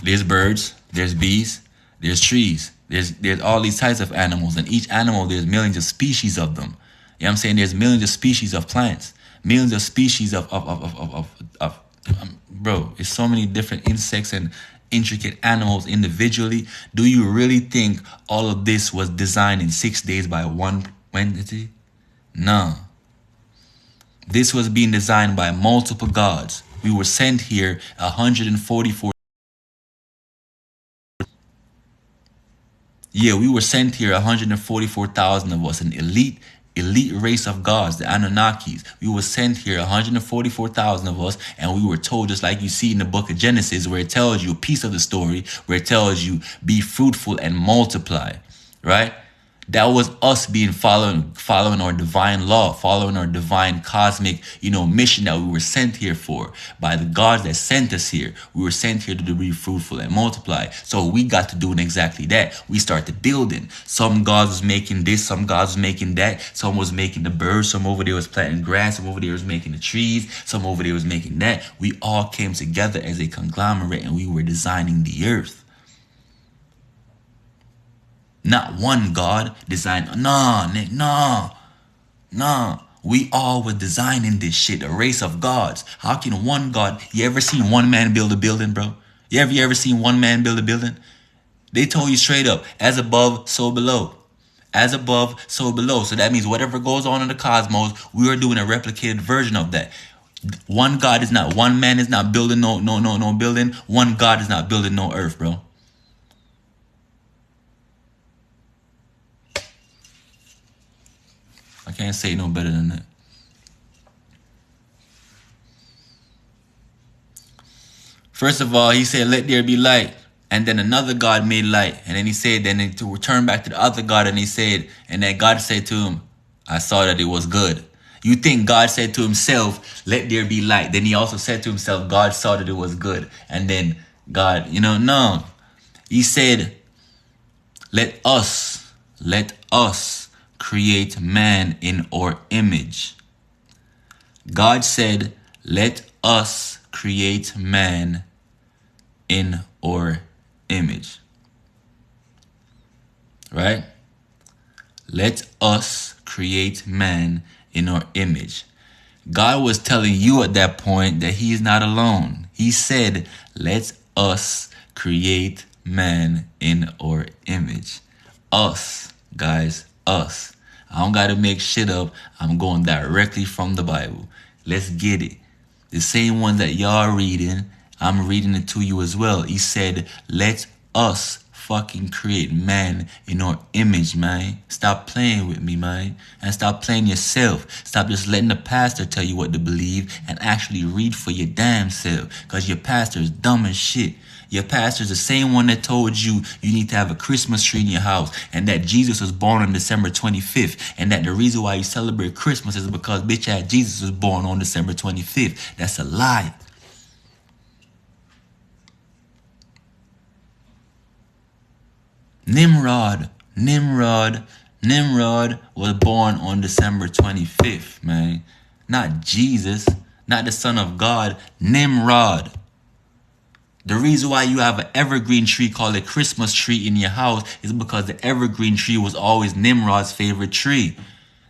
There's birds, there's bees, there's trees, there's all these types of animals, and each animal, there's millions of species of them. You know what I'm saying? There's millions of species of plants, millions of species of bro, it's so many different insects and intricate animals individually. Do you really think all of this was designed in 6 days by one entity? No. This was being designed by multiple gods. We were sent here 144. Yeah, we were sent here 144,000 of us, an elite race of gods, the Anunnakis. We were sent here 144,000 of us, and we were told, just like you see in the book of Genesis, where it tells you a piece of the story, where it tells you be fruitful and multiply, right? That was us being following our divine law, following our divine cosmic, mission that we were sent here for by the gods that sent us here. We were sent here to be fruitful and multiply. So we got to doing exactly that. We started building. Some gods was making this, some gods was making that. Some was making the birds, some over there was planting grass, some over there was making the trees, some over there was making that. We all came together as a conglomerate, and we were designing the earth. Not one God designed. Nah, Nick, nah. We all were designing this shit, a race of gods. How can one God? You ever seen one man build a building, bro? You ever seen one man build a building? They told you straight up, as above, so below. As above, so below. So that means whatever goes on in the cosmos, we are doing a replicated version of that. One God is not, one man is not building no building. One God is not building no earth, bro. I can't say no better than that. First of all, he said, let there be light. And then another God made light. And then he said, then to return back to the other God, and he said, and then God said to him, I saw that it was good. You think God said to himself, let there be light. Then he also said to himself, God saw that it was good. And then God, no. He said, let us create man in our image. God said, let us create man in our image. Right? Let us create man in our image. God was telling you at that point that he is not alone. He said, let us create man in our image. Us, guys, us. I don't got to make shit up. I'm going directly from the Bible. Let's get it. The same one that y'all reading, I'm reading it to you as well. He said, let us fucking create man in our image, man. Stop playing with me, man. And stop playing yourself. Stop just letting the pastor tell you what to believe, and actually read for your damn self. Because your pastor is dumb as shit. Your pastor's the same one that told you you need to have a Christmas tree in your house and that Jesus was born on December 25th and that the reason why you celebrate Christmas is because bitch ass Jesus was born on December 25th. That's a lie. Nimrod was born on December 25th, man. Not Jesus, not the Son of God, Nimrod. The reason why you have an evergreen tree called a Christmas tree in your house is because the evergreen tree was always Nimrod's favorite tree.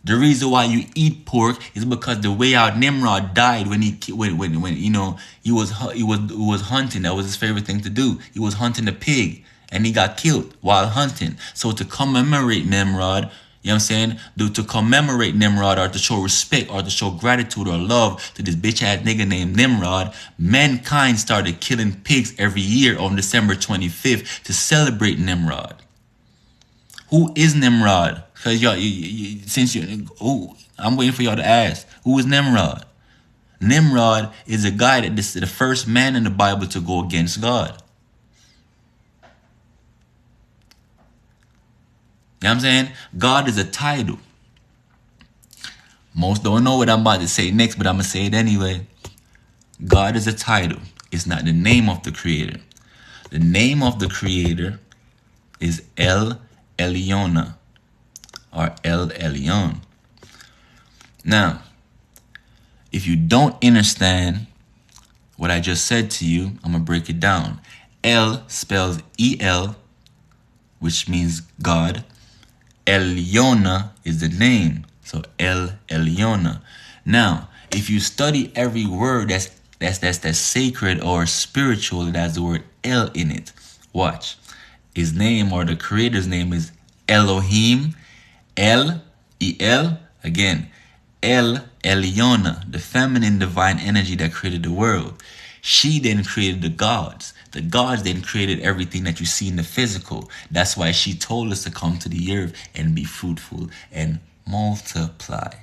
The reason why you eat pork is because the way how Nimrod died when he was hunting. That was his favorite thing to do. He was hunting a pig and he got killed while hunting. So to commemorate Nimrod, you know what I'm saying? To commemorate Nimrod or to show respect or to show gratitude or love to this bitch ass nigga named Nimrod, mankind started killing pigs every year on December 25th to celebrate Nimrod. Who is Nimrod? Because I'm waiting for y'all to ask. Who is Nimrod? Nimrod is a guy that is the first man in the Bible to go against God. You know what I'm saying? God is a title. Most don't know what I'm about to say next, but I'm going to say it anyway. God is a title. It's not the name of the creator. The name of the creator is El Elyon or El Elyon. Now, if you don't understand what I just said to you, I'm going to break it down. El spells E-L, which means God. Elyona is the name. So El Elyona. Now, if you study every word that's sacred or spiritual, it has the word El in it. Watch. His name or the creator's name is Elohim. El, E-L. Again, El Elyona, the feminine divine energy that created the world. She then created the gods. The gods then created everything that you see in the physical. That's why she told us to come to the earth and be fruitful and multiply.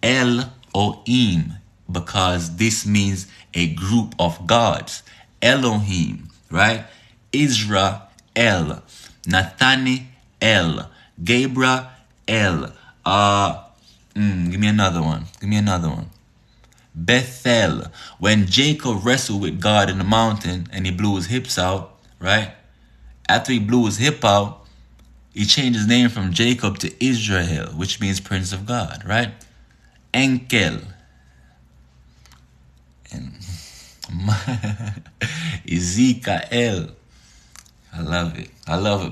Elohim, because this means a group of gods. Elohim, right? Israel, Nathaniel, Gabriel. Give me another one. Bethel. When Jacob wrestled with God in the mountain and he blew his hips out, right? After he blew his hip out, he changed his name from Jacob to Israel, which means Prince of God, right? Enkel. And Ezekiel. I love it,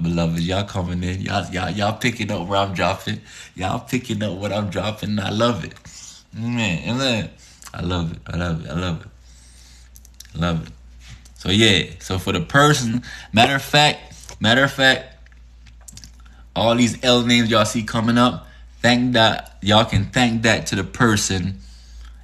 beloved. Y'all coming in. Y'all picking up where I'm dropping. Y'all picking up what I'm dropping. I love it. Man. I love it. So yeah. So for the person, matter of fact, all these L names y'all see coming up, thank that. Y'all can thank that to the person.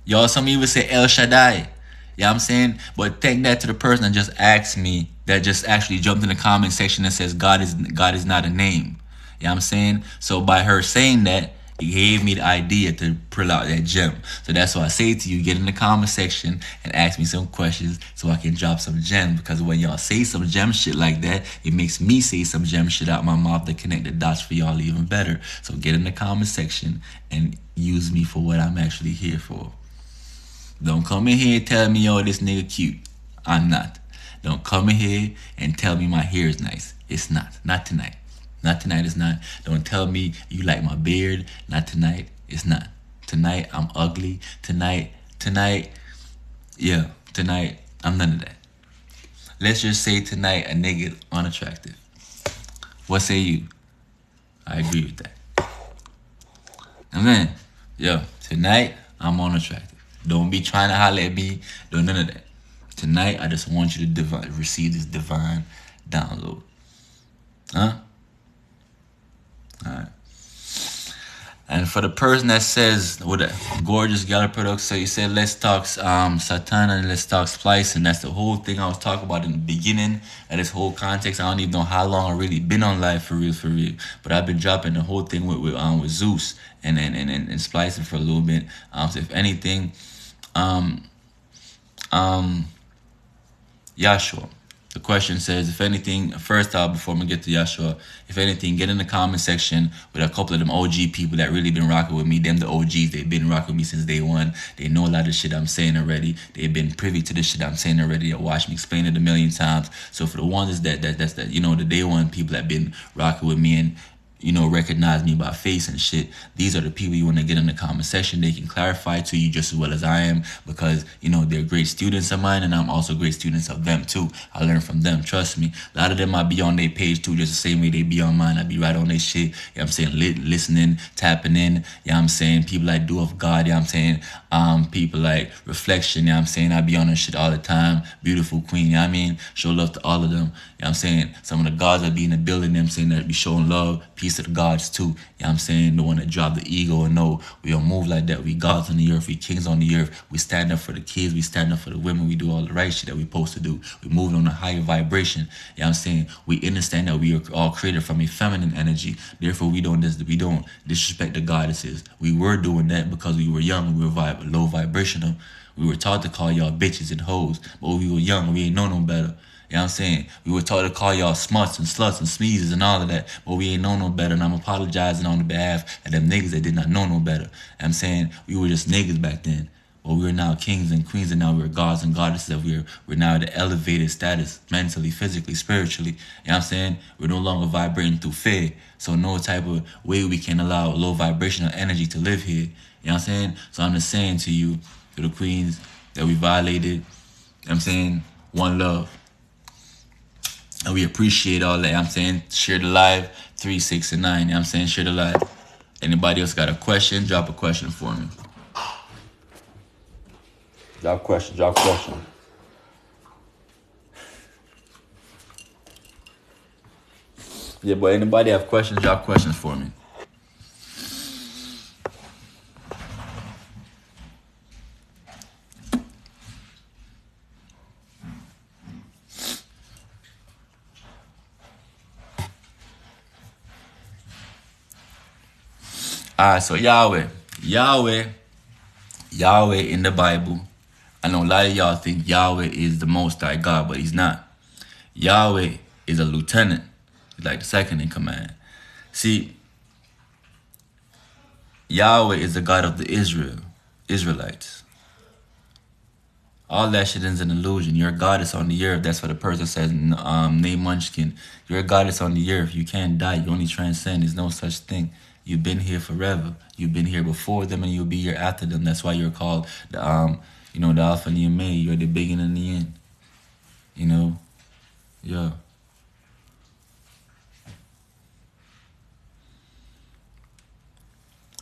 Y'all, some even say El Shaddai. You know what I'm saying? But thank that to the person that just asked me, that just actually jumped in the comment section and says God is not a name. You know what I'm saying? So by her saying that, it gave me the idea to pull out that gem. So that's why I say to you, get in the comment section and ask me some questions so I can drop some gems. Because when y'all say some gem shit like that, it makes me say some gem shit out my mouth to connect the dots for y'all even better. So get in the comment section and use me for what I'm actually here for. Don't come in here and tell me, yo, this nigga cute. I'm not. Don't come in here and tell me my hair is nice. It's not. Not tonight. Not tonight, it's not. Don't tell me you like my beard. Not tonight, it's not. Tonight, I'm ugly. Tonight, I'm none of that. Let's just say tonight a nigga unattractive. What say you? I agree with that. And then, tonight, I'm unattractive. Don't be trying to holler at me. Don't none of that. Tonight, I just want you to receive this divine download. Huh? Alright. And for the person that says with a gorgeous gallery product, so you said let's talk Satan and let's talk splicing. That's the whole thing I was talking about in the beginning of this whole context. I don't even know how long I really been on live for real. But I've been dropping the whole thing with Zeus and splicing for a little bit. So if anything, Yahshua. The question says, if anything, first off, before we get to Yahshua, if anything, get in the comment section with a couple of them OG people that really been rocking with me. Them the OGs, they've been rocking with me since day one. They know a lot of shit I'm saying already. They've been privy to the shit I'm saying already. They watched me explain it a million times. So for the ones that's the day one people that been rocking with me and recognize me by face and shit. These are the people you want to get in the comment section. They can clarify to you just as well as I am because, they're great students of mine and I'm also great students of them too. I learn from them, trust me. A lot of them might be on their page too, just the same way they be on mine. I be right on their shit. You know what I'm saying? Listening, tapping in. You know what I'm saying? People like Do of God, you know what I'm saying? People like Reflection, you know what I'm saying? I be on their shit all the time. Beautiful Queen, you know what I mean? Show love to all of them. You know what I'm saying? Some of the gods that be in the building, you know what I'm saying, that be showing love, peace to the gods too. You know what I'm saying? The one that drop the ego and know we don't move like that. We gods on the earth, we kings on the earth. We stand up for the kids, we stand up for the women, we do all the right shit that we supposed to do. We move on a higher vibration. You know what I'm saying? We understand that we are all created from a feminine energy. Therefore, we don't disrespect the goddesses. We were doing that because we were young, we were low vibrational. We were taught to call y'all bitches and hoes, but when we were young, we ain't know no better. You know what I'm saying? We were taught to call y'all smuts and sluts and smeezes and all of that, but we ain't know no better, and I'm apologizing on the behalf of them niggas that did not know no better. You know what I'm saying? We were just niggas back then. But we are now kings and queens, and now we're gods and goddesses. That we're now at an elevated status, mentally, physically, spiritually. You know what I'm saying? We're no longer vibrating through fear. So no type of way we can allow low vibrational energy to live here. You know what I'm saying? So I'm just saying to you, to the queens that we violated, you know what I'm saying? One love. And we appreciate all that. You know what I'm saying? Share the live, 3, 6, and 9. You know what I'm saying? Share the live. Anybody else got a question? Drop a question for me. Drop question. Yeah, but anybody have questions? Drop questions for me. Alright, so Yahweh in the Bible. I know a lot of y'all think Yahweh is the Most High God, but he's not. Yahweh is a lieutenant. He's like the second in command. See, Yahweh is the God of the Israelites. All that shit is an illusion. You're a goddess on the earth. That's what the person says. Name Munchkin. You're a goddess on the earth. You can't die. You only transcend. There's no such thing. You've been here forever. You've been here before them, and you'll be here after them. That's why you're called the the Alpha and the Omega. You're the beginning and the end. Yeah.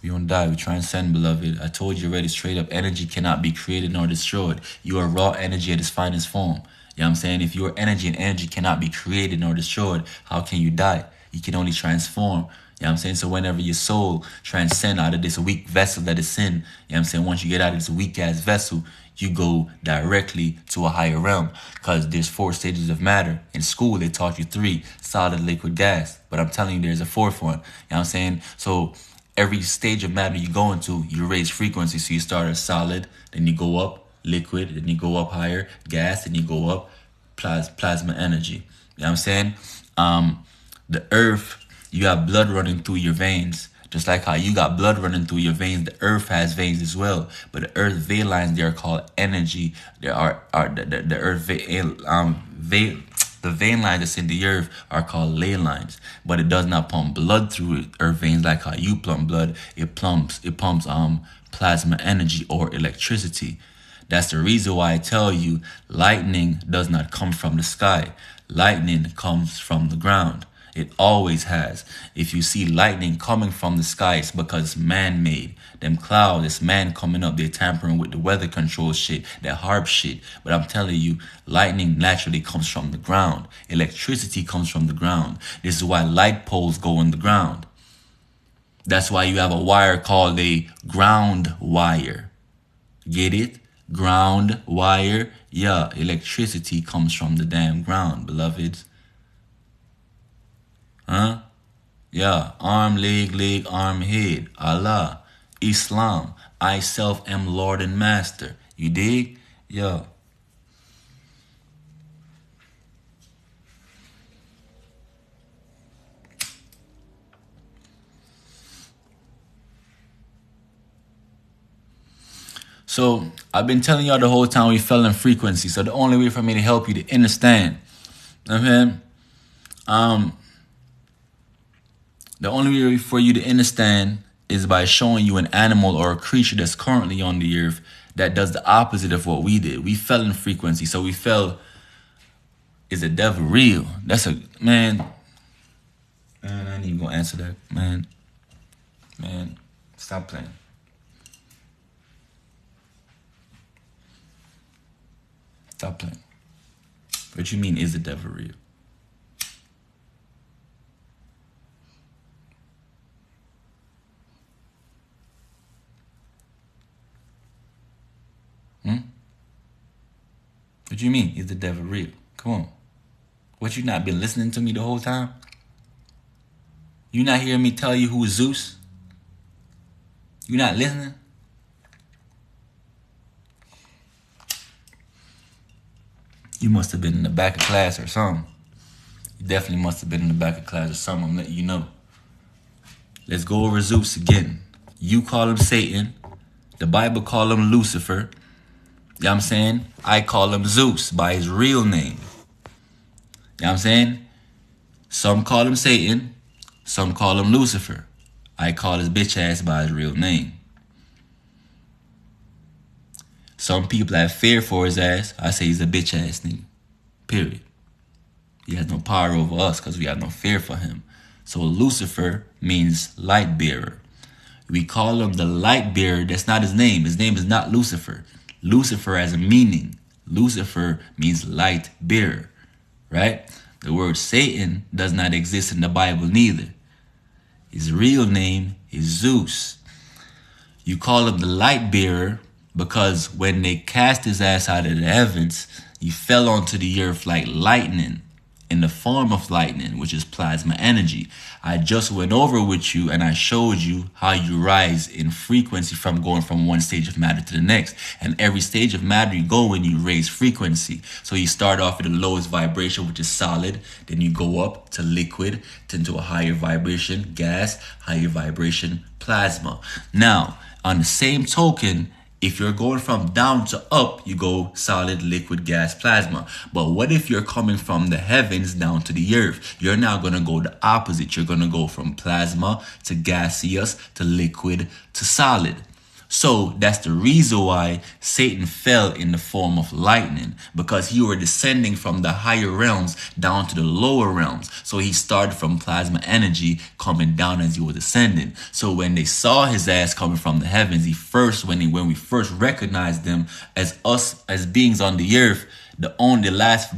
We don't die, we transcend, beloved. I told you already straight up, energy cannot be created nor destroyed. You are raw energy at its finest form. You know what I'm saying? If you are energy and energy cannot be created nor destroyed, how can you die? You can only transform. You know what I'm saying? So whenever your soul transcend out of this weak vessel that it's in, you know what I'm saying? Once you get out of this weak ass vessel, you go directly to a higher realm. Because there's 4 stages of matter. In school, they taught you 3, solid, liquid, gas. But I'm telling you, there's a 4th one. You know what I'm saying? So every stage of matter you go into, you raise frequency. So you start as solid, then you go up liquid, then you go up higher, gas, then you go up plasma energy. You know what I'm saying? The earth, you have blood running through your veins. Just like how you got blood running through your veins, the earth has veins as well. But the earth vein lines, they are called energy. There are the earth the vein lines that's in the earth are called ley lines, but it does not pump blood through earth veins like how you pump blood. It pumps plasma energy or electricity. That's the reason why I tell you lightning does not come from the sky. Lightning comes from the ground. It always has. If you see lightning coming from the sky, it's because it's man-made. Them clouds, it's man coming up. They're tampering with the weather control shit, that harp shit. But I'm telling you, lightning naturally comes from the ground. Electricity comes from the ground. This is why light poles go in the ground. That's why you have a wire called a ground wire. Get it? Ground wire. Yeah, electricity comes from the damn ground, beloveds. Huh? Yeah, arm, leg, arm, head. Allah. Islam. I self am Lord and Master. You dig? Yeah. So I've been telling y'all the whole time we fell in frequency. So the only way for me to help you to understand, okay, the only way for you to understand is by showing you an animal or a creature that's currently on the earth that does the opposite of what we did. We fell in frequency. So we fell, is the devil real? That's a, man, I ain't even gonna answer that, man. Man, stop playing. Stop playing. What you mean, is the devil real? What you mean, is the devil real? Come on. What, you not been listening to me the whole time? You not hearing me tell you who's Zeus? You not listening? You must have been in the back of class or something. You definitely must have been in the back of class or something. I'm letting you know. Let's go over Zeus again. You call him Satan. The Bible call him Lucifer. You know what I'm saying? I call him Zeus by his real name. You know what I'm saying? Some call him Satan. Some call him Lucifer. I call his bitch ass by his real name. Some people have fear for his ass. I say he's a bitch ass nigga. Period. He has no power over us because we have no fear for him. So Lucifer means light bearer. We call him the light bearer. That's not his name. His name is not Lucifer. Lucifer has a meaning. Lucifer means light bearer, right? The word Satan does not exist in the Bible neither. His real name is Zeus. You call him the light bearer because when they cast his ass out of the heavens, he fell onto the earth like lightning, in the form of lightning, which is plasma energy. I just went over with you and I showed you how you rise in frequency from going from one stage of matter to the next. And every stage of matter you go in, you raise frequency. So you start off at the lowest vibration, which is solid. Then you go up to liquid, then to a higher vibration, gas, higher vibration, plasma. Now, on the same token, if you're going from down to up, you go solid, liquid, gas, plasma. But what if you're coming from the heavens down to the earth? You're now going to go the opposite. You're going to go from plasma to gaseous to liquid to solid. So that's the reason why Satan fell in the form of lightning, because he were descending from the higher realms down to the lower realms. So he started from plasma energy coming down as he was ascending. So when they saw his ass coming from the heavens, when we first recognized them as us, as beings on the earth, the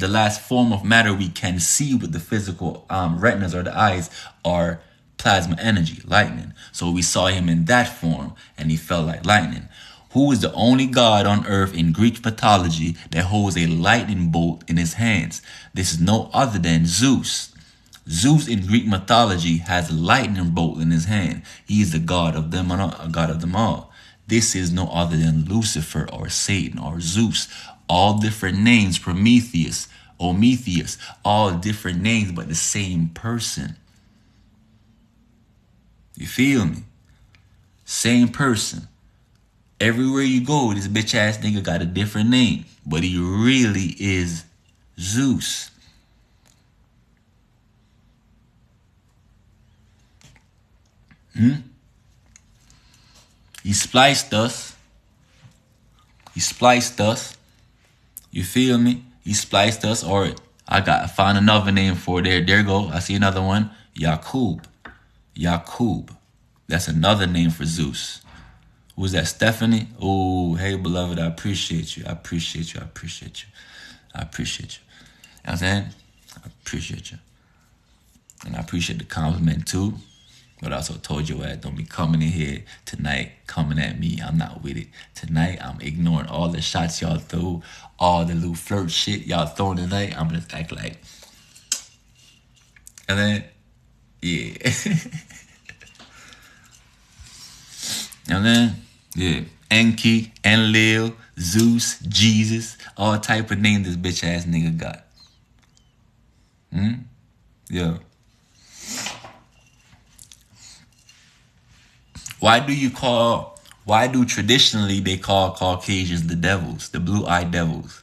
last form of matter we can see with the physical retinas or the eyes are plasma energy, lightning. So we saw him in that form and he fell like lightning. Who is the only god on earth in Greek mythology that holds a lightning bolt in his hands? This is no other than Zeus. Zeus in Greek mythology has a lightning bolt in his hand. He is the god of them all. This is no other than Lucifer or Satan or Zeus. All different names, Prometheus, Ometheus, all different names, but the same person. You feel me? Same person. Everywhere you go, this bitch ass nigga got a different name, but he really is Zeus. He spliced us. You feel me? He spliced us, or I found another name for it. There you go. I see another one. Yakub. That's another name for Zeus. Who's that? Stephanie? Oh, hey, beloved, I appreciate you. You know what I'm saying? I appreciate you. And I appreciate the compliment too. But I also told you, don't be coming in here tonight, coming at me. I'm not with it. Tonight, I'm ignoring all the shots y'all threw, all the little flirt shit y'all throwing tonight. I'm just act like. And then, yeah. And then, yeah. Enki, Enlil, Zeus, Jesus, all type of names this bitch ass nigga got. Yeah. Why do you call Why do traditionally they call Caucasians the devils, the blue-eyed devils?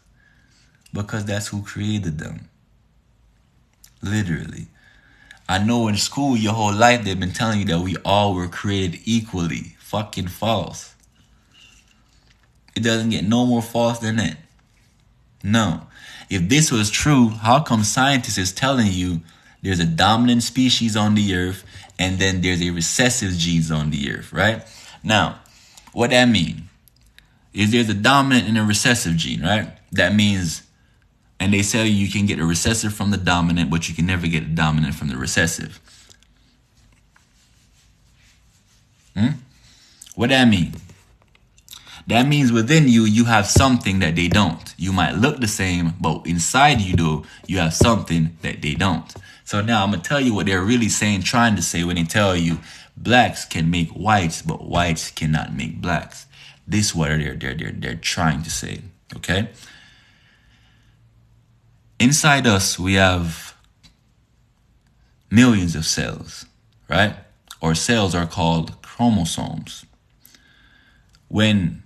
Because that's who created them. Literally. I know in school your whole life they've been telling you that we all were created equally. Fucking false. It doesn't get no more false than that. No. If this was true, how come scientists is telling you there's a dominant species on the earth and then there's a recessive genes on the earth, right? Now, what that mean is there's a dominant and a recessive gene, right? That means, and they tell you can get a recessive from the dominant, but you can never get a dominant from the recessive. What that mean? That means within you, you have something that they don't. You might look the same, but inside you do, you have something that they don't. So now I'm going to tell you what they're really saying, trying to say when they tell you blacks can make whites, but whites cannot make blacks. This is what they're trying to say, okay? Inside us, we have millions of cells, right? Or cells are called chromosomes. When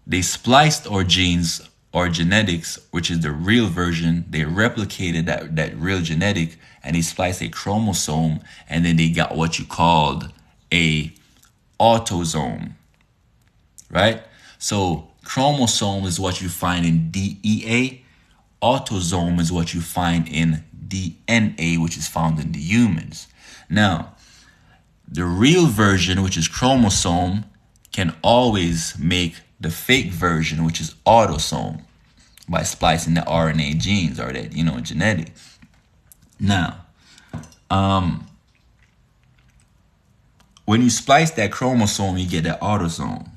they spliced our genes or genetics, which is the real version, they replicated that real genetic and they spliced a chromosome and then they got what you called a autosome, right? So chromosome is what you find in DEA. Autosome is what you find in DNA, which is found in the humans. Now, the real version, which is chromosome, can always make the fake version, which is autosome, by splicing the RNA genes or that, genetic. Now, when you splice that chromosome, you get that autosome.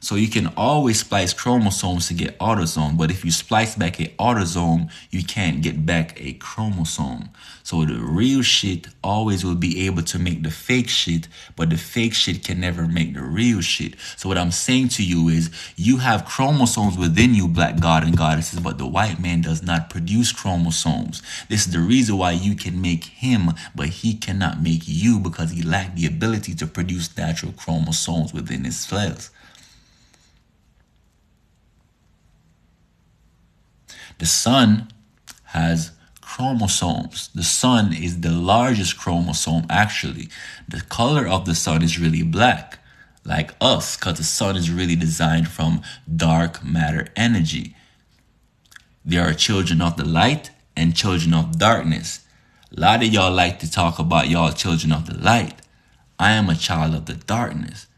So you can always splice chromosomes to get autosome, but if you splice back a autosome, you can't get back a chromosome. So the real shit always will be able to make the fake shit, but the fake shit can never make the real shit. So what I'm saying to you is you have chromosomes within you, black god and goddesses, but the white man does not produce chromosomes. This is the reason why you can make him, but he cannot make you because he lacked the ability to produce natural chromosomes within his cells. The sun has chromosomes. The sun is the largest chromosome, actually. The color of the sun is really black, like us, because the sun is really designed from dark matter energy. There are children of the light and children of darkness. A lot of y'all like to talk about y'all children of the light. I am a child of the darkness.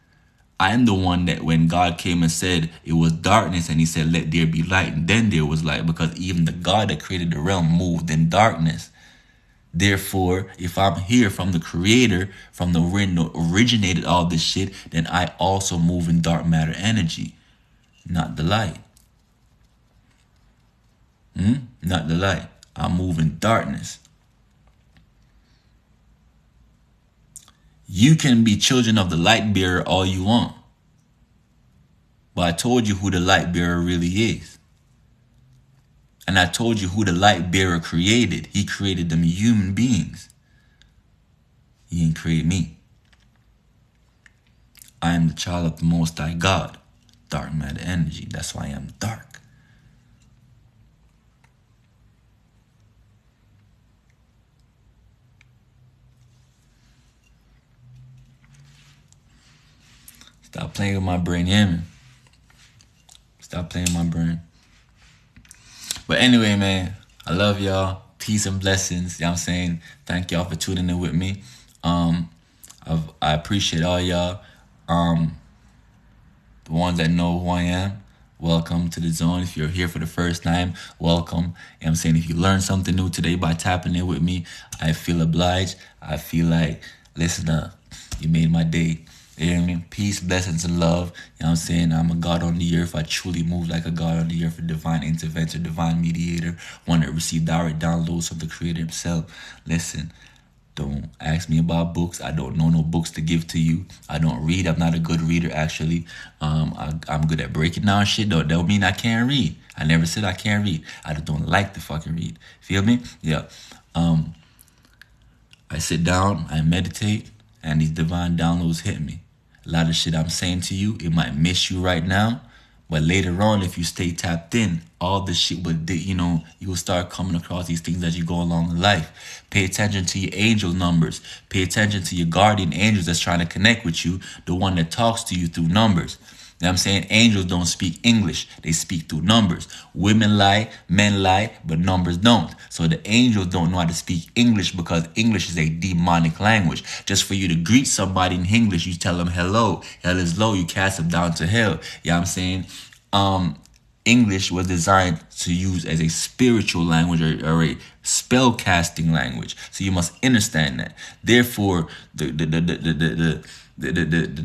I am the one that when God came and said it was darkness and he said, let there be light. And then there was light because even the God that created the realm moved in darkness. Therefore, if I'm here from the creator, from the one that originated all this shit, then I also move in dark matter energy, not the light. Not the light. I move in darkness. You can be children of the light bearer all you want. But I told you who the light bearer really is. And I told you who the light bearer created. He created them human beings. He didn't create me. I am the child of the Most High God. Dark matter energy. That's why I am dark. Stop playing with my brain, yeah, man. Stop playing with my brain. But anyway, man, I love y'all. Peace and blessings. You know what I'm saying? Thank y'all for tuning in with me. I appreciate all y'all. The ones that know who I am, welcome to the zone. If you're here for the first time, welcome. You know what I'm saying? If you learned something new today by tapping in with me, I feel obliged. I feel like, listen up, you made my day. You know what I mean? Peace, blessings, and love. You know what I'm saying? I'm a God on the earth. I truly move like a God on the earth, a divine interventor, divine mediator, one that received direct downloads from the Creator himself. Listen, don't ask me about books. I don't know no books to give to you. I don't read. I'm not a good reader, actually. I'm good at breaking down shit, though. That don't mean I can't read. I never said I can't read. I just don't like to fucking read. Feel me? Yeah. I sit down, I meditate, and these divine downloads hit me. A lot of shit I'm saying to you, it might miss you right now. But later on, if you stay tapped in, all the shit will, you will start coming across these things as you go along in life. Pay attention to your angel numbers. Pay attention to your guardian angels that's trying to connect with you, the one that talks to you through numbers. You know what I'm saying? Angels don't speak English. They speak through numbers. Women lie, men lie, but numbers don't. So the angels don't know how to speak English because English is a demonic language. Just for you to greet somebody in English, you tell them hello. Hell is low, you cast them down to hell. You know what I'm saying? English was designed to use as a spiritual language or a spell casting language. So you must understand that. Therefore, the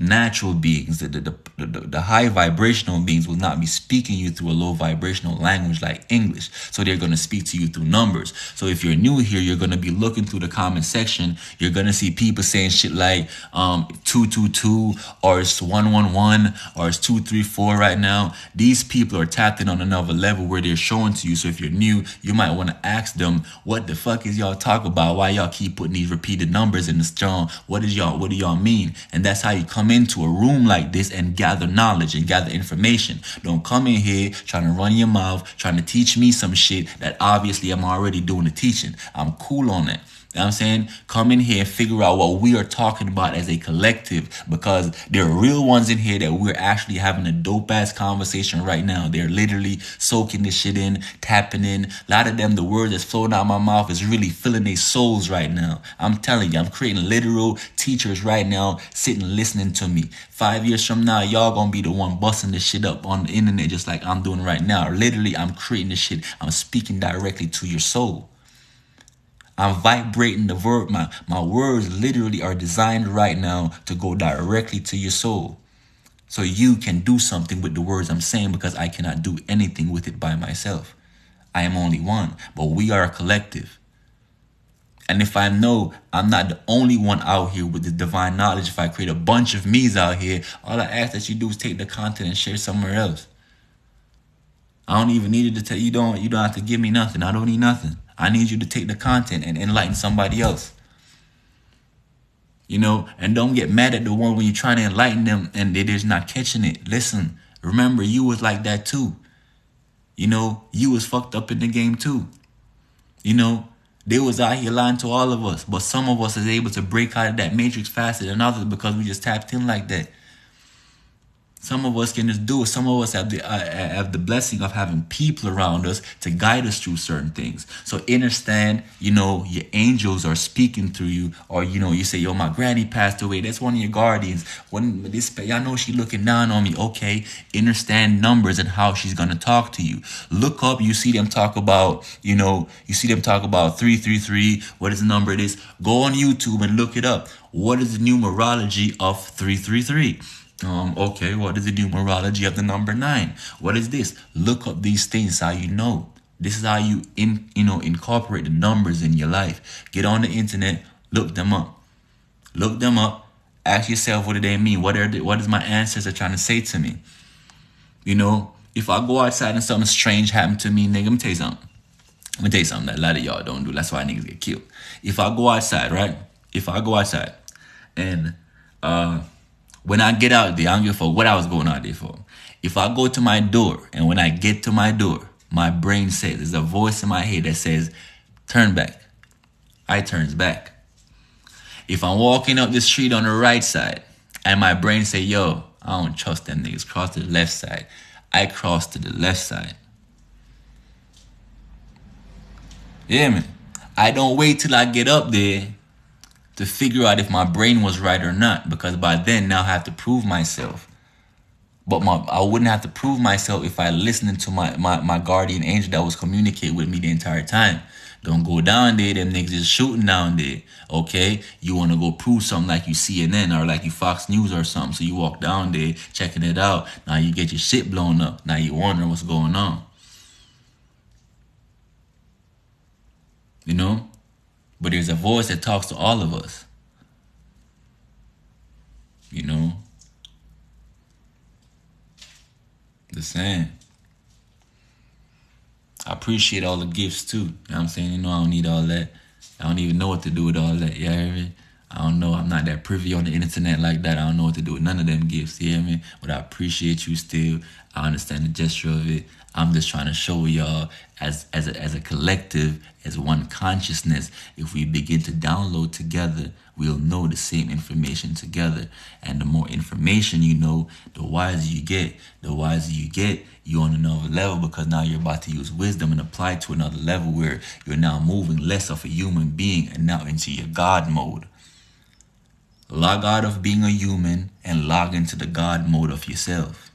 natural beings, the high vibrational beings will not be speaking you through a low vibrational language like English. So they're going to speak to you through numbers. So if you're new here, you're going to be looking through the comment section. You're going to see people saying shit like 222 or it's 111 or it's 234 right now. These people are tapped in on another level where they're showing to you. So if you're new, you might want to ask them, what the fuck is y'all talk about? Why y'all keep putting these repeated numbers in this John? What do y'all mean? And that's how you come into a room like this and gather knowledge and gather information. Don't come in here trying to run your mouth, trying to teach me some shit that obviously I'm already doing the teaching. I'm cool on that. You know what I'm saying? Come in here and figure out what we are talking about as a collective, because there are real ones in here that we're actually having a dope ass conversation right now. They're literally soaking this shit in, tapping in. A lot of them, the word that's flowing out of my mouth is really filling their souls right now. I'm telling you, I'm creating literal teachers right now sitting listening to me. 5 years from now, y'all gonna be the one busting this shit up on the internet just like I'm doing right now. Literally, I'm creating this shit. I'm speaking directly to your soul. I'm vibrating the word. My words literally are designed right now to go directly to your soul. So you can do something with the words I'm saying, because I cannot do anything with it by myself. I am only one, but we are a collective. And if I know I'm not the only one out here with the divine knowledge, if I create a bunch of me's out here, all I ask that you do is take the content and share somewhere else. I don't even need it to tell you. You don't have to give me nothing. I don't need nothing. I need you to take the content and enlighten somebody else. And don't get mad at the one when you're trying to enlighten them and they're just not catching it. Listen, remember, you was like that too. You was fucked up in the game too. They was out here lying to all of us, but some of us is able to break out of that matrix faster than others because we just tapped in like that. Some of us can just do it. Some of us have the blessing of having people around us to guide us through certain things. So understand, your angels are speaking through you, or you say, yo, my granny passed away. That's one of your guardians. Y'all know she looking down on me. Okay, understand numbers and how she's gonna talk to you. Look up. You see them talk about, 333. What is the number it is? Go on YouTube and look it up. What is the numerology of 333? Okay, what is the numerology of the number 9? What is this? Look up these things, how you know. This is how you incorporate the numbers in your life. Get on the internet, look them up. Look them up. Ask yourself, what do they mean? What is my ancestors trying to say to me? If I go outside and something strange happened to me, nigga, let me tell you something. That a lot of y'all don't do. That's why niggas get killed. If I go outside, right? And when I get out there, I don't give a fuck what I was going out there for. If I go to my door, and when I get to my door, my brain says, there's a voice in my head that says, turn back. I turns back. If I'm walking up the street on the right side, and my brain say, yo, I don't trust them niggas, cross to the left side, I cross to the left side. Yeah, man. I don't wait till I get up there to figure out if my brain was right or not, because by then now I have to prove myself. But I wouldn't have to prove myself if I listened to my guardian angel that was communicating with me the entire time. Don't go down there, them niggas is shooting down there, okay? You want to go prove something like you CNN or like you Fox News or something, so you walk down there checking it out. Now you get your shit blown up. Now you wonder what's going on. But there's a voice that talks to all of us. The same. I appreciate all the gifts too. You know what I'm saying? I don't need all that. I don't even know what to do with all that. You hear me? I don't know. I'm not that privy on the internet like that. I don't know what to do with none of them gifts. You hear me? But I appreciate you still. I understand the gesture of it. I'm just trying to show y'all as a collective, as one consciousness, if we begin to download together, we'll know the same information together. And the more information you know, the wiser you get. The wiser you get, you're on another level, because now you're about to use wisdom and apply it to another level where you're now moving less of a human being and now into your God mode. Log out of being a human and log into the God mode of yourself.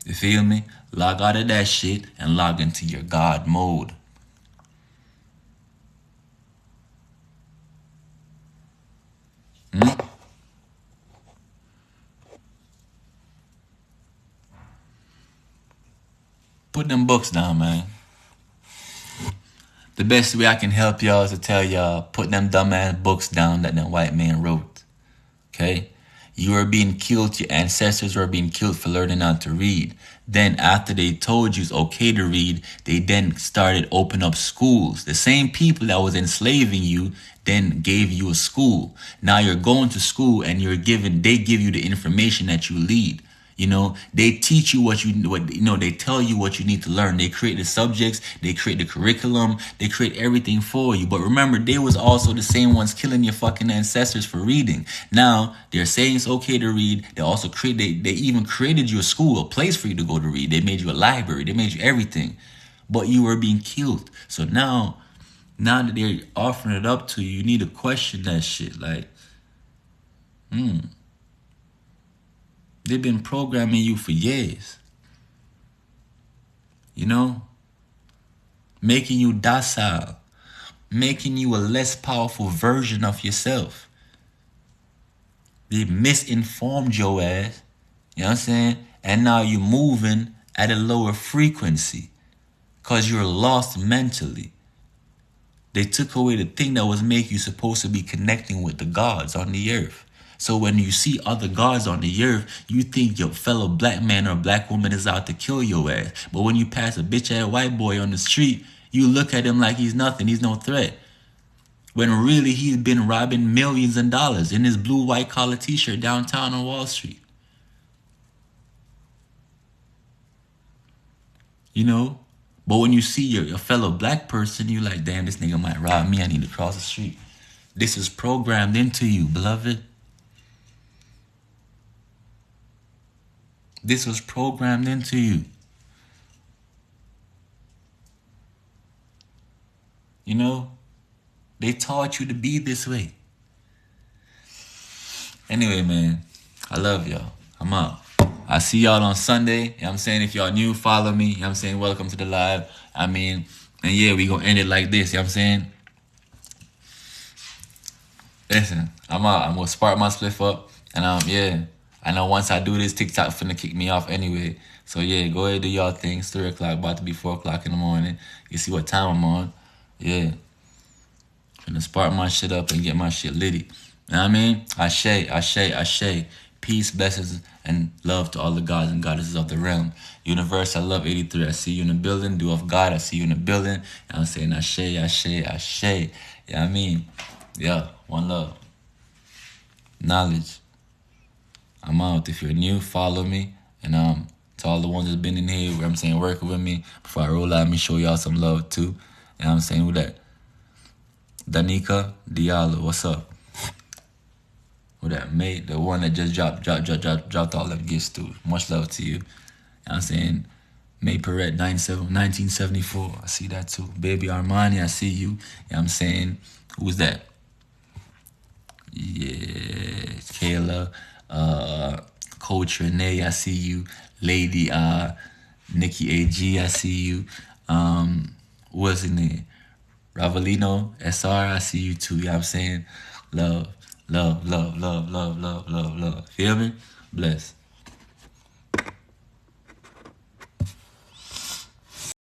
You feel me? Log out of that shit and log into your God mode. Put them books down, man. The best way I can help y'all is to tell y'all, put them dumbass books down that them white man wrote. Okay? You are being killed, your ancestors were being killed for learning how to read. Then after they told you it's okay to read, they then started open up schools. The same people that was enslaving you then gave you a school. Now you're going to school and they give you the information that you need. You know, they teach you they tell you what you need to learn. They create the subjects, they create the curriculum, they create everything for you. But remember, they was also the same ones killing your fucking ancestors for reading. Now, they're saying it's okay to read. They also they even created you a school, a place for you to go to read. They made you a library. They made you everything. But you were being killed. So now that they're offering it up to you, you need to question that shit. Like, they've been programming you for years. You know? Making you docile. Making you a less powerful version of yourself. They misinformed your ass. You know what I'm saying? And now you're moving at a lower frequency. Because you're lost mentally. They took away the thing that was making you supposed to be connecting with the gods on the earth. So when you see other gods on the earth, you think your fellow black man or black woman is out to kill your ass. But when you pass a bitch ass white boy on the street, you look at him like he's nothing, he's no threat. When really he's been robbing millions of dollars in his blue white collar t-shirt downtown on Wall Street. You know? But when you see your fellow black person, you like, damn, this nigga might rob me, I need to cross the street. This is programmed into you, beloved. This was programmed into you. You know? They taught you to be this way. Anyway, man, I love y'all. I'm out. I see y'all on Sunday. You know what I'm saying? If y'all new, follow me. You know what I'm saying? Welcome to the live. I mean, and yeah, we gonna end it like this. You know what I'm saying? Listen, I'm out. I'm gonna spark my spliff up. And yeah. I know once I do this, TikTok finna kick me off anyway. So yeah, go ahead, do y'all thing. It's 3 o'clock, about to be 4 o'clock in the morning. You see what time I'm on. Yeah. Finna spark my shit up and get my shit litty. You know what I mean? Ashe. Peace, blessings, and love to all the gods and goddesses of the realm. Universe, I love 83. I see you in the building. Do of God, I see you in the building. And I'm saying Ashe. You know what I mean? Yeah, one love. Knowledge. I'm out. If you're new, follow me. And to all the ones that's been in here, where I'm saying working with me, before I roll out, let me show y'all some love too. You know what I'm saying? Who that? Danica Diallo, what's up? Who that? Mate, the one that just dropped all them gifts too. Much love to you. You know what I'm saying? May Perret 1974. I see that too. Baby Armani, I see you. You know what I'm saying? Who's that? Yeah, Kayla. Coach Renee, I see you. Lady Nikki AG, I see you. What's his name? Ravelino SR, I see you too. You know what I'm saying? Love. Feel me? Bless.